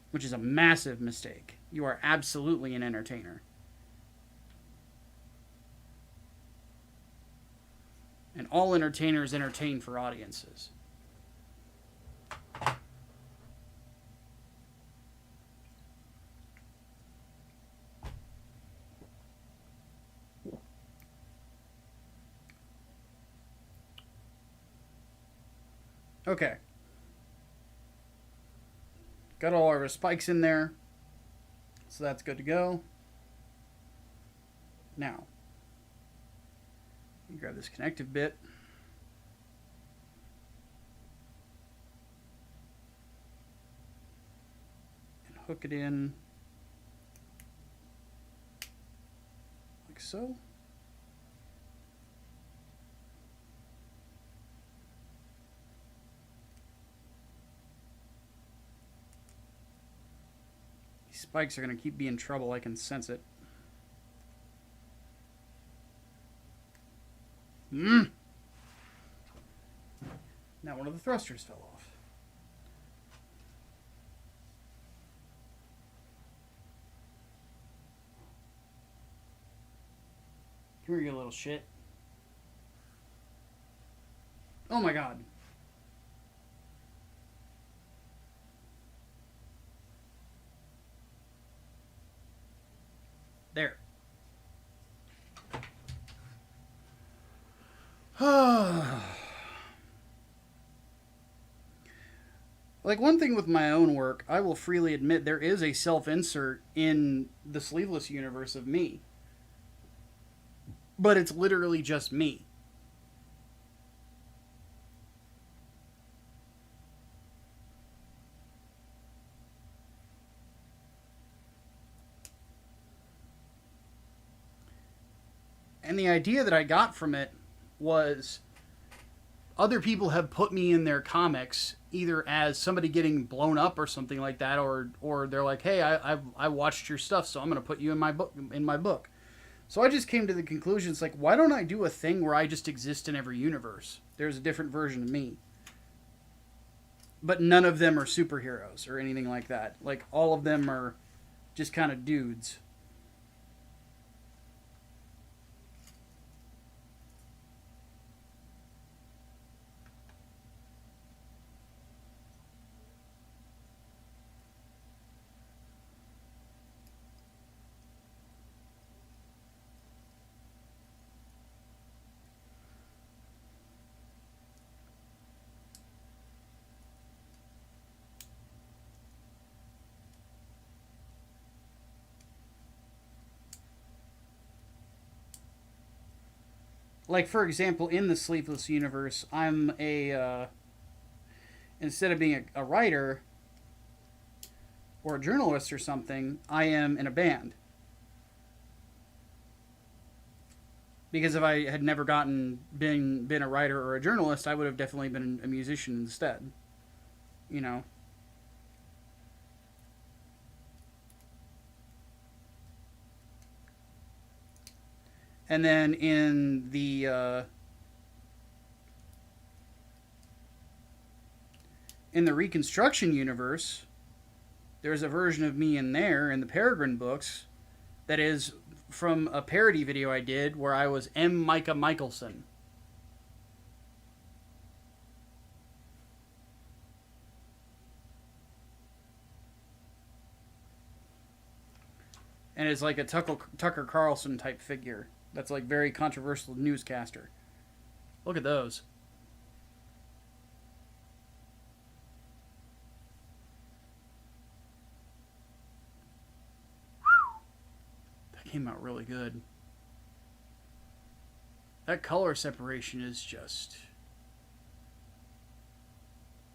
Which is a massive mistake. You are absolutely an entertainer. And all entertainers entertain for audiences. Okay. Got all our spikes in there. So that's good to go. Now, you grab this connective bit. And hook it in. Like so. Spikes are going to keep being trouble. I can sense it. Now one of the thrusters fell off. Come here, you little shit. Oh my god. There. Like, one thing with my own work, I will freely admit there is a self-insert in the sleeveless universe of me. But it's literally just me. And the idea that I got from it was other people have put me in their comics either as somebody getting blown up or something like that, or they're like, hey, I watched your stuff, so I'm going to put you in my book. So I just came to the conclusion, it's like, why don't I do a thing where I just exist in every universe? There's a different version of me. But none of them are superheroes or anything like that. Like, all of them are just kind of dudes. Like, for example, in the Sleepless universe, I'm instead of being a writer or a journalist or something, I am in a band. Because if I had never been a writer or a journalist, I would have definitely been a musician instead. You know? And then in the Reconstruction universe, there's a version of me in there in the Peregrine books that is from a parody video I did where I was M. Micah Michelson. And it's like a Tucker Carlson type figure. That's like very controversial newscaster. Look at those. That came out really good. That color separation is just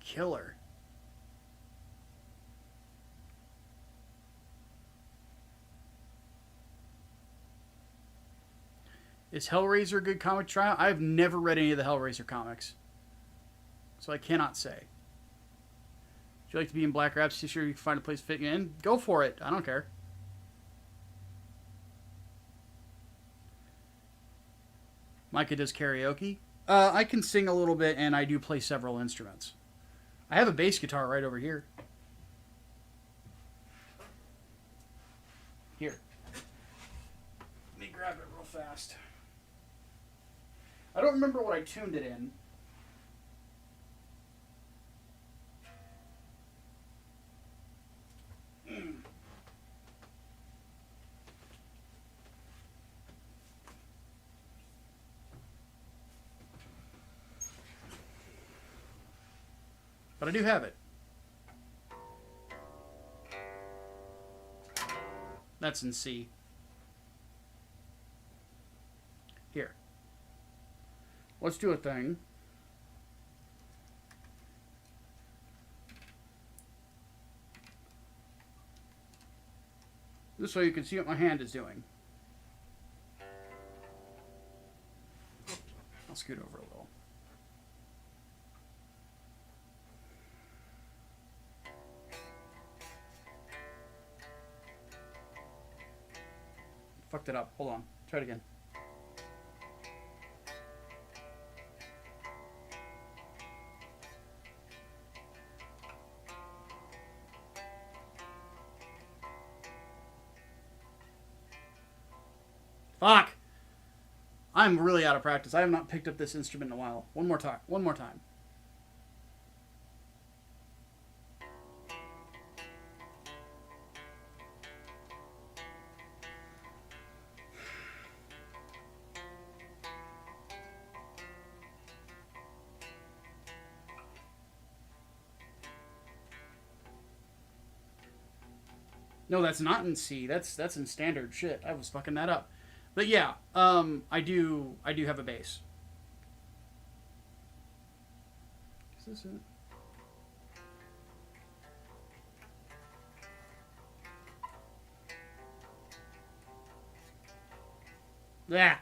killer. Is Hellraiser a good comic trial? I've never read any of the Hellraiser comics, so I cannot say. Would you like to be in Black Rhapsody? Sure, you can find a place to fit you in. Go for it. I don't care. Micah does karaoke. I can sing a little bit, and I do play several instruments. I have a bass guitar right over here. Here. Let me grab it real fast. I don't remember what I tuned it in. But I do have it. That's in C. Here. Let's do a thing. This way you can see what my hand is doing. I'll scoot over a little. Fucked it up. Hold on. Try it again. Fuck! I'm really out of practice. I have not picked up this instrument in a while. One more time. One more time. No, that's not in C. That's in standard shit. I was fucking that up. But yeah, I do have a bass. Is this it? Yeah.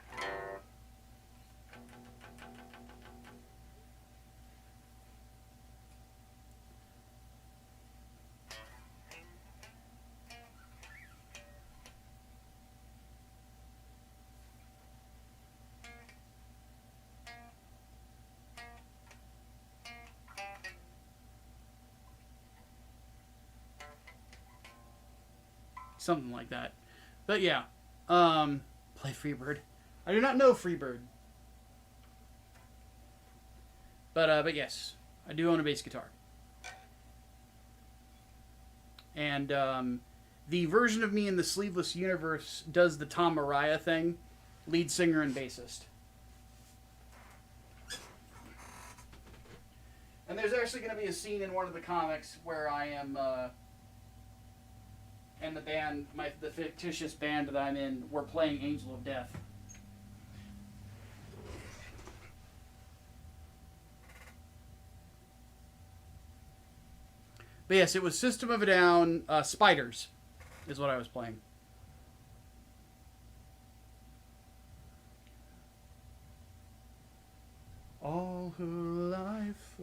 Something like that. But yeah. Play Freebird. I do not know Freebird. But yes. I do own a bass guitar. And the version of me in the Sleeveless Universe does the Tom Araya thing. Lead singer and bassist. And there's actually going to be a scene in one of the comics where I am, and the band, the fictitious band that I'm in, we're playing Angel of Death. But yes, it was System of a Down, Spiders is what I was playing. All her life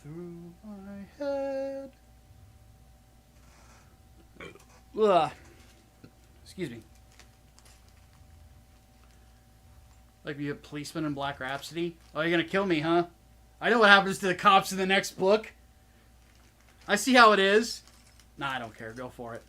through my head. Ugh. Excuse me. Like you a policeman in Black Rhapsody? Oh, you're gonna kill me, huh? I know what happens to the cops in the next book. I see how it is. Nah, I don't care. Go for it.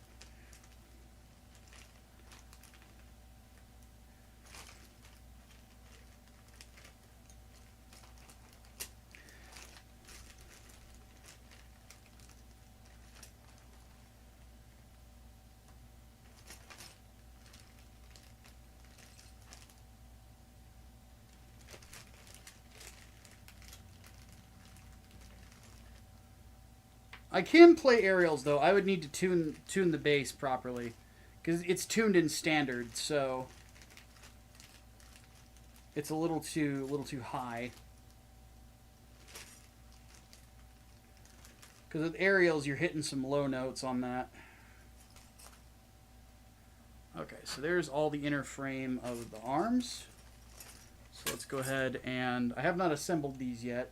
I can play aerials though. I would need to tune the bass properly, because it's tuned in standard, so it's a little too high. Because with aerials, you're hitting some low notes on that. Okay, so there's all the inner frame of the arms. So let's go ahead and I have not assembled these yet.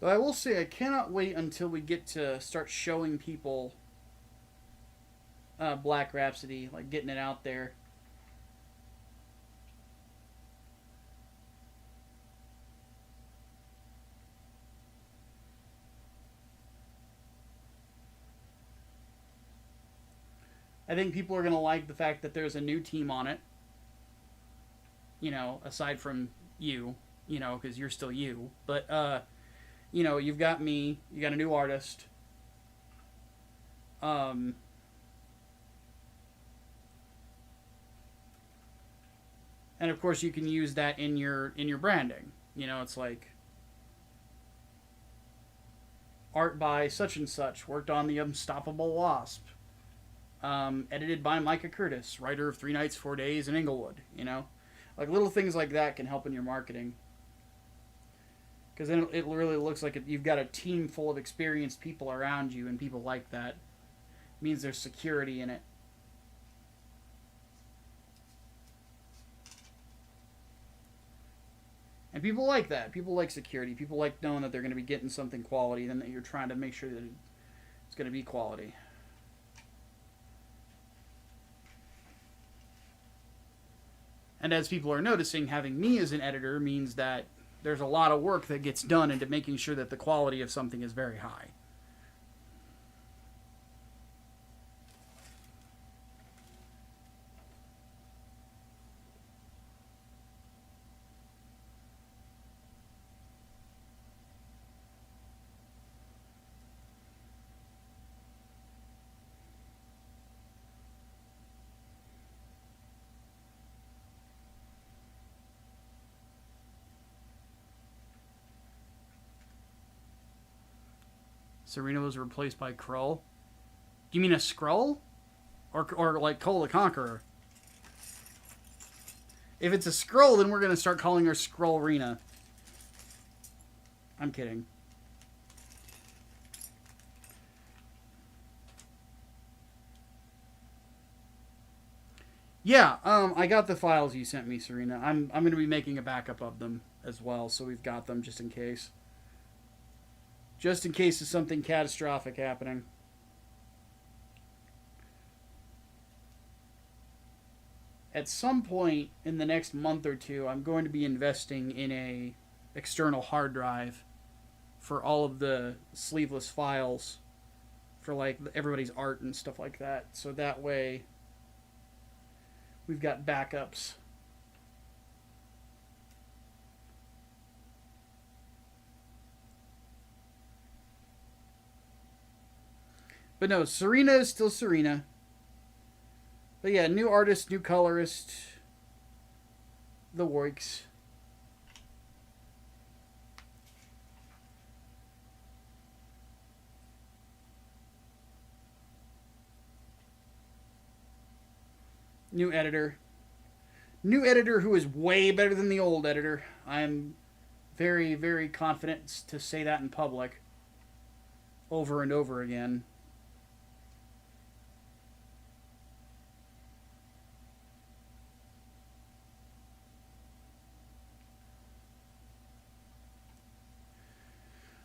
But I will say I cannot wait until we get to start showing people Black Rhapsody, like getting it out there. I think people are going to like the fact that there's a new team on it. You know, aside from you, you know, because you're still you. But, you know, you've got me, you got a new artist. And of course you can use that in your branding. You know, it's like art by such and such, worked on The Unstoppable Wasp. Edited by Micah Curtis, writer of 3 Nights, 4 Days in Inglewood, you know? Like little things like that can help in your marketing. Because then it really looks like you've got a team full of experienced people around you, and people like that. It means there's security in it. And people like that. People like security. People like knowing that they're going to be getting something quality, and that you're trying to make sure that it's going to be quality. And as people are noticing, having me as an editor means that there's a lot of work that gets done into making sure that the quality of something is very high. Serena was replaced by Krull. Do you mean a Skrull? Or like Cole the Conqueror? If it's a Skrull, then we're going to start calling her Skrullrina. I'm kidding. Yeah, I got the files you sent me, Serena. I'm going to be making a backup of them as well, so we've got them just in case. Just in case of something catastrophic happening. At some point in the next month or two, I'm going to be investing in a external hard drive for all of the sleeveless files for like everybody's art and stuff like that. So that way we've got backups. But no, Serena is still Serena. But yeah, new artist, new colorist. The works. New editor. New editor who is way better than the old editor. I'm very, very confident to say that in public. Over and over again.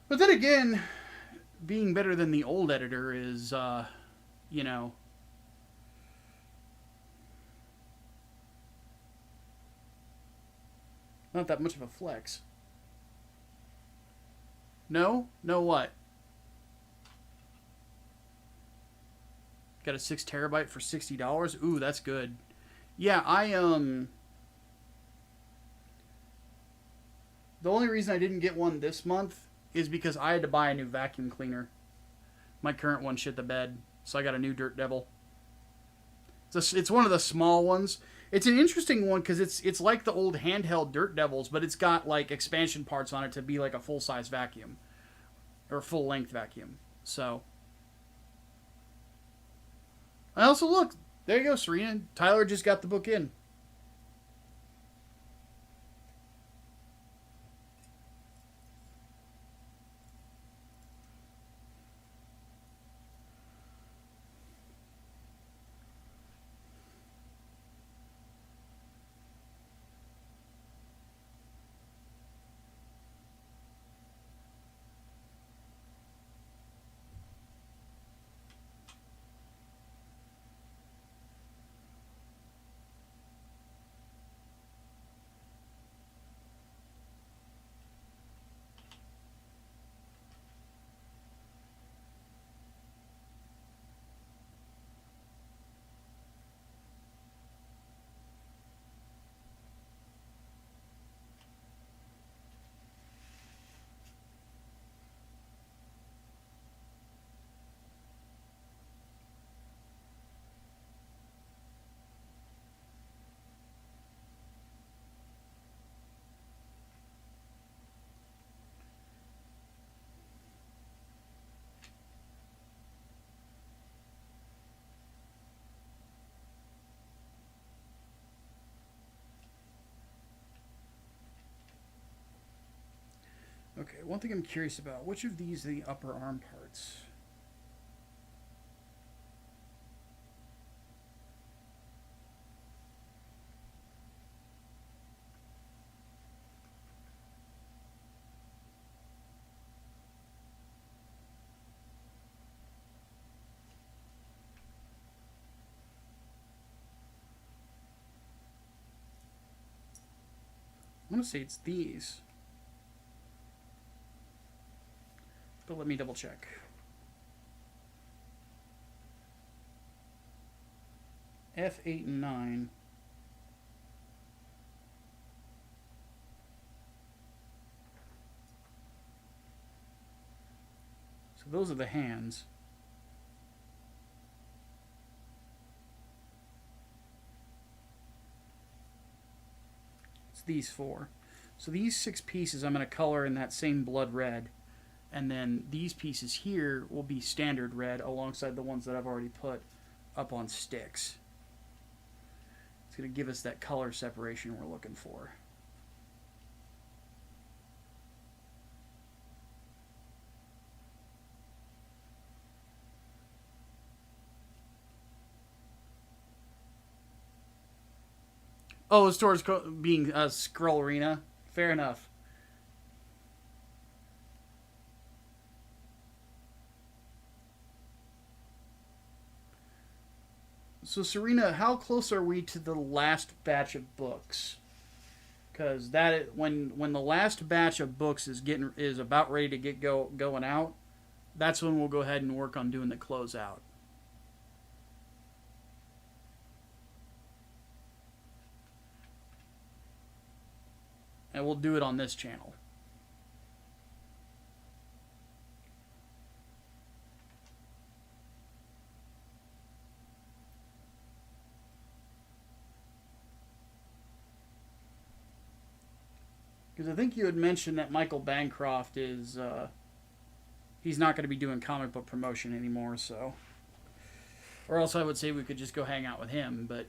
But then again, being better than the old editor is, you know, not that much of a flex. No? No what? Got a 6 terabyte for $60? Ooh, that's good. Yeah, the only reason I didn't get one this month is because I had to buy a new vacuum cleaner. My current one shit the bed, so I got a new Dirt Devil. It's one of the small ones. It's an interesting one because it's like the old handheld Dirt Devils, but it's got like expansion parts on it to be like a full-size vacuum. Or full-length vacuum. So. I also, look, there you go, Serena. Tyler just got the book in. Okay, one thing I'm curious about. Which of these are the upper arm parts? I want to say it's these. But let me double check. F8 and 9. So those are the hands. It's these 4. So these 6 pieces I'm going to color in that same blood red. And then these pieces here will be standard red alongside the ones that I've already put up on sticks. It's going to give us that color separation we're looking for. Oh, it's towards being a Skrull Arena. Fair enough. So, Serena, how close are we to the last batch of books? Because that when the last batch of books is about ready to get going out, that's when we'll go ahead and work on doing the closeout. And we'll do it on this channel. Because I think you had mentioned that Michael Bancroft is, he's not going to be doing comic book promotion anymore, so. Or else I would say we could just go hang out with him, but.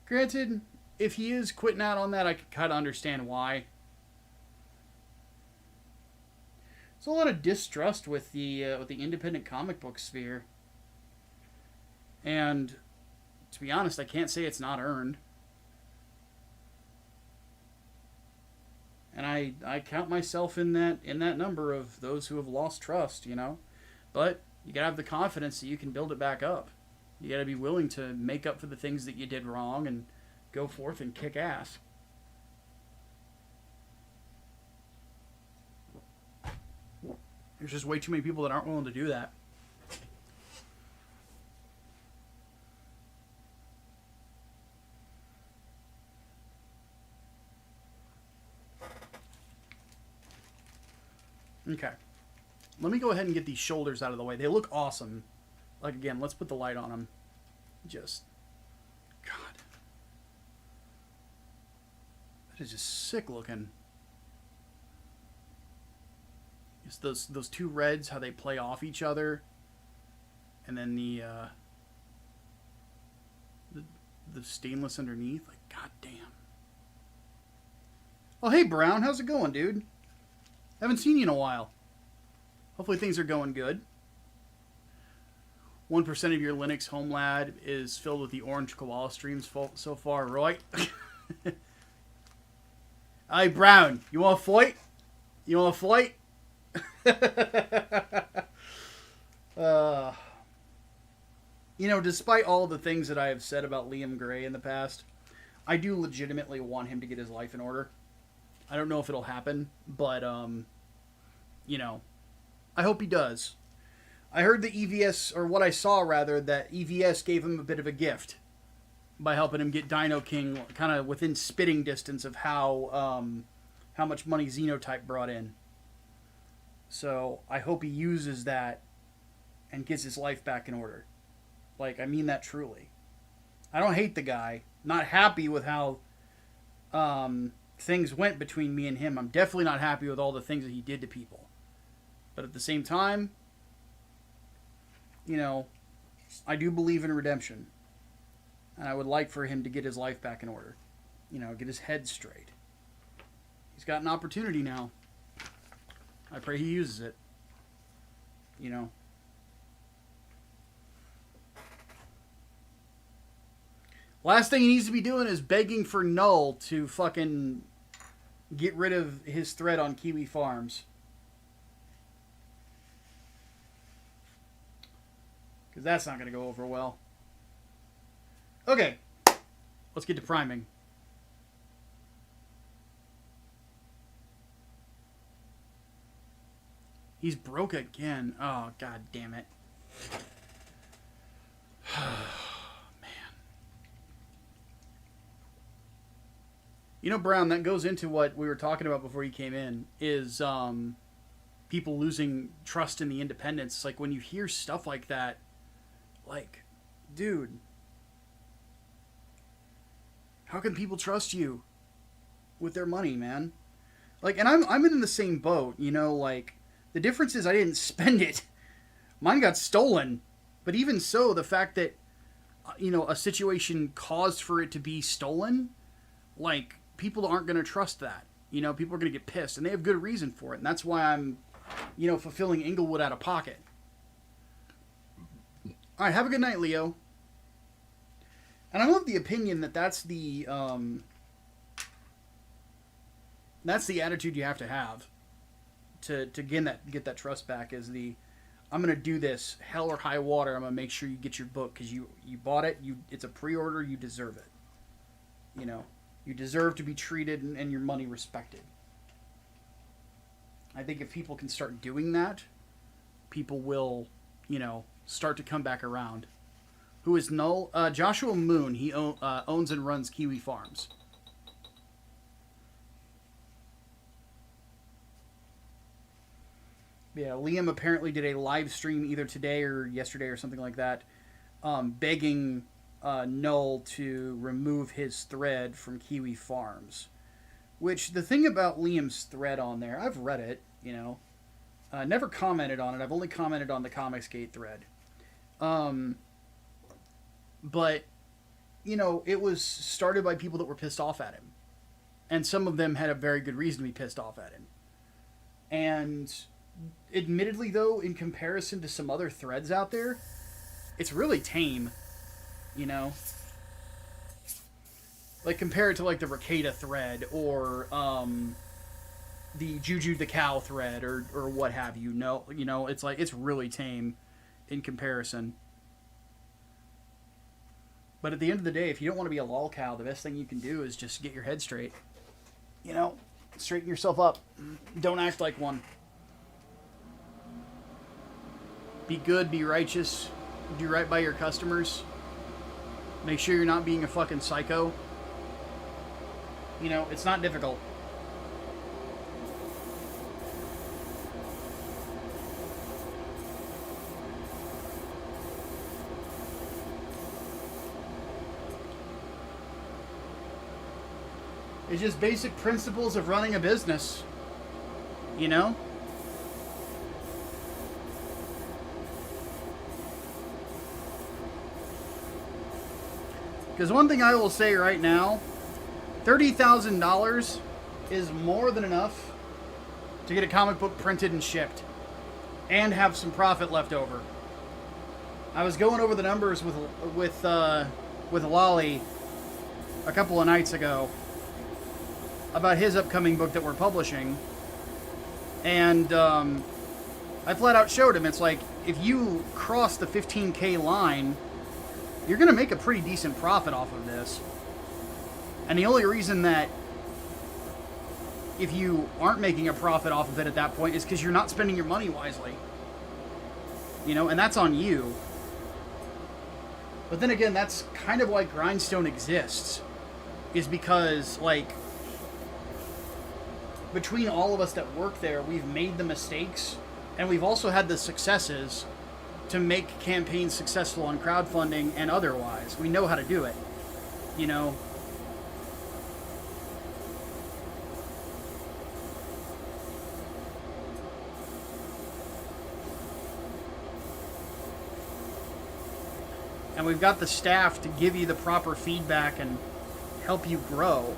Granted, if he is quitting out on that, I can kind of understand why. There's a lot of distrust with the independent comic book sphere. And, to be honest, I can't say it's not earned. And I count myself in that number of those who have lost trust, you know. But you gotta have the confidence that you can build it back up. You gotta be willing to make up for the things that you did wrong and go forth and kick ass. There's just way too many people that aren't willing to do that. Okay. Let me go ahead and get these shoulders out of the way. They look awesome. Like, again, let's put the light on them. Just, God. That is just sick looking. It's those two reds, how they play off each other. And then the stainless underneath. Like, God damn. Oh, hey, Brown. How's it going, dude? Haven't seen you in a while. Hopefully things are going good. 1% of your Linux home lab is filled with the Orange Koala streams so far, right? Hey, Brown, you want to fight? You want to fight? You know, despite all the things that I have said about Liam Gray in the past, I do legitimately want him to get his life in order. I don't know if it'll happen, but, you know, I hope he does. I heard the EVS, or what I saw rather, that EVS gave him a bit of a gift by helping him get Dino King kind of within spitting distance of how much money Xenotype brought in. So I hope he uses that and gets his life back in order. Like, I mean that truly. I don't hate the guy. Not happy with how things went between me and him. I'm definitely not happy with all the things that he did to people. But at the same time, you know, I do believe in redemption. And I would like for him to get his life back in order. You know, get his head straight. He's got an opportunity now. I pray he uses it. You know. Last thing he needs to be doing is begging for Null to fucking get rid of his thread on Kiwi Farms. Because that's not going to go over well. Okay. Let's get to priming. He's broke again. Oh, God damn it. Man. You know, Brown, that goes into what we were talking about before you came in, is people losing trust in the independents. It's like when you hear stuff like that, like, dude, how can people trust you with their money, man? Like, and I'm in the same boat, you know, like, the difference is I didn't spend it. Mine got stolen. But even so, the fact that a situation caused for it to be stolen, like, people aren't going to trust that. People are going to get pissed, and they have good reason for it. And that's why I'm, fulfilling Inglewood out of pocket. All right, have a good night, Leo. And I love the opinion that that's the attitude you have to get that trust back, is the, I'm going to do this hell or high water. I'm going to make sure you get your book because you bought it. It's a pre-order. You deserve it. You deserve to be treated and your money respected. I think if people can start doing that, people will, start to come back around. Who is Null? Joshua Moon. He owns and runs Kiwi Farms. Yeah, Liam apparently did a live stream either today or yesterday or something like that, begging Null to remove his thread from Kiwi Farms. Which, the thing about Liam's thread on there, I've read it, never commented on it. I've only commented on the Comicsgate thread. But, it was started by people that were pissed off at him. And some of them had a very good reason to be pissed off at him. And admittedly, though, in comparison to some other threads out there, it's really tame, Like, compare it to, like, the Ricada thread, or, the Juju the Cow thread, or what have you. It's like, it's really tame in comparison. But at the end of the day, if you don't want to be a lol cow, the best thing you can do is just get your head straight. Straighten yourself up. Don't act like one. Be good, be righteous, do right by your customers. Make sure you're not being a fucking psycho. It's not difficult. It's just basic principles of running a business. Because one thing I will say right now, $30,000 is more than enough to get a comic book printed and shipped, and have some profit left over. I was going over the numbers with Lolly a couple of nights ago about his upcoming book that we're publishing, and I flat out showed him, it's like, if you cross the 15K line, you're going to make a pretty decent profit off of this. And the only reason that if you aren't making a profit off of it at that point is because you're not spending your money wisely. And that's on you. But then again, that's kind of why Grindstone exists. Is because, like, between all of us that work there, we've made the mistakes, and we've also had the successes to make campaigns successful on crowdfunding and otherwise. We know how to do it, And we've got the staff to give you the proper feedback and help you grow,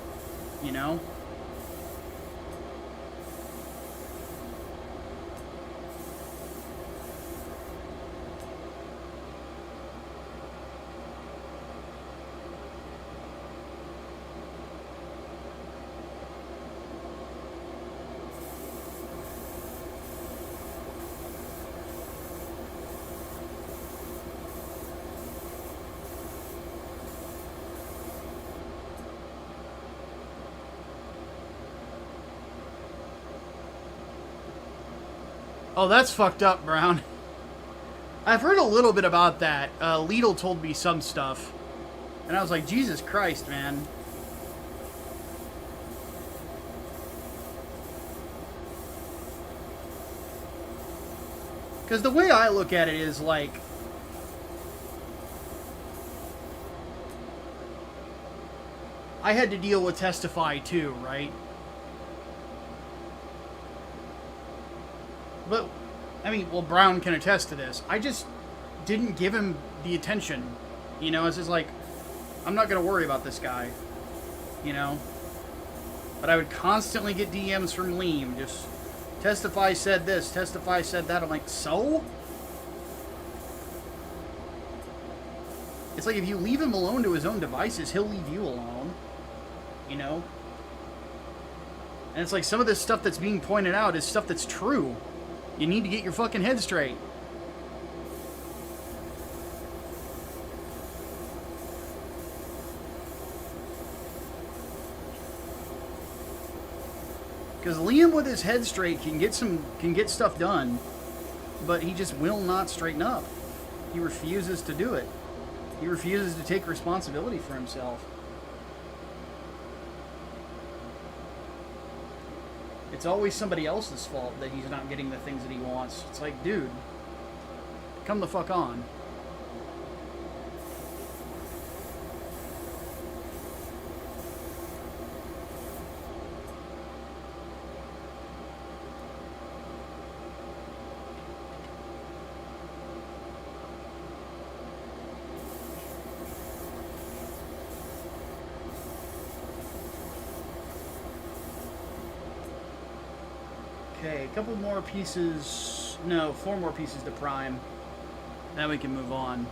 Oh, that's fucked up, Brown. I've heard a little bit about that. Lidl told me some stuff. And I was like, Jesus Christ, man. Because the way I look at it is like, I had to deal with Testify too, right? But, I mean, well, Brown can attest to this. I just didn't give him the attention You know, it's just like, I'm not going to worry about this guy. You know? But I would constantly get DMs from Liam, just, Testify said this, Testify said that. I'm like, so? It's like if you leave him alone to his own devices, he'll leave you alone. You know? And it's like some of this stuff that's being pointed out is stuff that's true. You need to get your fucking head straight. Because Liam with his head straight can get stuff done, but he just will not straighten up. He refuses to do it. He refuses to take responsibility for himself. It's always somebody else's fault that he's not getting the things that he wants. It's like, dude, come the fuck on. Okay, a couple more pieces. No, 4 more pieces to prime. Then we can move on.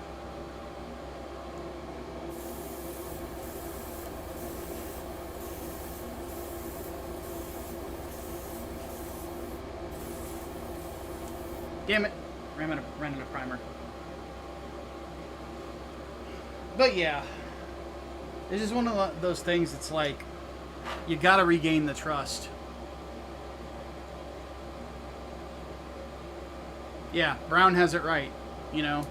Damn it. Ran out of primer. But yeah. This is one of those things that's like, you gotta regain the trust. Yeah, Brown has it right, you know.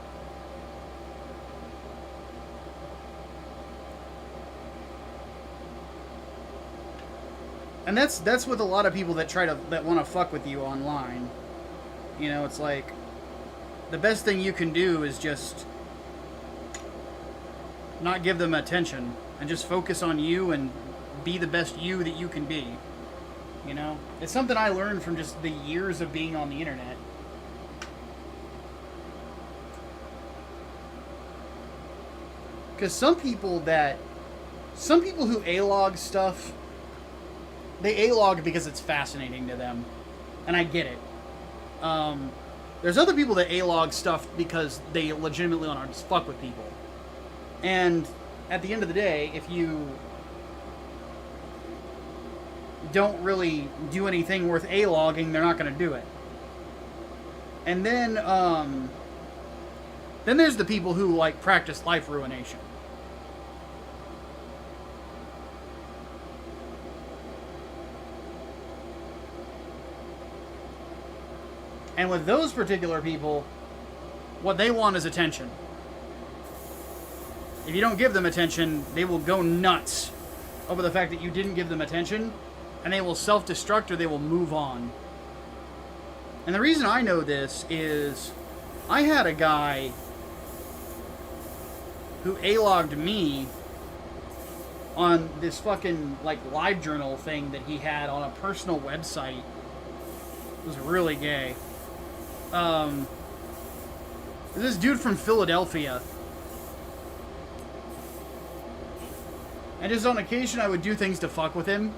And that's with a lot of people that want to fuck with you online. You know, it's like the best thing you can do is just not give them attention and just focus on you and be the best you that you can be. You know? It's something I learned from just the years of being on the internet. Because some people who A-log stuff, they A-log because it's fascinating to them. And I get it. There's other people that A-log stuff because they legitimately want to just fuck with people. And at the end of the day, if you don't really do anything worth A-logging, they're not going to do it. And then there's the people who, like, practice life ruination. And with those particular people, what they want is attention. If you don't give them attention, they will go nuts over the fact that you didn't give them attention, and they will self-destruct or they will move on. And the reason I know this is I had a guy who A-logged me on this fucking, like, live journal thing that he had on a personal website. It was really gay. This dude from Philadelphia. And just on occasion I would do things to fuck with him,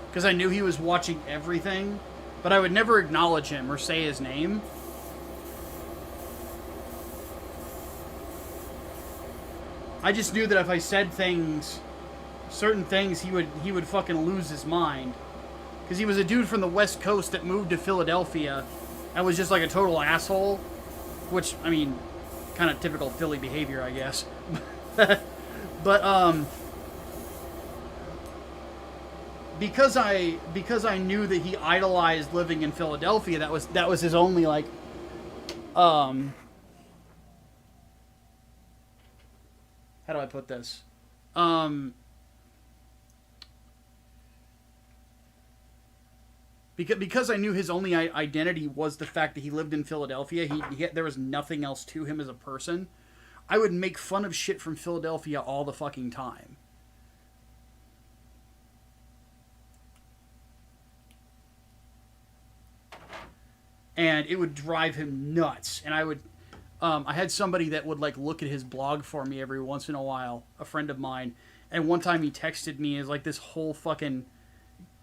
because I knew he was watching everything, but I would never acknowledge him or say his name. I just knew that if I said things, certain things, he would fucking lose his mind. Because he was a dude from the West Coast that moved to Philadelphia and was just like a total asshole. Which, I mean, kind of typical Philly behavior, I guess. But, because I knew that he idolized living in Philadelphia, that was his only, like, how do I put this? Because I knew his only identity was the fact that he lived in Philadelphia, there was nothing else to him as a person, I would make fun of shit from Philadelphia all the fucking time. And it would drive him nuts. And I would I had somebody that would like look at his blog for me every once in a while, a friend of mine, and one time he texted me as like this whole fucking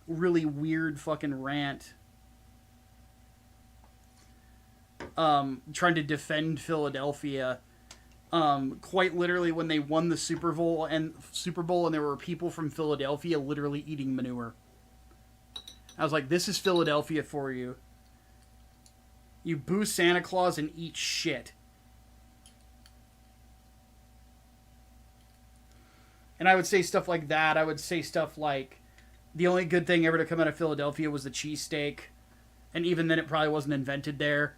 really weird fucking rant, trying to defend Philadelphia. Quite literally, when they won the Super Bowl, and there were people from Philadelphia literally eating manure. I was like, this is Philadelphia for you. You boo Santa Claus and eat shit. And I would say stuff like that. I would say stuff like, the only good thing ever to come out of Philadelphia was the cheesesteak. And even then, it probably wasn't invented there.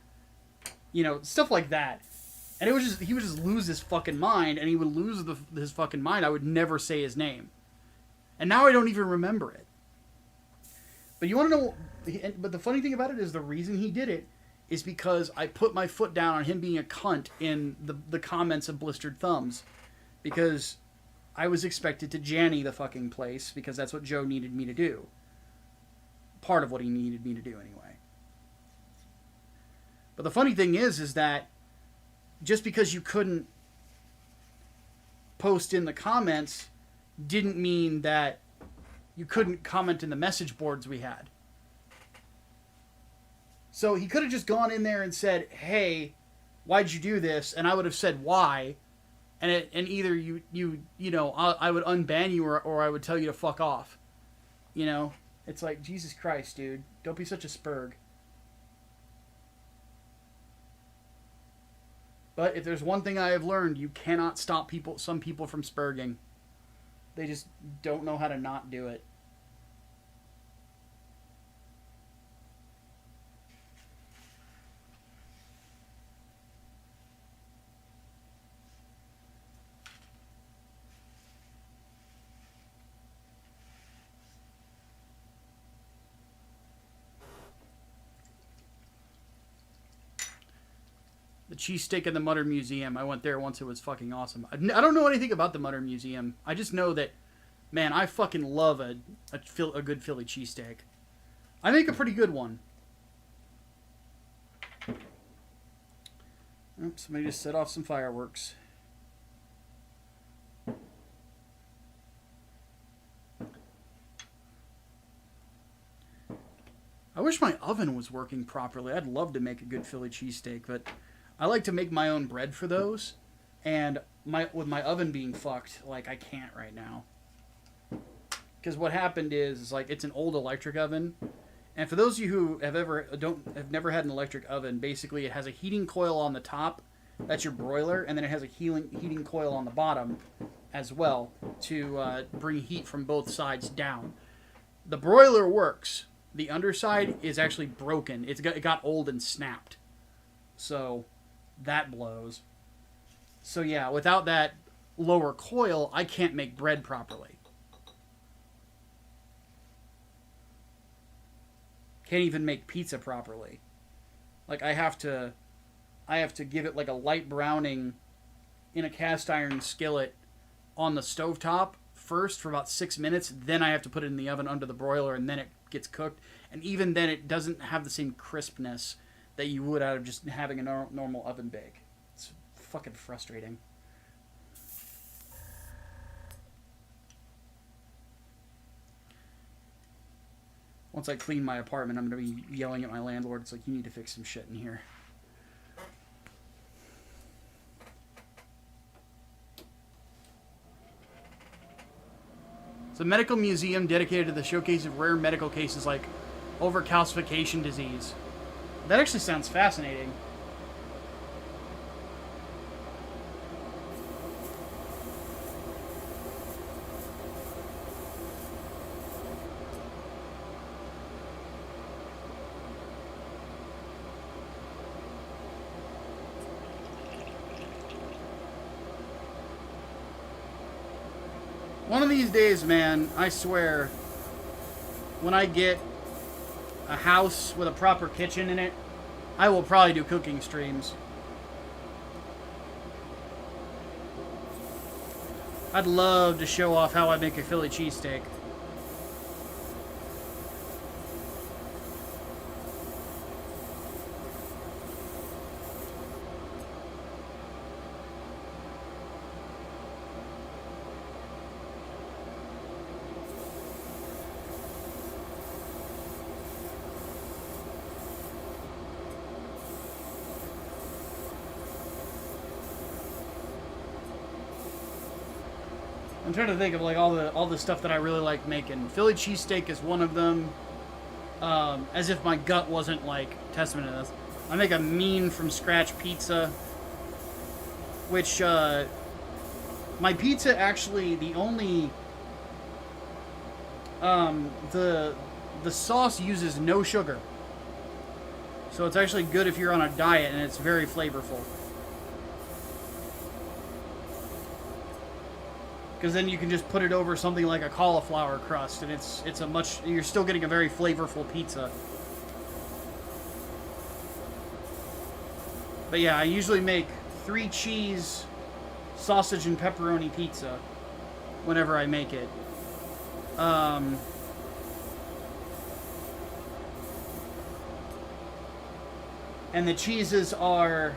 You know, stuff like that. And he would just lose his fucking mind, and he would lose his fucking mind. I would never say his name. And now I don't even remember it. But you want to know, but the funny thing about it is the reason he did it is because I put my foot down on him being a cunt in the comments of Blistered Thumbs. Because I was expected to Janny the fucking place, because that's what Joe needed me to do. Part of what he needed me to do, anyway. But the funny thing is that just because you couldn't post in the comments didn't mean that you couldn't comment in the message boards we had. So he could have just gone in there and said, hey, why'd you do this? And I would have said why. And either you know, I would unban you or I would tell you to fuck off. You know? It's like, Jesus Christ, dude. Don't be such a spurg. But if there's one thing I have learned, you cannot stop some people from spurging. They just don't know how to not do it. The cheesesteak in the Mutter Museum. I went there once. It was fucking awesome. I don't know anything about the Mutter Museum. I just know that, man, I fucking love a good Philly cheesesteak. I make a pretty good one. Oops, somebody just set off some fireworks. I wish my oven was working properly. I'd love to make a good Philly cheesesteak, but I like to make my own bread for those, and with my oven being fucked, like, I can't right now. Because what happened is like, it's an old electric oven, and for those of you who have never had an electric oven, basically it has a heating coil on the top, that's your broiler, and then it has a heating coil on the bottom as well to bring heat from both sides down. The broiler works. The underside is actually broken. It got old and snapped. So that blows. So yeah, without that lower coil, I can't make bread properly. Can't even make pizza properly. Like, I have to give it like a light browning in a cast iron skillet on the stovetop first for about 6 minutes, then I have to put it in the oven under the broiler, and then it gets cooked. And even then, it doesn't have the same crispness that you would out of just having a normal oven bake. It's fucking frustrating. Once I clean my apartment, I'm going to be yelling at my landlord. It's like, you need to fix some shit in here. It's a medical museum dedicated to the showcase of rare medical cases like overcalcification disease. That actually sounds fascinating. One of these days, man, I swear, when I get a house with a proper kitchen in it, I will probably do cooking streams. I'd love to show off how I make a Philly cheesesteak. I'm trying to think of like all the stuff that I really like making. Philly cheesesteak is one of them. As if my gut wasn't like testament to this. I make a mean from scratch pizza, which my pizza actually the only the sauce uses no sugar, so it's actually good if you're on a diet, and it's very flavorful. Because then you can just put it over something like a cauliflower crust, and it's a much, you're still getting a very flavorful pizza. But yeah, I usually make 3 cheese, sausage, and pepperoni pizza whenever I make it. And the cheeses are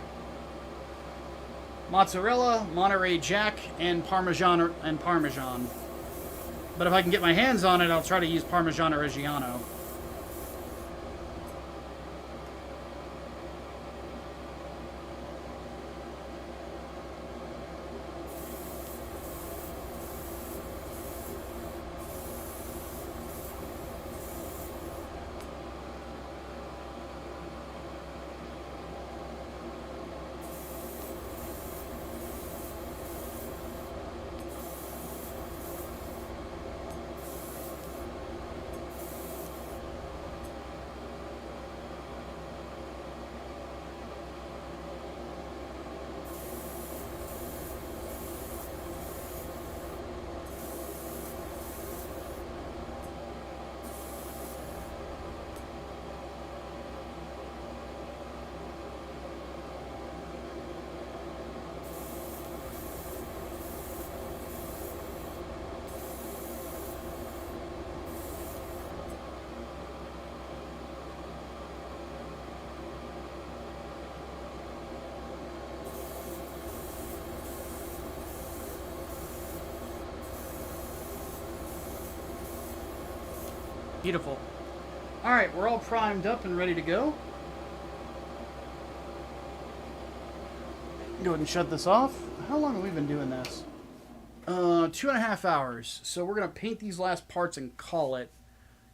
mozzarella, Monterey Jack, and Parmesan. But if I can get my hands on it, I'll try to use Parmigiano Reggiano. Beautiful. Alright, we're all primed up and ready to go. Go ahead and shut this off. How long have we been doing this? 2.5 hours. So we're going to paint these last parts and call it.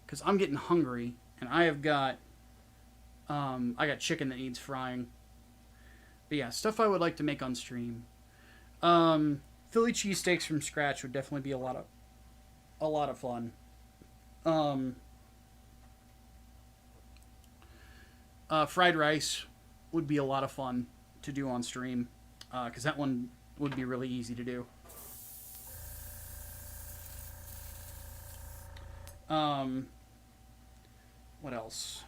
Because I'm getting hungry. And I have got... I got chicken that needs frying. But yeah, stuff I would like to make on stream. Philly cheesesteaks from scratch would definitely be a lot of fun. Fried rice would be a lot of fun to do on stream, because that one would be really easy to do. What else?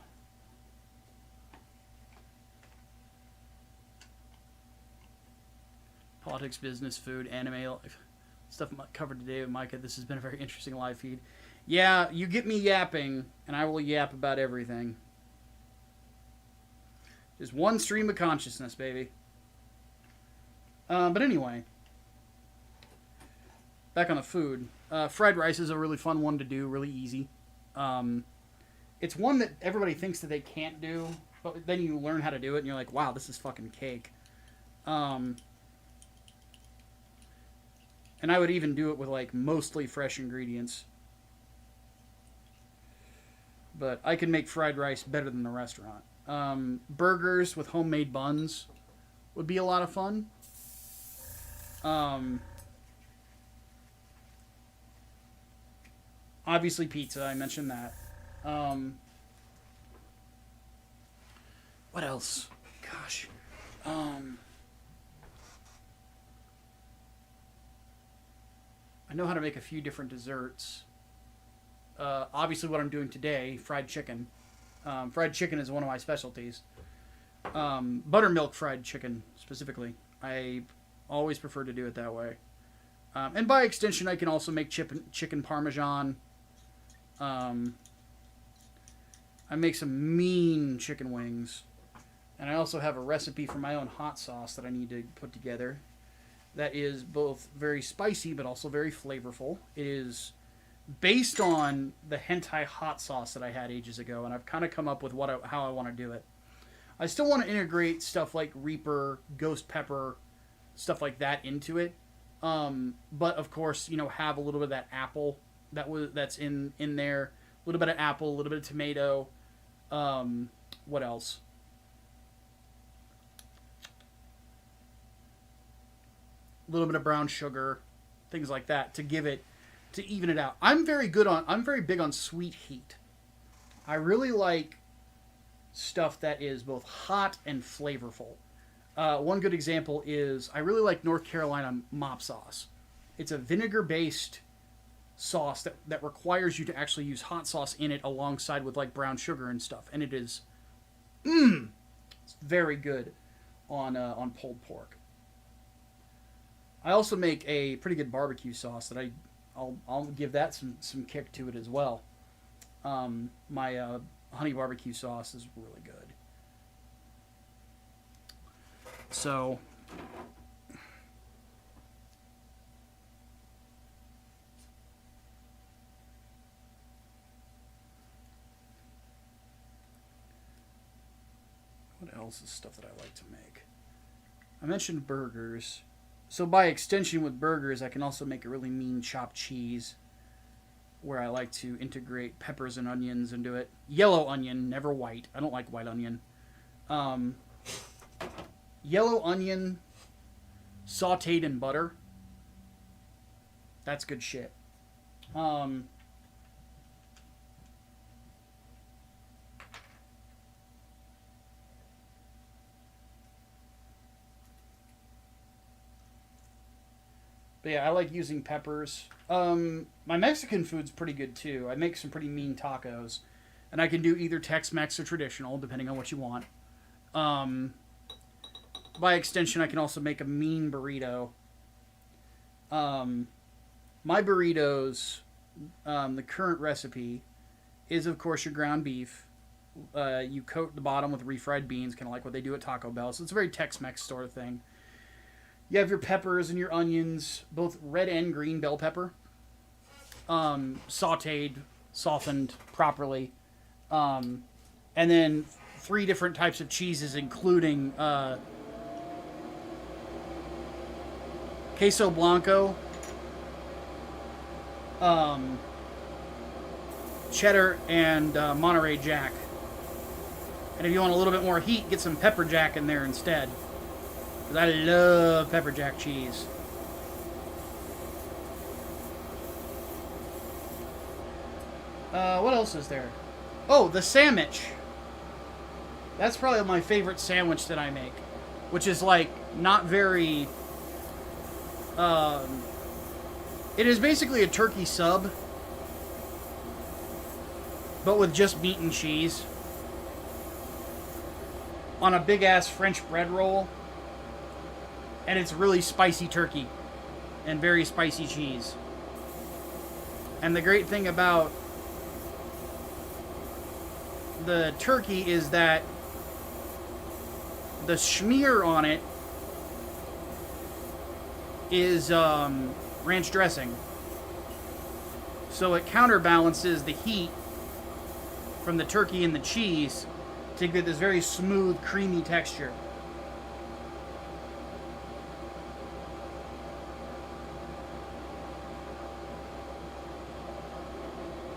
Politics, business, food, anime, stuff covered today with Micah. This has been a very interesting live feed. Yeah, you get me yapping, and I will yap about everything. Just one stream of consciousness, baby. But anyway, back on the food. Fried rice is a really fun one to do, really easy. It's one that everybody thinks that they can't do, but then you learn how to do it, and you're like, wow, this is fucking cake. And I would even do it with, like, mostly fresh ingredients. But I can make fried rice better than the restaurant. Burgers with homemade buns would be a lot of fun. Obviously pizza, I mentioned that. What else? Gosh. I know how to make a few different desserts. Obviously what I'm doing today, fried chicken. Fried chicken is one of my specialties. Buttermilk fried chicken, specifically. I always prefer to do it that way. And by extension, I can also make chicken parmesan. I make some mean chicken wings. And I also have a recipe for my own hot sauce that I need to put together. That is both very spicy, but also very flavorful. It is based on the hentai hot sauce that I had ages ago, and I've kind of come up with how I want to do it. I still want to integrate stuff like Reaper, Ghost Pepper, stuff like that into it, But of course, you know, have a little bit of that apple that's in there. A little bit of apple, a little bit of tomato. What else? A little bit of brown sugar, things like that to even it out. I'm very big on sweet heat. I really like stuff that is both hot and flavorful. One good example is I really like North Carolina mop sauce. It's a vinegar-based sauce that requires you to actually use hot sauce in it alongside with like brown sugar and stuff, and it is, it's very good on pulled pork. I also make a pretty good barbecue sauce that I'll give that some kick to it as well. My honey barbecue sauce is really good. So what else is stuff that I like to make? I mentioned burgers. So by extension with burgers, I can also make a really mean chopped cheese where I like to integrate peppers and onions into it. Yellow onion, never white. I don't like white onion. Yellow onion sauteed in butter. That's good shit. But yeah, I like using peppers. My Mexican food's pretty good too. I make some pretty mean tacos. And I can do either Tex-Mex or traditional, depending on what you want. By extension, I can also make a mean burrito. My burritos, the current recipe, is of course your ground beef. You coat the bottom with refried beans, kind of like what they do at Taco Bell. So it's a very Tex-Mex sort of thing. You have your peppers and your onions, both red and green bell pepper, sauteed, softened properly. And then 3 different types of cheeses, including queso blanco, cheddar, and Monterey Jack. And if you want a little bit more heat, get some pepper jack in there instead. I love pepper jack cheese. What else is there? Oh, the sandwich. That's probably my favorite sandwich that I make. Which is like, not very... it is basically a turkey sub. But with just meat and cheese. On a big ass French bread roll. And it's really spicy turkey and very spicy cheese. And the great thing about the turkey is that the schmear on it is ranch dressing. So it counterbalances the heat from the turkey and the cheese to get this very smooth, creamy texture.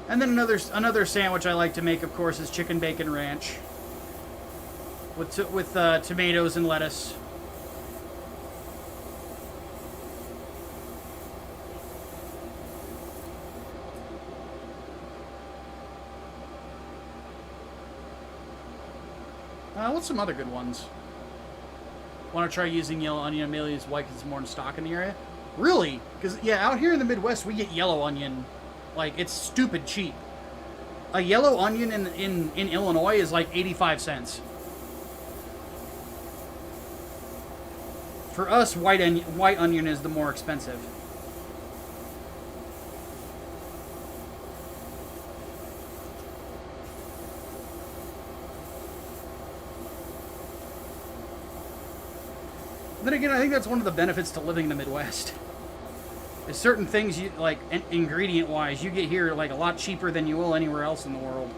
And then another sandwich I like to make, of course, is chicken bacon ranch with tomatoes and lettuce. What's some other good ones? Want to try using yellow onion? Mainly is white because it's more in stock in the area. Really? Because yeah, out here in the Midwest we get yellow onion. Like, it's stupid cheap. A yellow onion in Illinois is like 85 cents. For us, white onion is the more expensive. Then again, I think that's one of the benefits to living in the Midwest. There's certain things you like, ingredient-wise, you get here like a lot cheaper than you will anywhere else in the world.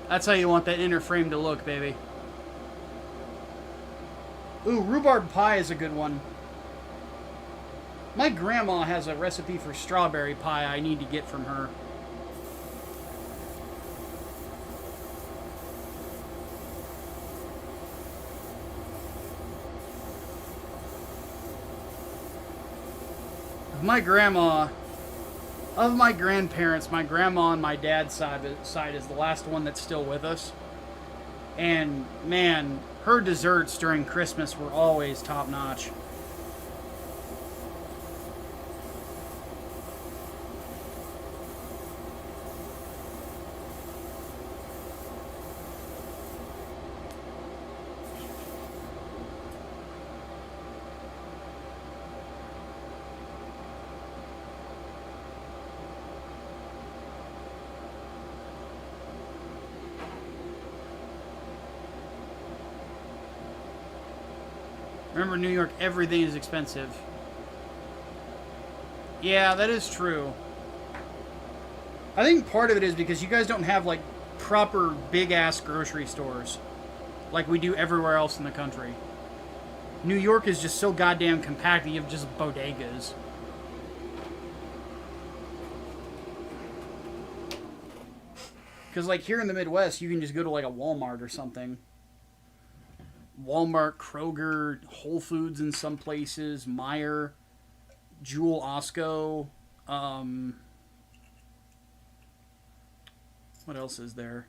That's how you want that inner frame to look, baby. Ooh, rhubarb pie is a good one. My grandma has a recipe for strawberry pie I need to get from her. My grandma, of my grandparents, my grandma on my dad's side is the last one that's still with us. And man, her desserts during Christmas were always top notch. Remember, New York, everything is expensive. Yeah, that is true. I think part of it is because you guys don't have, like, proper big-ass grocery stores like we do everywhere else in the country. New York is just so goddamn compact that you have just bodegas. Because, like, here in the Midwest, you can just go to, like, a Walmart or something. Walmart, Kroger, Whole Foods in some places, Meijer, Jewel Osco. What else is there?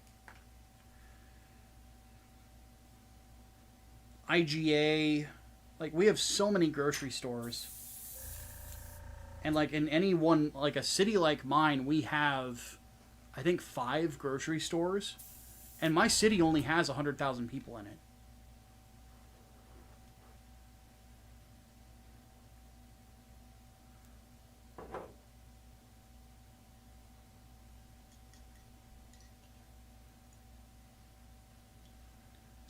IGA. Like, we have so many grocery stores. And, like, in any one, like, a city like mine, we have, I think, 5 grocery stores. And my city only has 100,000 people in it.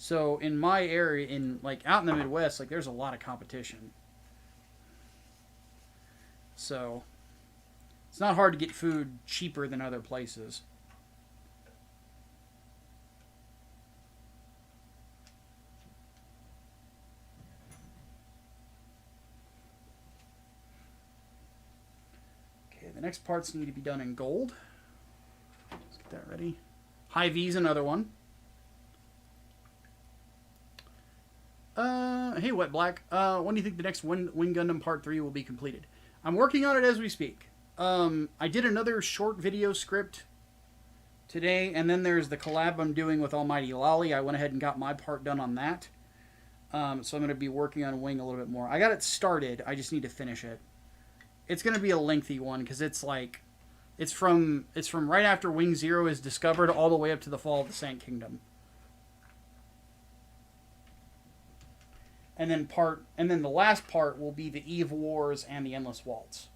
So in my area, in like out in the Midwest, like there's a lot of competition. So it's not hard to get food cheaper than other places. Okay, the next parts need to be done in gold. Let's get that ready. High V's another one. Hey, Wet Black. When do you think the next Wing Gundam Part 3 will be completed? I'm working on it as we speak. I did another short video script today, and then there's the collab I'm doing with Almighty Lolly. I went ahead and got my part done on that. So I'm going to be working on Wing a little bit more. I got it started. I just need to finish it. It's going to be a lengthy one, because it's like... It's from right after Wing Zero is discovered all the way up to the fall of the Sand Kingdom. And then the last part will be the Eve Wars and the Endless Waltz.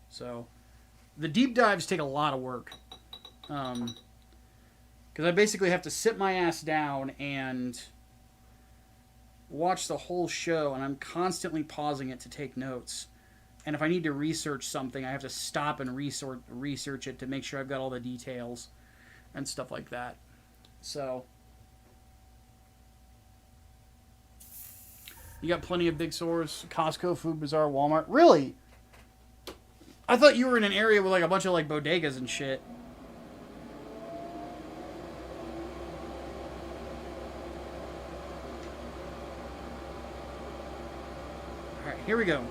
So, the deep dives take a lot of work. Because I basically have to sit my ass down and watch the whole show, and I'm constantly pausing it to take notes. And if I need to research something, I have to stop and research it to make sure I've got all the details and stuff like that. So, you got plenty of big stores: Costco, Food Bazaar, Walmart. Really? I thought you were in an area with like a bunch of like bodegas and shit. All right, here we go.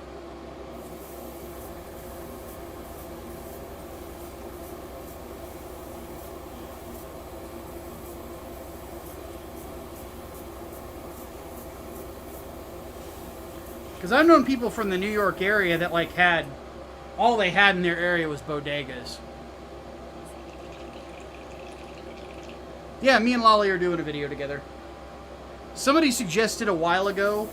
Because I've known people from the New York area that, like, all they had in their area was bodegas. Yeah, me and Lolly are doing a video together. Somebody suggested a while ago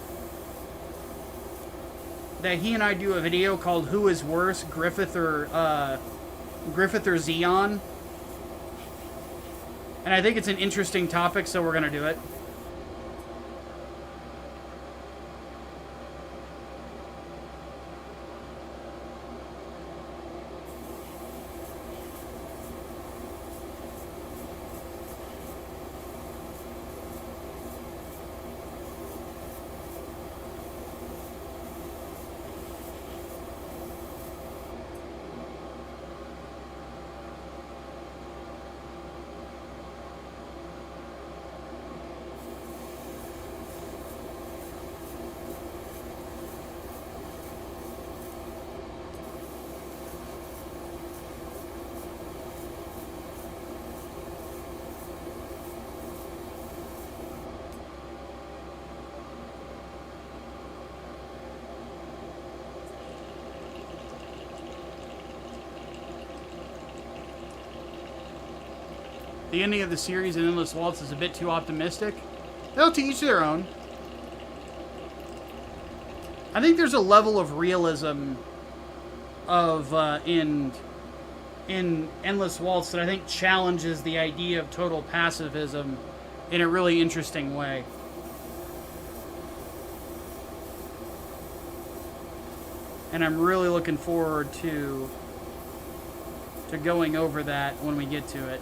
that he and I do a video called Who is Worse, Griffith or Zeon? And I think it's an interesting topic, so we're going to do it. the ending of the series in Endless Waltz is a bit too optimistic. They'll to each their own. I think there's a level of realism of in Endless Waltz that I think challenges the idea of total pacifism in a really interesting way. And I'm really looking forward to going over that when we get to it.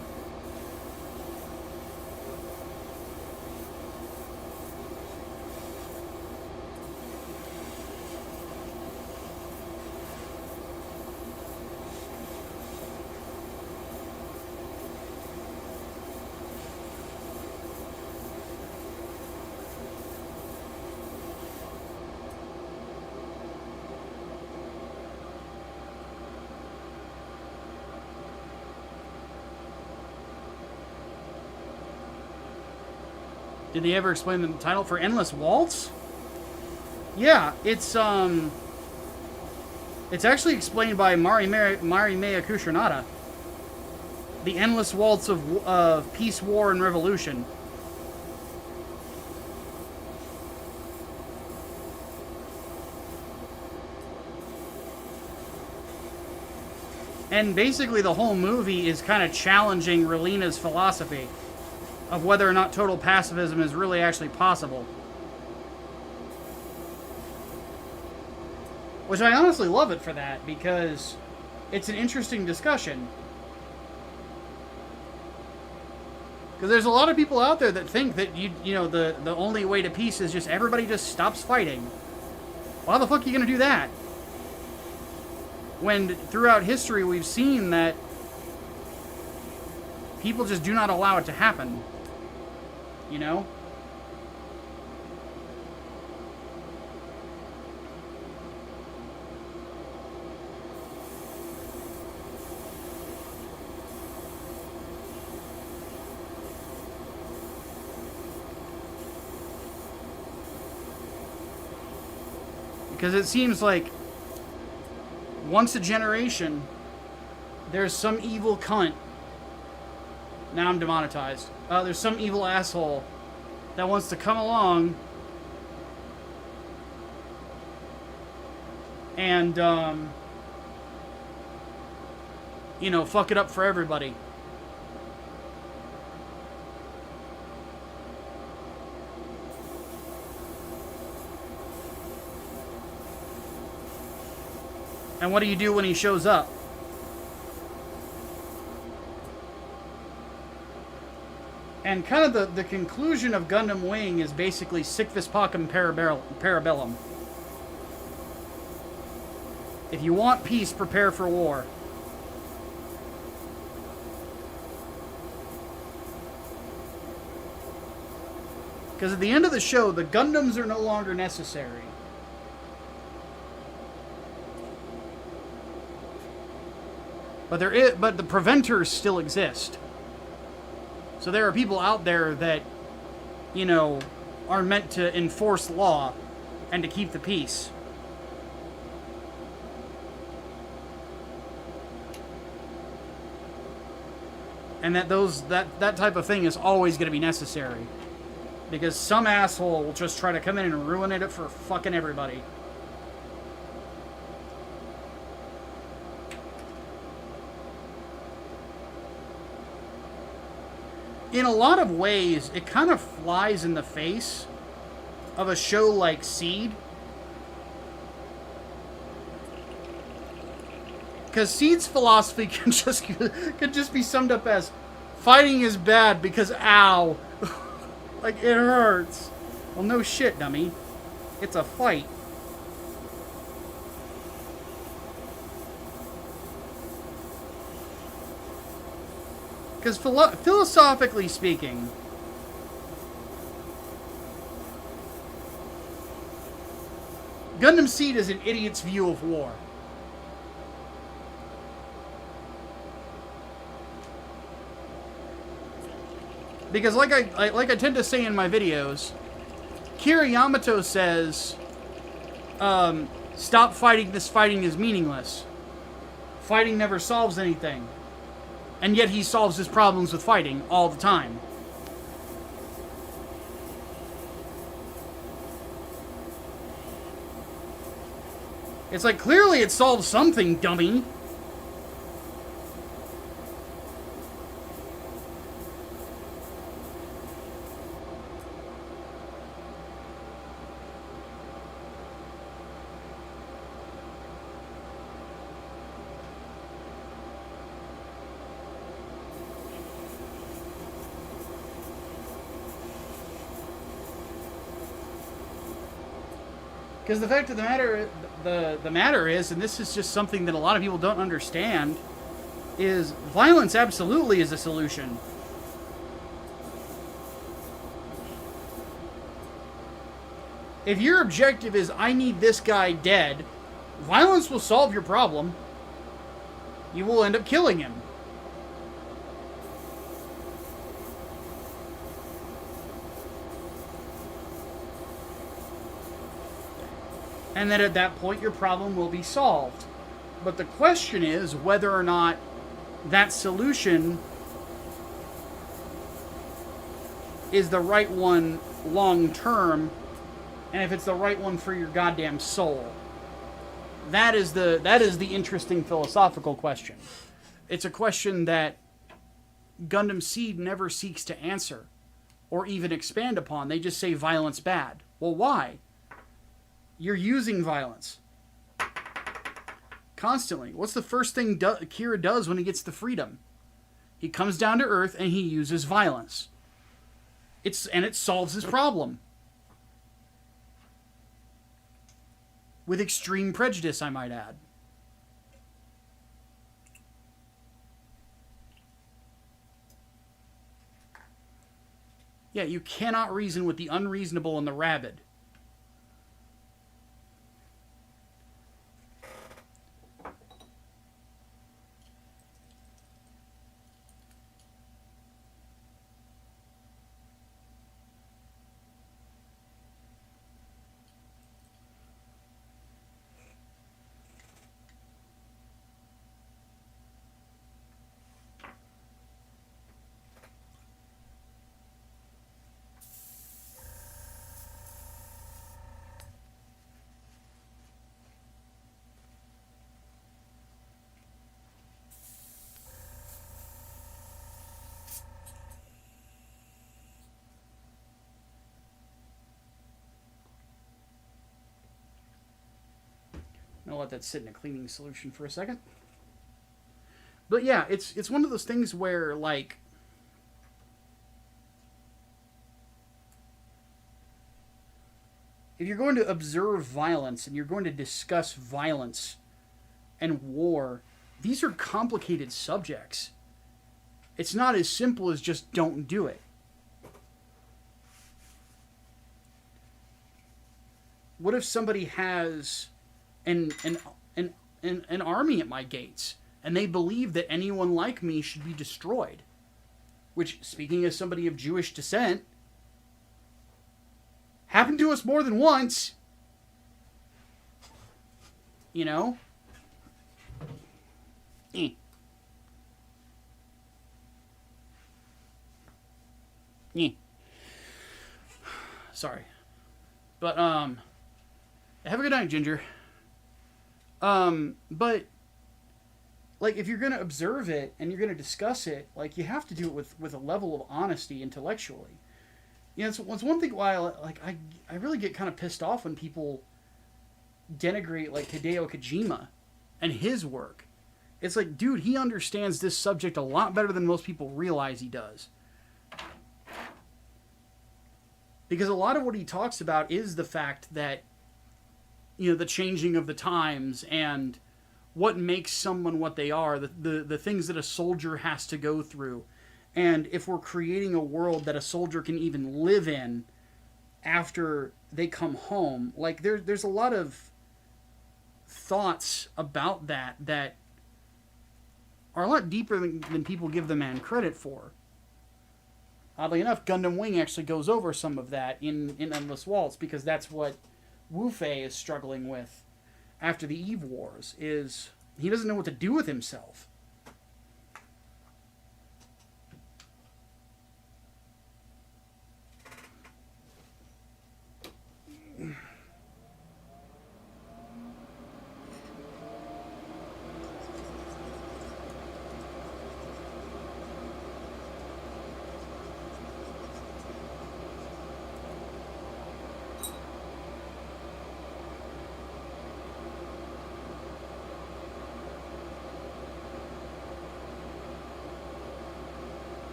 Did they ever explain the title for Endless Waltz? Yeah, it's actually explained by Marimea Kushranada. The Endless Waltz of Peace, War, and Revolution. And basically the whole movie is kind of challenging Relina's philosophy of whether or not total pacifism is really actually possible. Which I honestly love it for that, because it's an interesting discussion. Because there's a lot of people out there that think that you know the only way to peace is just everybody just stops fighting. Well, how the fuck are you going to do that? When throughout history we've seen that people just do not allow it to happen. You know? Because it seems like once a generation, there's some evil cunt. Now I'm demonetized. There's some evil asshole that wants to come along and, you know, fuck it up for everybody. And what do you do when he shows up? And kind of the conclusion of Gundam Wing is basically sic vis pacem parabellum. If you want peace, prepare for war. Because at the end of the show, the Gundams are no longer necessary. But the preventers still exist. So there are people out there that, you know, are meant to enforce law and to keep the peace. And that type of thing is always going to be necessary. Because some asshole will just try to come in and ruin it for fucking everybody. In a lot of ways, it kind of flies in the face of a show like Seed. Because Seed's philosophy can just be summed up as fighting is bad because ow. Like, it hurts. Well, no shit, dummy. It's a fight. Because philosophically speaking, Gundam Seed is an idiot's view of war. Because like I tend to say in my videos, Kira Yamato says, stop fighting, this fighting is meaningless. Fighting never solves anything. And yet he solves his problems with fighting all the time. It's like, clearly it solves something, dummy. Because the fact of the matter, the matter is, and this is just something that a lot of people don't understand, is violence absolutely is a solution. If your objective is, I need this guy dead, violence will solve your problem. You will end up killing him. And then at that point, your problem will be solved. But the question is whether or not that solution is the right one long term, and if it's the right one for your goddamn soul. That is the interesting philosophical question. It's a question that Gundam Seed never seeks to answer or even expand upon. They just say violence bad. Well, why? You're using violence constantly. What's the first thing Kira does when he gets the freedom? He comes down to Earth and he uses violence. It solves his problem. With extreme prejudice, I might add. Yeah, you cannot reason with the unreasonable and the rabid. I'll let that sit in a cleaning solution for a second. But yeah, it's one of those things where, like, if you're going to observe violence and you're going to discuss violence and war, these are complicated subjects. It's not as simple as just don't do it. What if somebody has an army at my gates, and they believe that anyone like me should be destroyed? Which, speaking as somebody of Jewish descent, happened to us more than once. You know? Sorry. But, have a good night, Ginger. But, like, if you're going to observe it and you're going to discuss it, like, you have to do it with a level of honesty intellectually. You know, it's one thing why, like, I really get kind of pissed off when people denigrate, like, Hideo Kojima and his work. It's like, dude, he understands this subject a lot better than most people realize he does. Because a lot of what he talks about is the fact that, you know, the changing of the times and what makes someone what they are, the things that a soldier has to go through. And if we're creating a world that a soldier can even live in after they come home, like, there's a lot of thoughts about that are a lot deeper than people give the man credit for. Oddly enough, Gundam Wing actually goes over some of that in Endless Waltz, because that's what Wu Fei is struggling with after the Eve Wars, is he doesn't know what to do with himself.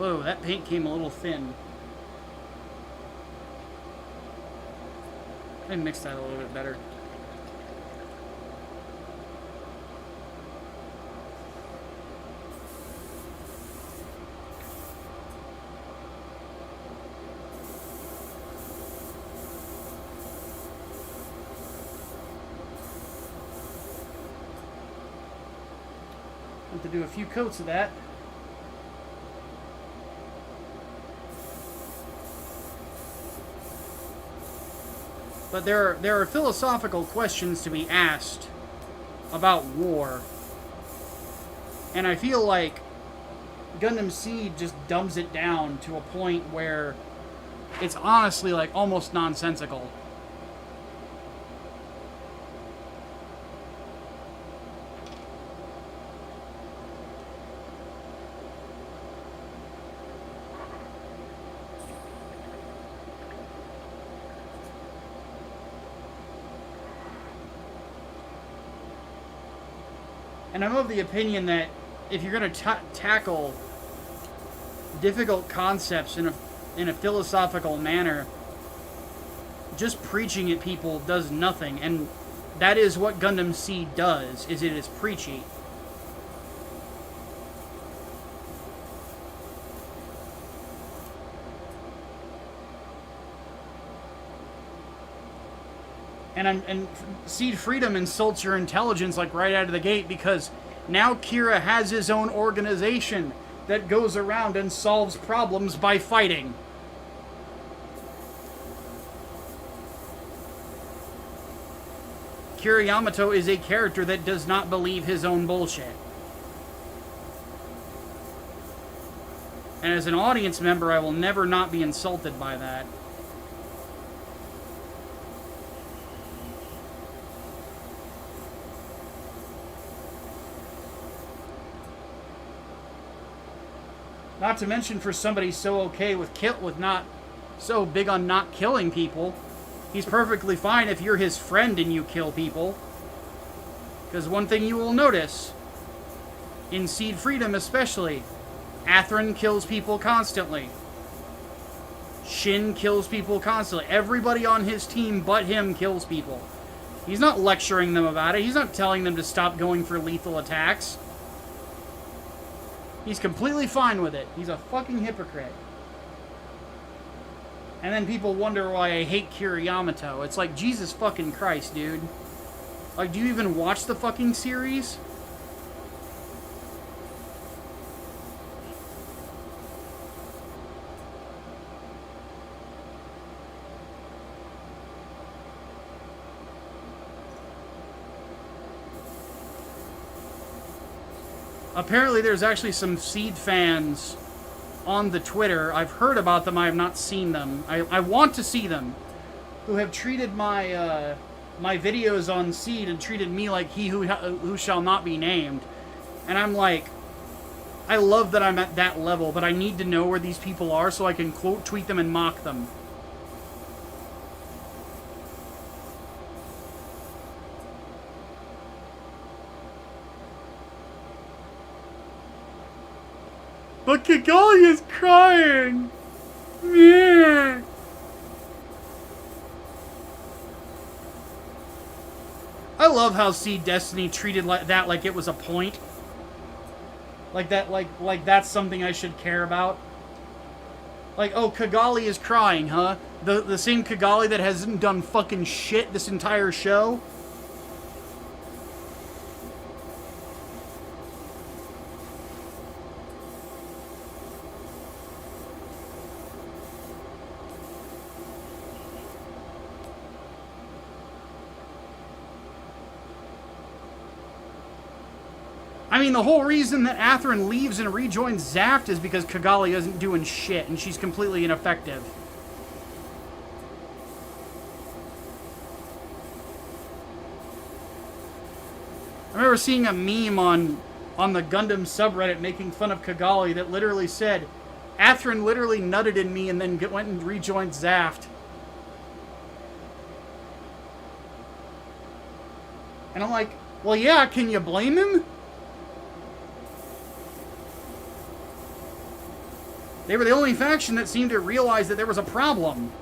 Whoa, that paint came a little thin. I mixed that a little bit better. Have to do a few coats of that. But there are philosophical questions to be asked about war. And I feel like Gundam Seed just dumbs it down to a point where it's honestly like almost nonsensical. And I'm of the opinion that if you're going to tackle difficult concepts in a philosophical manner, just preaching at people does nothing. And that is what Gundam Seed does, is it is preachy. And Seed Freedom insults your intelligence like right out of the gate, because now Kira has his own organization that goes around and solves problems by fighting. Kira Yamato is a character that does not believe his own bullshit. And as an audience member, I will never not be insulted by that. Not to mention, for somebody so okay with not so big on not killing people, he's perfectly fine if you're his friend and you kill people. Because one thing you will notice, in Seed Freedom especially, Athrun kills people constantly. Shin kills people constantly. Everybody on his team but him kills people. He's not lecturing them about it. He's not telling them to stop going for lethal attacks. He's completely fine with it. He's a fucking hypocrite. And then people wonder why I hate Kira Yamato. It's like, Jesus fucking Christ, dude. Like, do you even watch the fucking series? Apparently there's actually some Seed fans on the Twitter. I've heard about them, I have not seen them. I want to see them. Who have treated my my videos on Seed and treated me like he who shall not be named. And I'm like, I love that I'm at that level, but I need to know where these people are so I can quote tweet them and mock them. But Kigali is crying! Yeah. I love how Seed Destiny treated that like it was a point. Like that, like that's something I should care about. Like, oh, Kigali is crying, huh? The same Kigali that hasn't done fucking shit this entire show? I mean, the whole reason that Athrun leaves and rejoins Zaft is because Kigali isn't doing shit, and she's completely ineffective. I remember seeing a meme on the Gundam subreddit making fun of Kigali that literally said, Athrun literally nutted in me and then went and rejoined Zaft. And I'm like, well, yeah, can you blame him? They were the only faction that seemed to realize that there was a problem.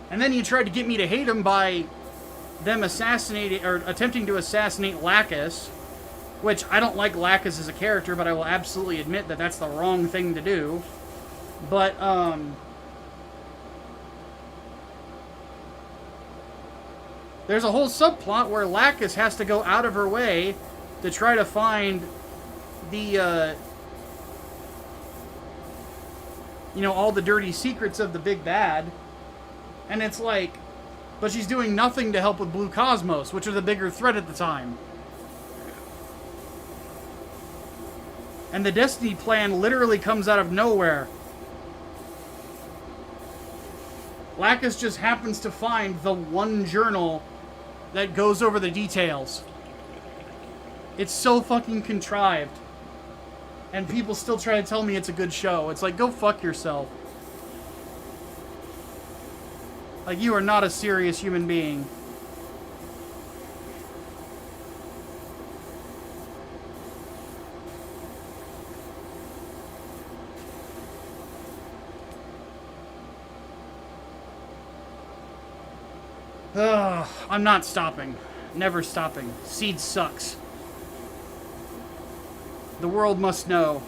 And then you tried to get me to hate them by them assassinating, or attempting to assassinate Lacus, which I don't like Lacus as a character, but I will absolutely admit that that's the wrong thing to do. But, there's a whole subplot where Lacus has to go out of her way to try to find the, you know, all the dirty secrets of the big bad. And it's like, but she's doing nothing to help with Blue Cosmos, which are the bigger threat at the time. And the Destiny plan literally comes out of nowhere. Lacus just happens to find the one journal that goes over the details. It's so fucking contrived. And people still try to tell me it's a good show. It's like, go fuck yourself. Like, you are not a serious human being. Ugh, I'm not stopping. Never stopping. Seed sucks. The world must know.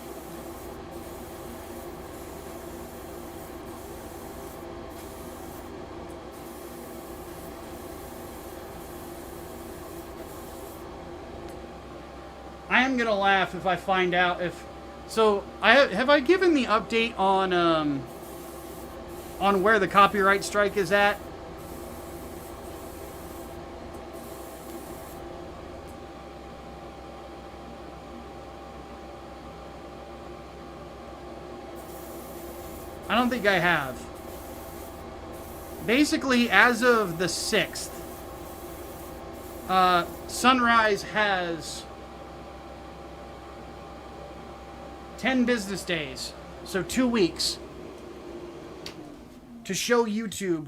I am gonna laugh if I find out if... So, have I given the update on where the copyright strike is at? I don't think I have. Basically, as of the 6th, Sunrise has 10 business days, so 2 weeks, to show YouTube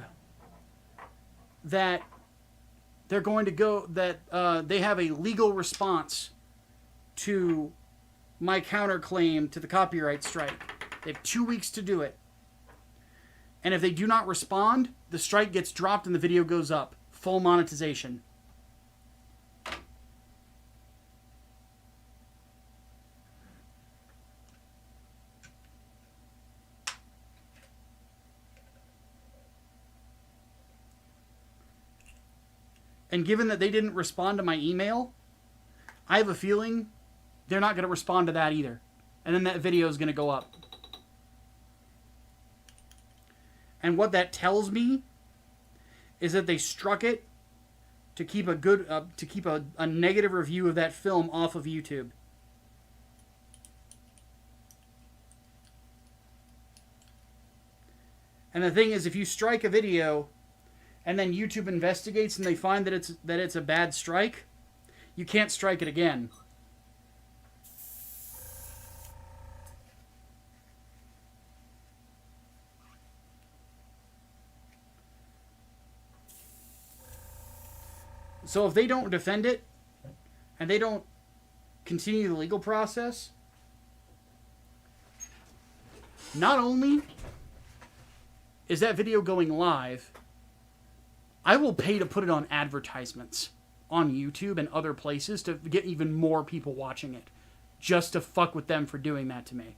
that they're going to go, that they have a legal response to my counterclaim to the copyright strike. They have 2 weeks to do it. And if they do not respond, the strike gets dropped and the video goes up. Full monetization. And given that they didn't respond to my email, I have a feeling they're not going to respond to that either. And then that video is going to go up. And what that tells me is that they struck it to keep a good, a negative review of that film off of YouTube. And the thing is, if you strike a video and then YouTube investigates and they find that it's a bad strike, you can't strike it again. So if they don't defend it, and they don't continue the legal process, not only is that video going live, I will pay to put it on advertisements on YouTube and other places to get even more people watching it, just to fuck with them for doing that to me.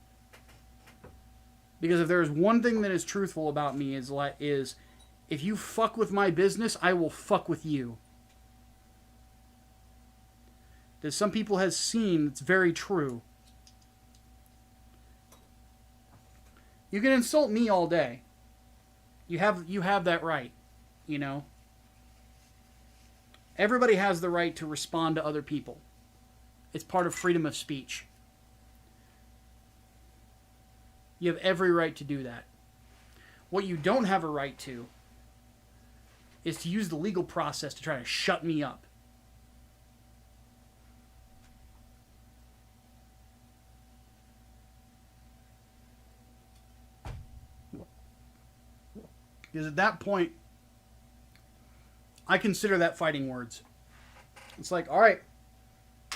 Because if there is one thing that is truthful about me is if you fuck with my business, I will fuck with you. That some people have seen, it's very true. You can insult me all day. You have that right, you know. Everybody has the right to respond to other people. It's part of freedom of speech. You have every right to do that. What you don't have a right to is to use the legal process to try to shut me up. Because at that point, I consider that fighting words. It's like, all right,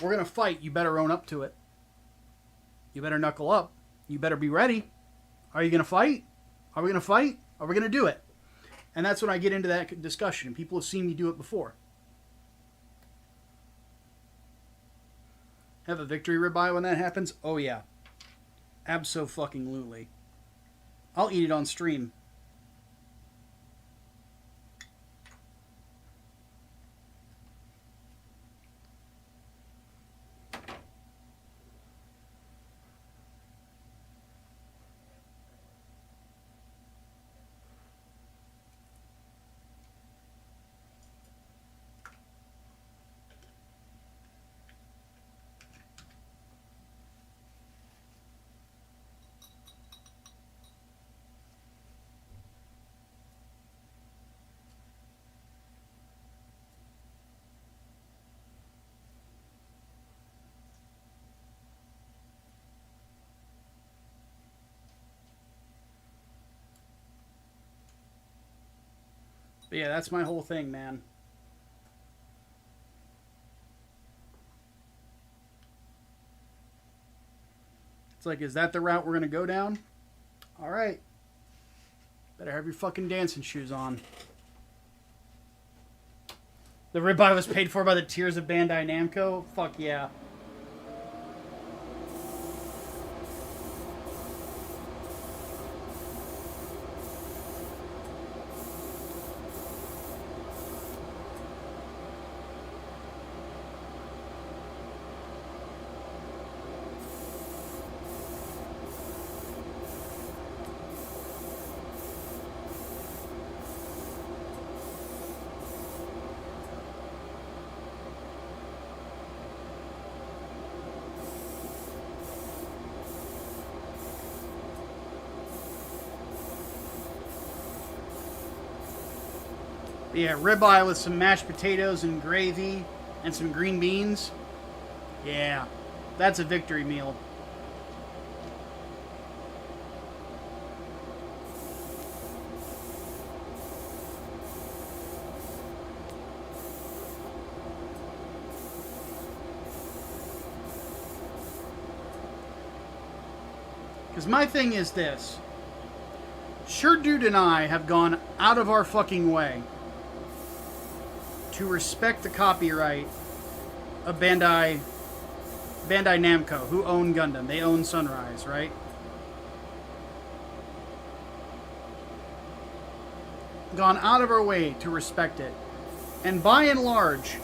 we're going to fight. You better own up to it. You better knuckle up. You better be ready. Are you going to fight? Are we going to fight? Are we going to do it? And that's when I get into that discussion. People have seen me do it before. Have a victory ribeye when that happens? Oh, yeah. Abso-fucking-lutely. I'll eat it on stream. But yeah, that's my whole thing, man. It's like, is that the route we're going to go down? All right. Better have your fucking dancing shoes on. The ribeye was paid for by the tears of Bandai Namco? Fuck yeah. Yeah, ribeye with some mashed potatoes and gravy and some green beans. Yeah, that's a victory meal. Because my thing is this. Sure Dude and I have gone out of our fucking way to respect the copyright of Bandai Namco, who own Gundam. They own Sunrise, right? Gone out of our way to respect it. And by and large,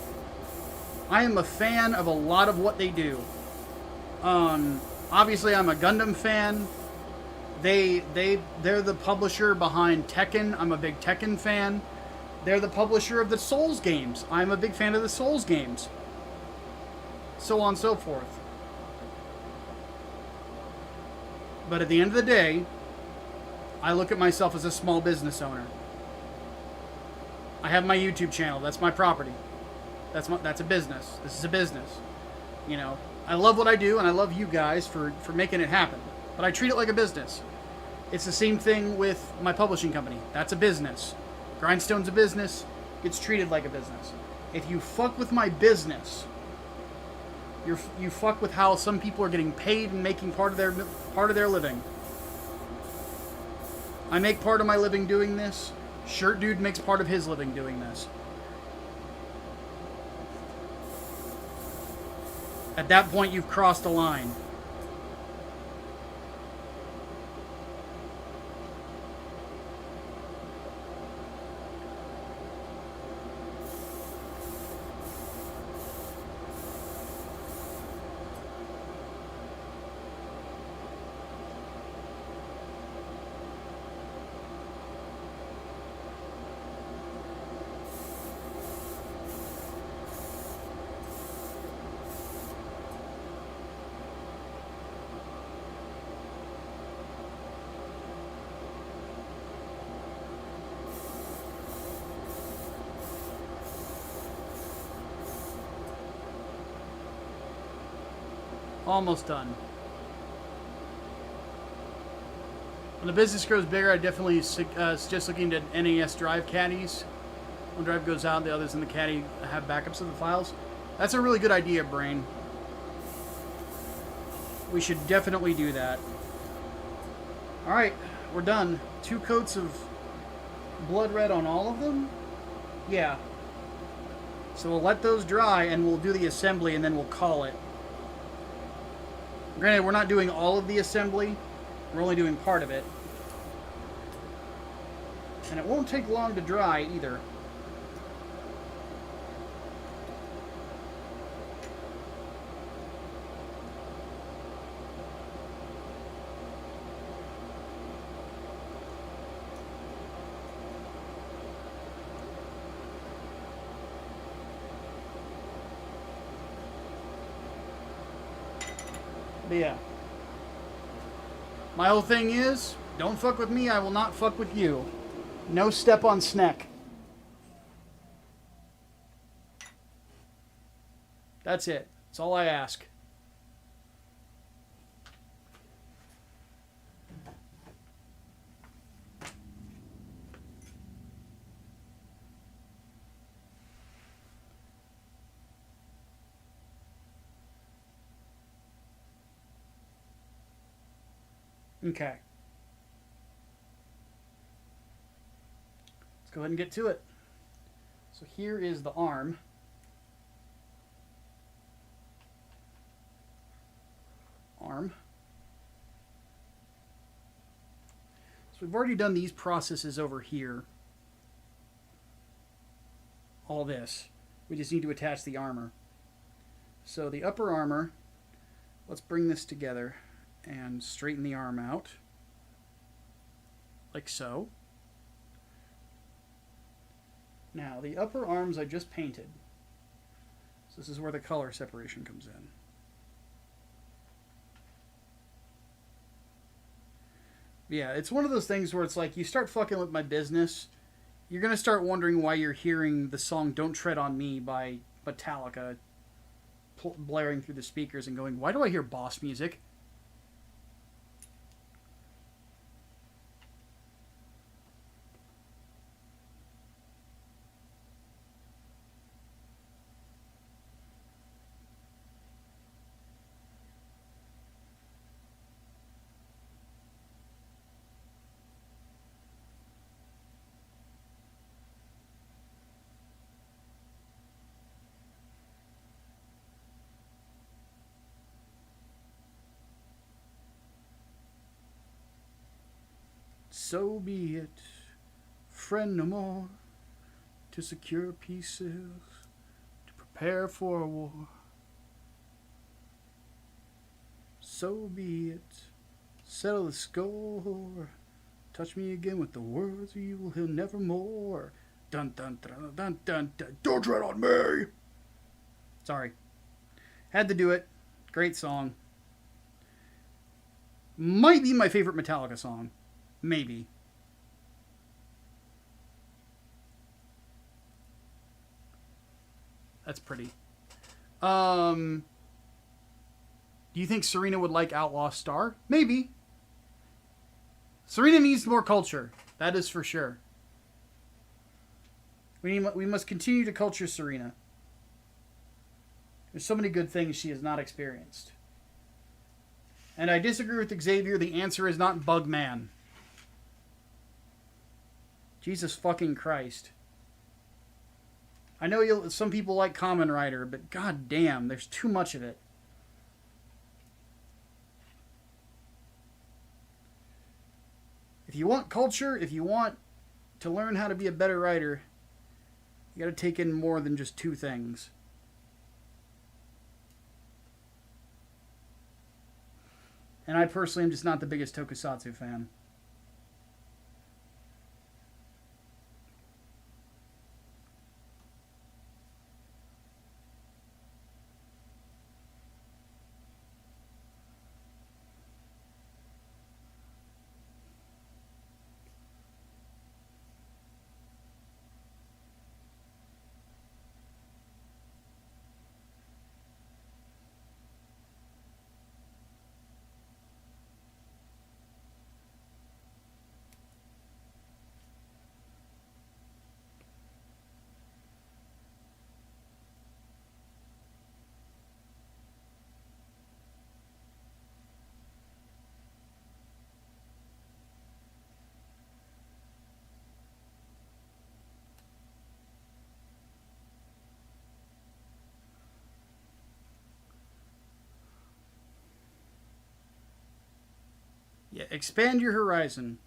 I am a fan of a lot of what they do. Obviously, I'm a Gundam fan. They're the publisher behind Tekken. I'm a big Tekken fan. They're the publisher of the Souls games. I'm a big fan of the Souls games. So on and so forth. But at the end of the day, I look at myself as a small business owner. I have my YouTube channel. That's my property. That's a business. This is a business. You know, I love what I do, and I love you guys for making it happen. But I treat it like a business. It's the same thing with my publishing company. That's a business. Grindstone's a business. It's treated like a business. If you fuck with my business, you fuck with how some people are getting paid and making part of their living. I make part of my living doing this. Shirt Dude makes part of his living doing this. At that point, you've crossed a line. Almost done. When the business grows bigger, I definitely suggest looking at NAS drive caddies. One drive goes out, the others in the caddy have backups of the files. That's a really good idea, Brain. We should definitely do that. Alright, we're done. 2 coats of blood red on all of them? Yeah. So we'll let those dry and we'll do the assembly and then we'll call it. Granted, we're not doing all of the assembly. We're only doing part of it. And it won't take long to dry either. But yeah. My whole thing is, don't fuck with me, I will not fuck with you. No step on Sneck. That's it. That's all I ask. Okay. Let's go ahead and get to it. So here is the arm. So we've already done these processes over here. All this. We just need to attach the armor. So the upper armor, let's bring this together and straighten the arm out. Like so. Now, the upper arms I just painted. So this is where the color separation comes in. Yeah, it's one of those things where it's like, you start fucking with my business, you're going to start wondering why you're hearing the song Don't Tread on Me by Metallica blaring through the speakers and going, why do I hear boss music? So be it, friend no more, to secure pieces, to prepare for a war. So be it, settle the score, touch me again with the words you will hear nevermore. Dun dun dun dun dun dun, don't tread on me! Sorry. Had to do it. Great song. Might be my favorite Metallica song. Maybe. That's pretty. Do you think Serena would like Outlaw Star? Maybe. Serena needs more culture. That is for sure. We must continue to culture Serena. There's so many good things she has not experienced. And I disagree with Xavier. The answer is not Bugman. Jesus fucking Christ. I know some people like Kamen Rider, but god damn, there's too much of it. If you want culture, if you want to learn how to be a better writer, you gotta take in more than just 2 things. And I personally am just not the biggest Tokusatsu fan. Expand your horizon.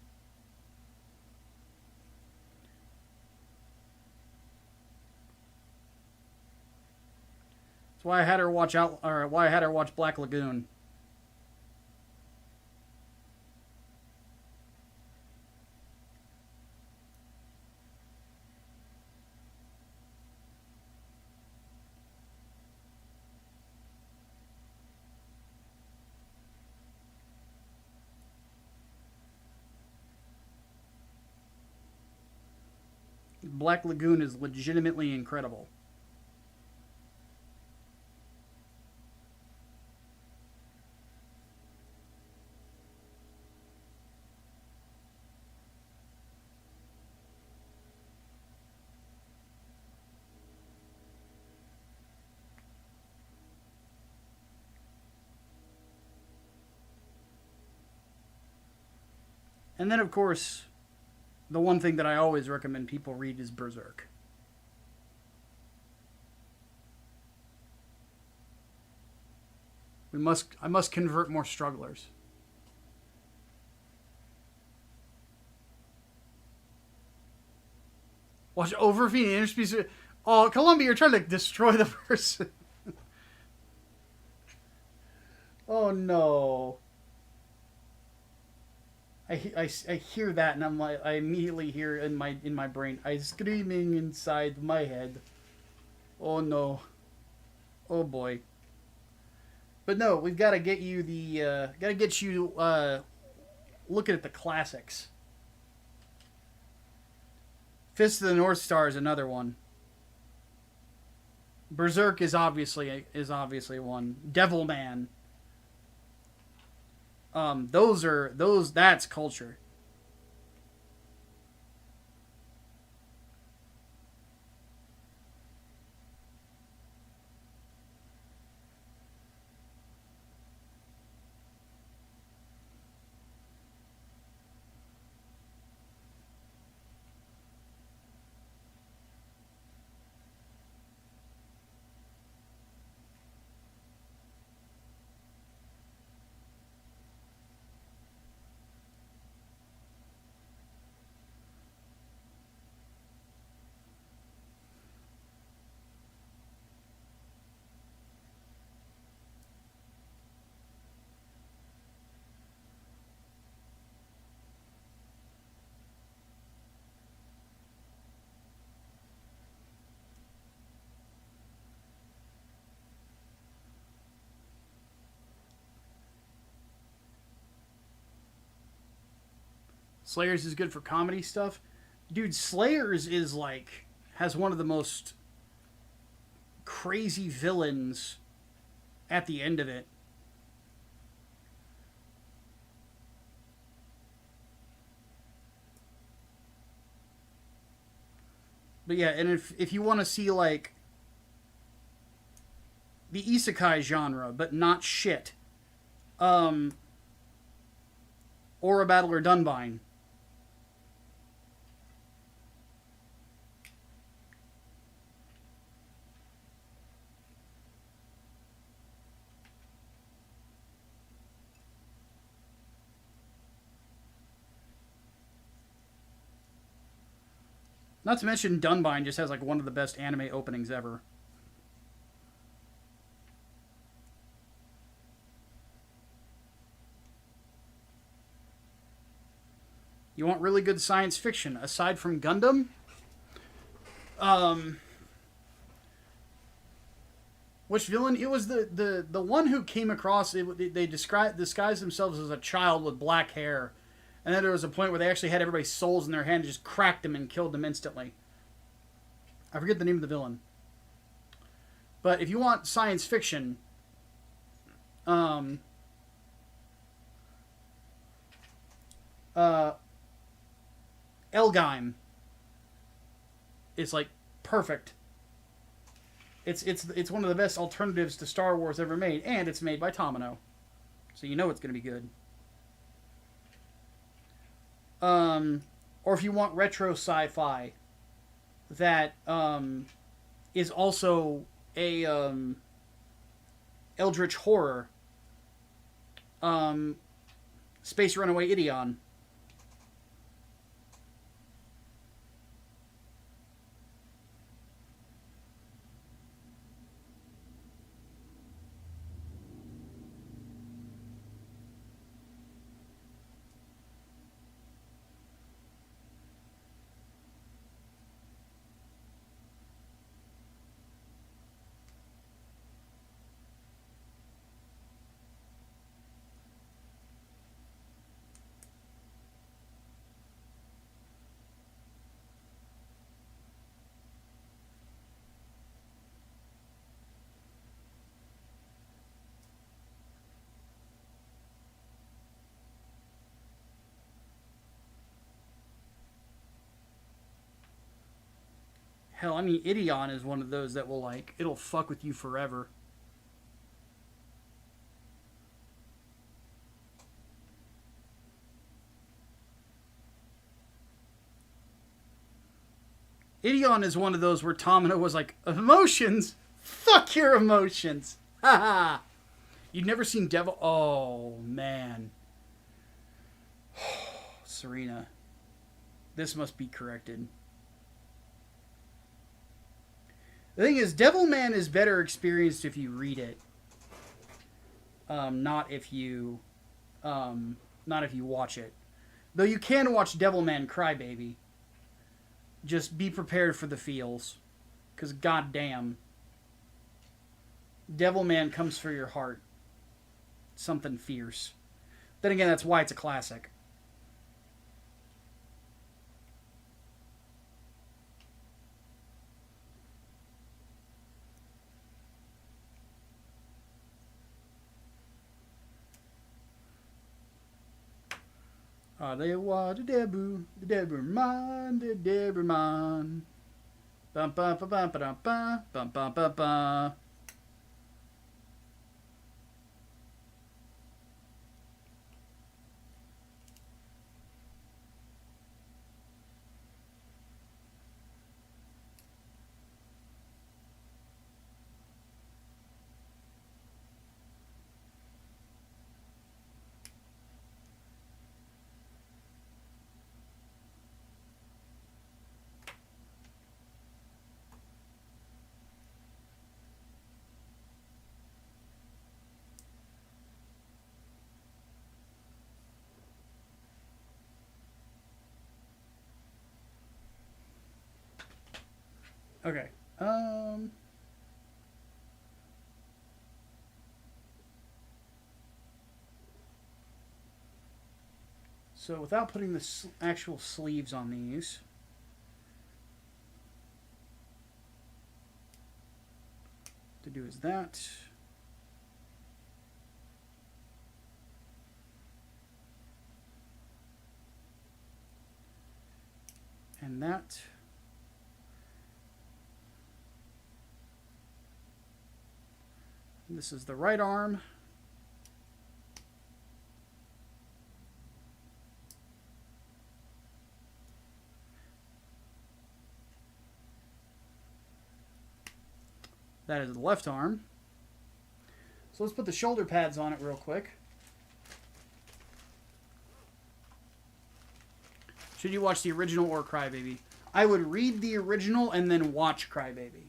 That's why I had her watch Black Lagoon. Black Lagoon is legitimately incredible. And then, of course, the one thing that I always recommend people read is Berserk. I must convert more strugglers. Watch Overfeeding interspecies. Oh, Columbia, you're trying to destroy the person. Oh no. I hear that and I'm like, I immediately hear in my brain, I'm screaming inside my head. Oh no. Oh boy. But no, we've got to get you looking at the classics. Fist of the North Star is another one. Berserk is obviously one. Devilman. That's culture. Slayers is good for comedy stuff. Dude, Slayers is like, has one of the most crazy villains at the end of it. But yeah, and if you want to see like the isekai genre, but not shit, Aura Battle or Dunbine. Not to mention Dunbine just has like one of the best anime openings ever. You want really good science fiction aside from Gundam? Which villain? It was the one who came across. They disguised themselves as a child with black hair. And then there was a point where they actually had everybody's souls in their hand and just cracked them and killed them instantly. I forget the name of the villain. But if you want science fiction, Elgime is like perfect. It's one of the best alternatives to Star Wars ever made, and it's made by Tomino, so you know it's going to be good. Or if you want retro sci-fi that is also a Eldritch horror, Space Runaway Ideon. Hell, I mean, Ideon is one of those that will, like, it'll fuck with you forever. Ideon is one of those where Tomino was like, emotions? Fuck your emotions. Haha. You'd never seen Devil... Oh, man. Serena. This must be corrected. The thing is, Devilman is better experienced if you read it. Not if you watch it. Though you can watch Devilman Crybaby. Just be prepared for the feels. Because goddamn. Devilman comes for your heart. Something fierce. Then again, that's why it's a classic. They wa the Debu man, the Debu man. Bum bum bum bum bum bum bum bum bum bum. Okay. So without putting the actual sleeves on these, to do is that. And that. This is the right arm. That is the left arm. So let's put the shoulder pads on it real quick. Should you watch the original or Crybaby? I would read the original and then watch Crybaby.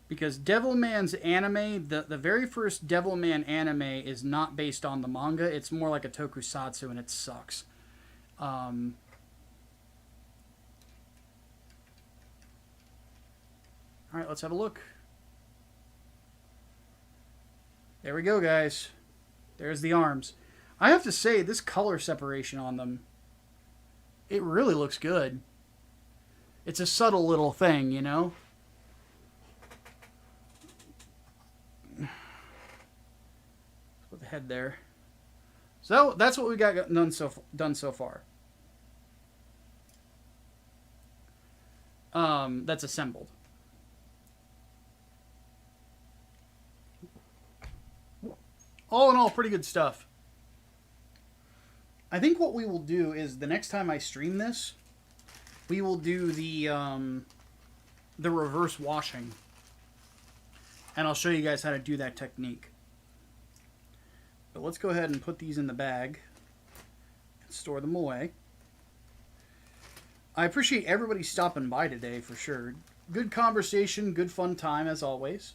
Because Devilman's anime, the very first Devilman anime is not based on the manga. It's more like a tokusatsu, and it sucks. Alright, let's have a look. There we go, guys. There's the arms. I have to say, this color separation on them, it really looks good. It's a subtle little thing, you know? Put the head there. So that's what we got done so far. That's assembled. all in all, pretty good stuff. I think what we will do is the next time I stream this, we will do the reverse washing. And I'll show you guys how to do that technique. But let's go ahead and put these in the bag and store them away. I appreciate everybody stopping by today for sure. Good conversation, good fun time as always.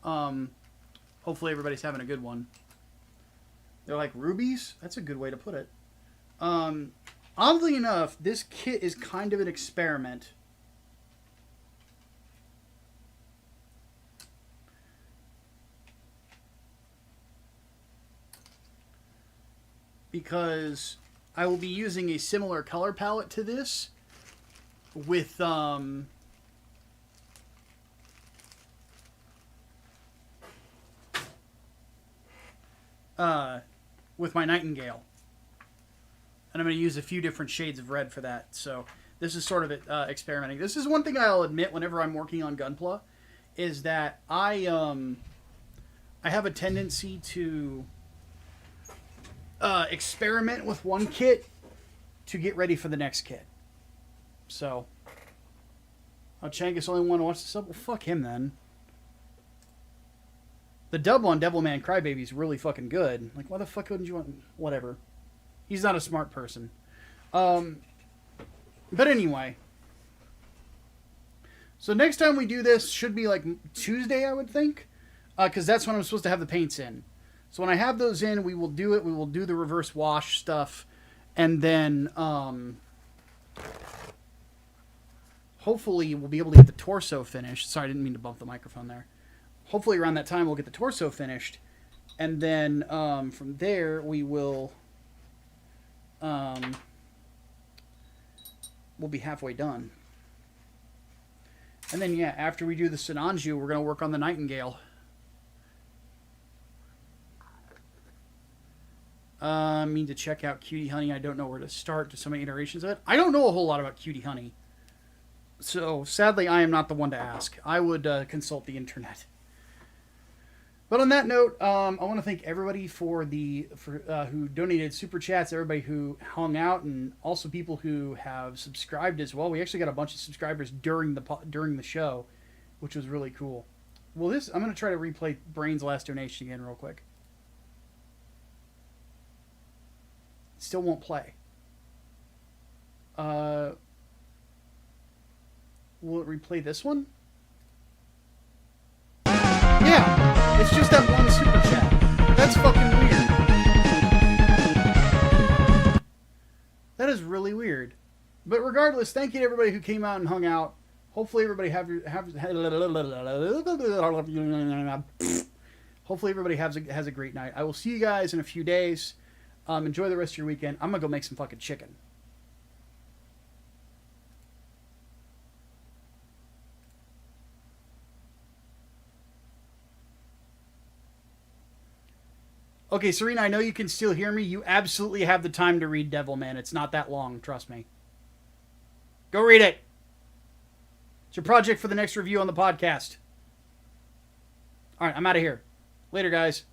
Hopefully everybody's having a good one. They're like rubies? That's a good way to put it. Oddly enough, this kit is kind of an experiment. Because I will be using a similar color palette to this with my Nightingale. And I'm going to use a few different shades of red for that. So this is sort of experimenting. This is one thing I'll admit whenever I'm working on Gunpla, is that I have a tendency to experiment with one kit to get ready for the next kit. So, Changus only want to watch the sub? Well, fuck him then. The dub on Devilman Crybaby is really fucking good. Like, why the fuck wouldn't you want... Whatever. He's not a smart person. But anyway. So next time we do this should be like Tuesday, I would think. Because that's when I'm supposed to have the paints in. So when I have those in, we will do it. We will do the reverse wash stuff. And then... hopefully we'll be able to get the torso finished. Sorry, I didn't mean to bump the microphone there. Hopefully around that time we'll get the torso finished. And then from there we will... we'll be halfway done. And then, yeah, after we do the Sinanju, we're going to work on the Nightingale. I mean to check out Cutie Honey. I don't know where to start. To so many iterations of it. I don't know a whole lot about Cutie Honey. So, sadly, I am not the one to ask. I would consult the internet. But on that note, I want to thank everybody for who donated super chats, everybody who hung out, and also people who have subscribed as well. We actually got a bunch of subscribers during the show, which was really cool. Well, I'm going to try to replay Brain's last donation again real quick. It still won't play. Will it replay this one? Yeah, it's just that one super chat. That's fucking weird. That is really weird. But regardless, thank you to everybody who came out and hung out. Hopefully everybody hopefully everybody has a great night. I will see you guys in a few days. Enjoy the rest of your weekend. I'm gonna go make some fucking chicken. Okay, Serena, I know you can still hear me. You absolutely have the time to read Devilman. It's not that long, trust me. Go read it. It's your project for the next review on the podcast. All right, I'm out of here. Later, guys.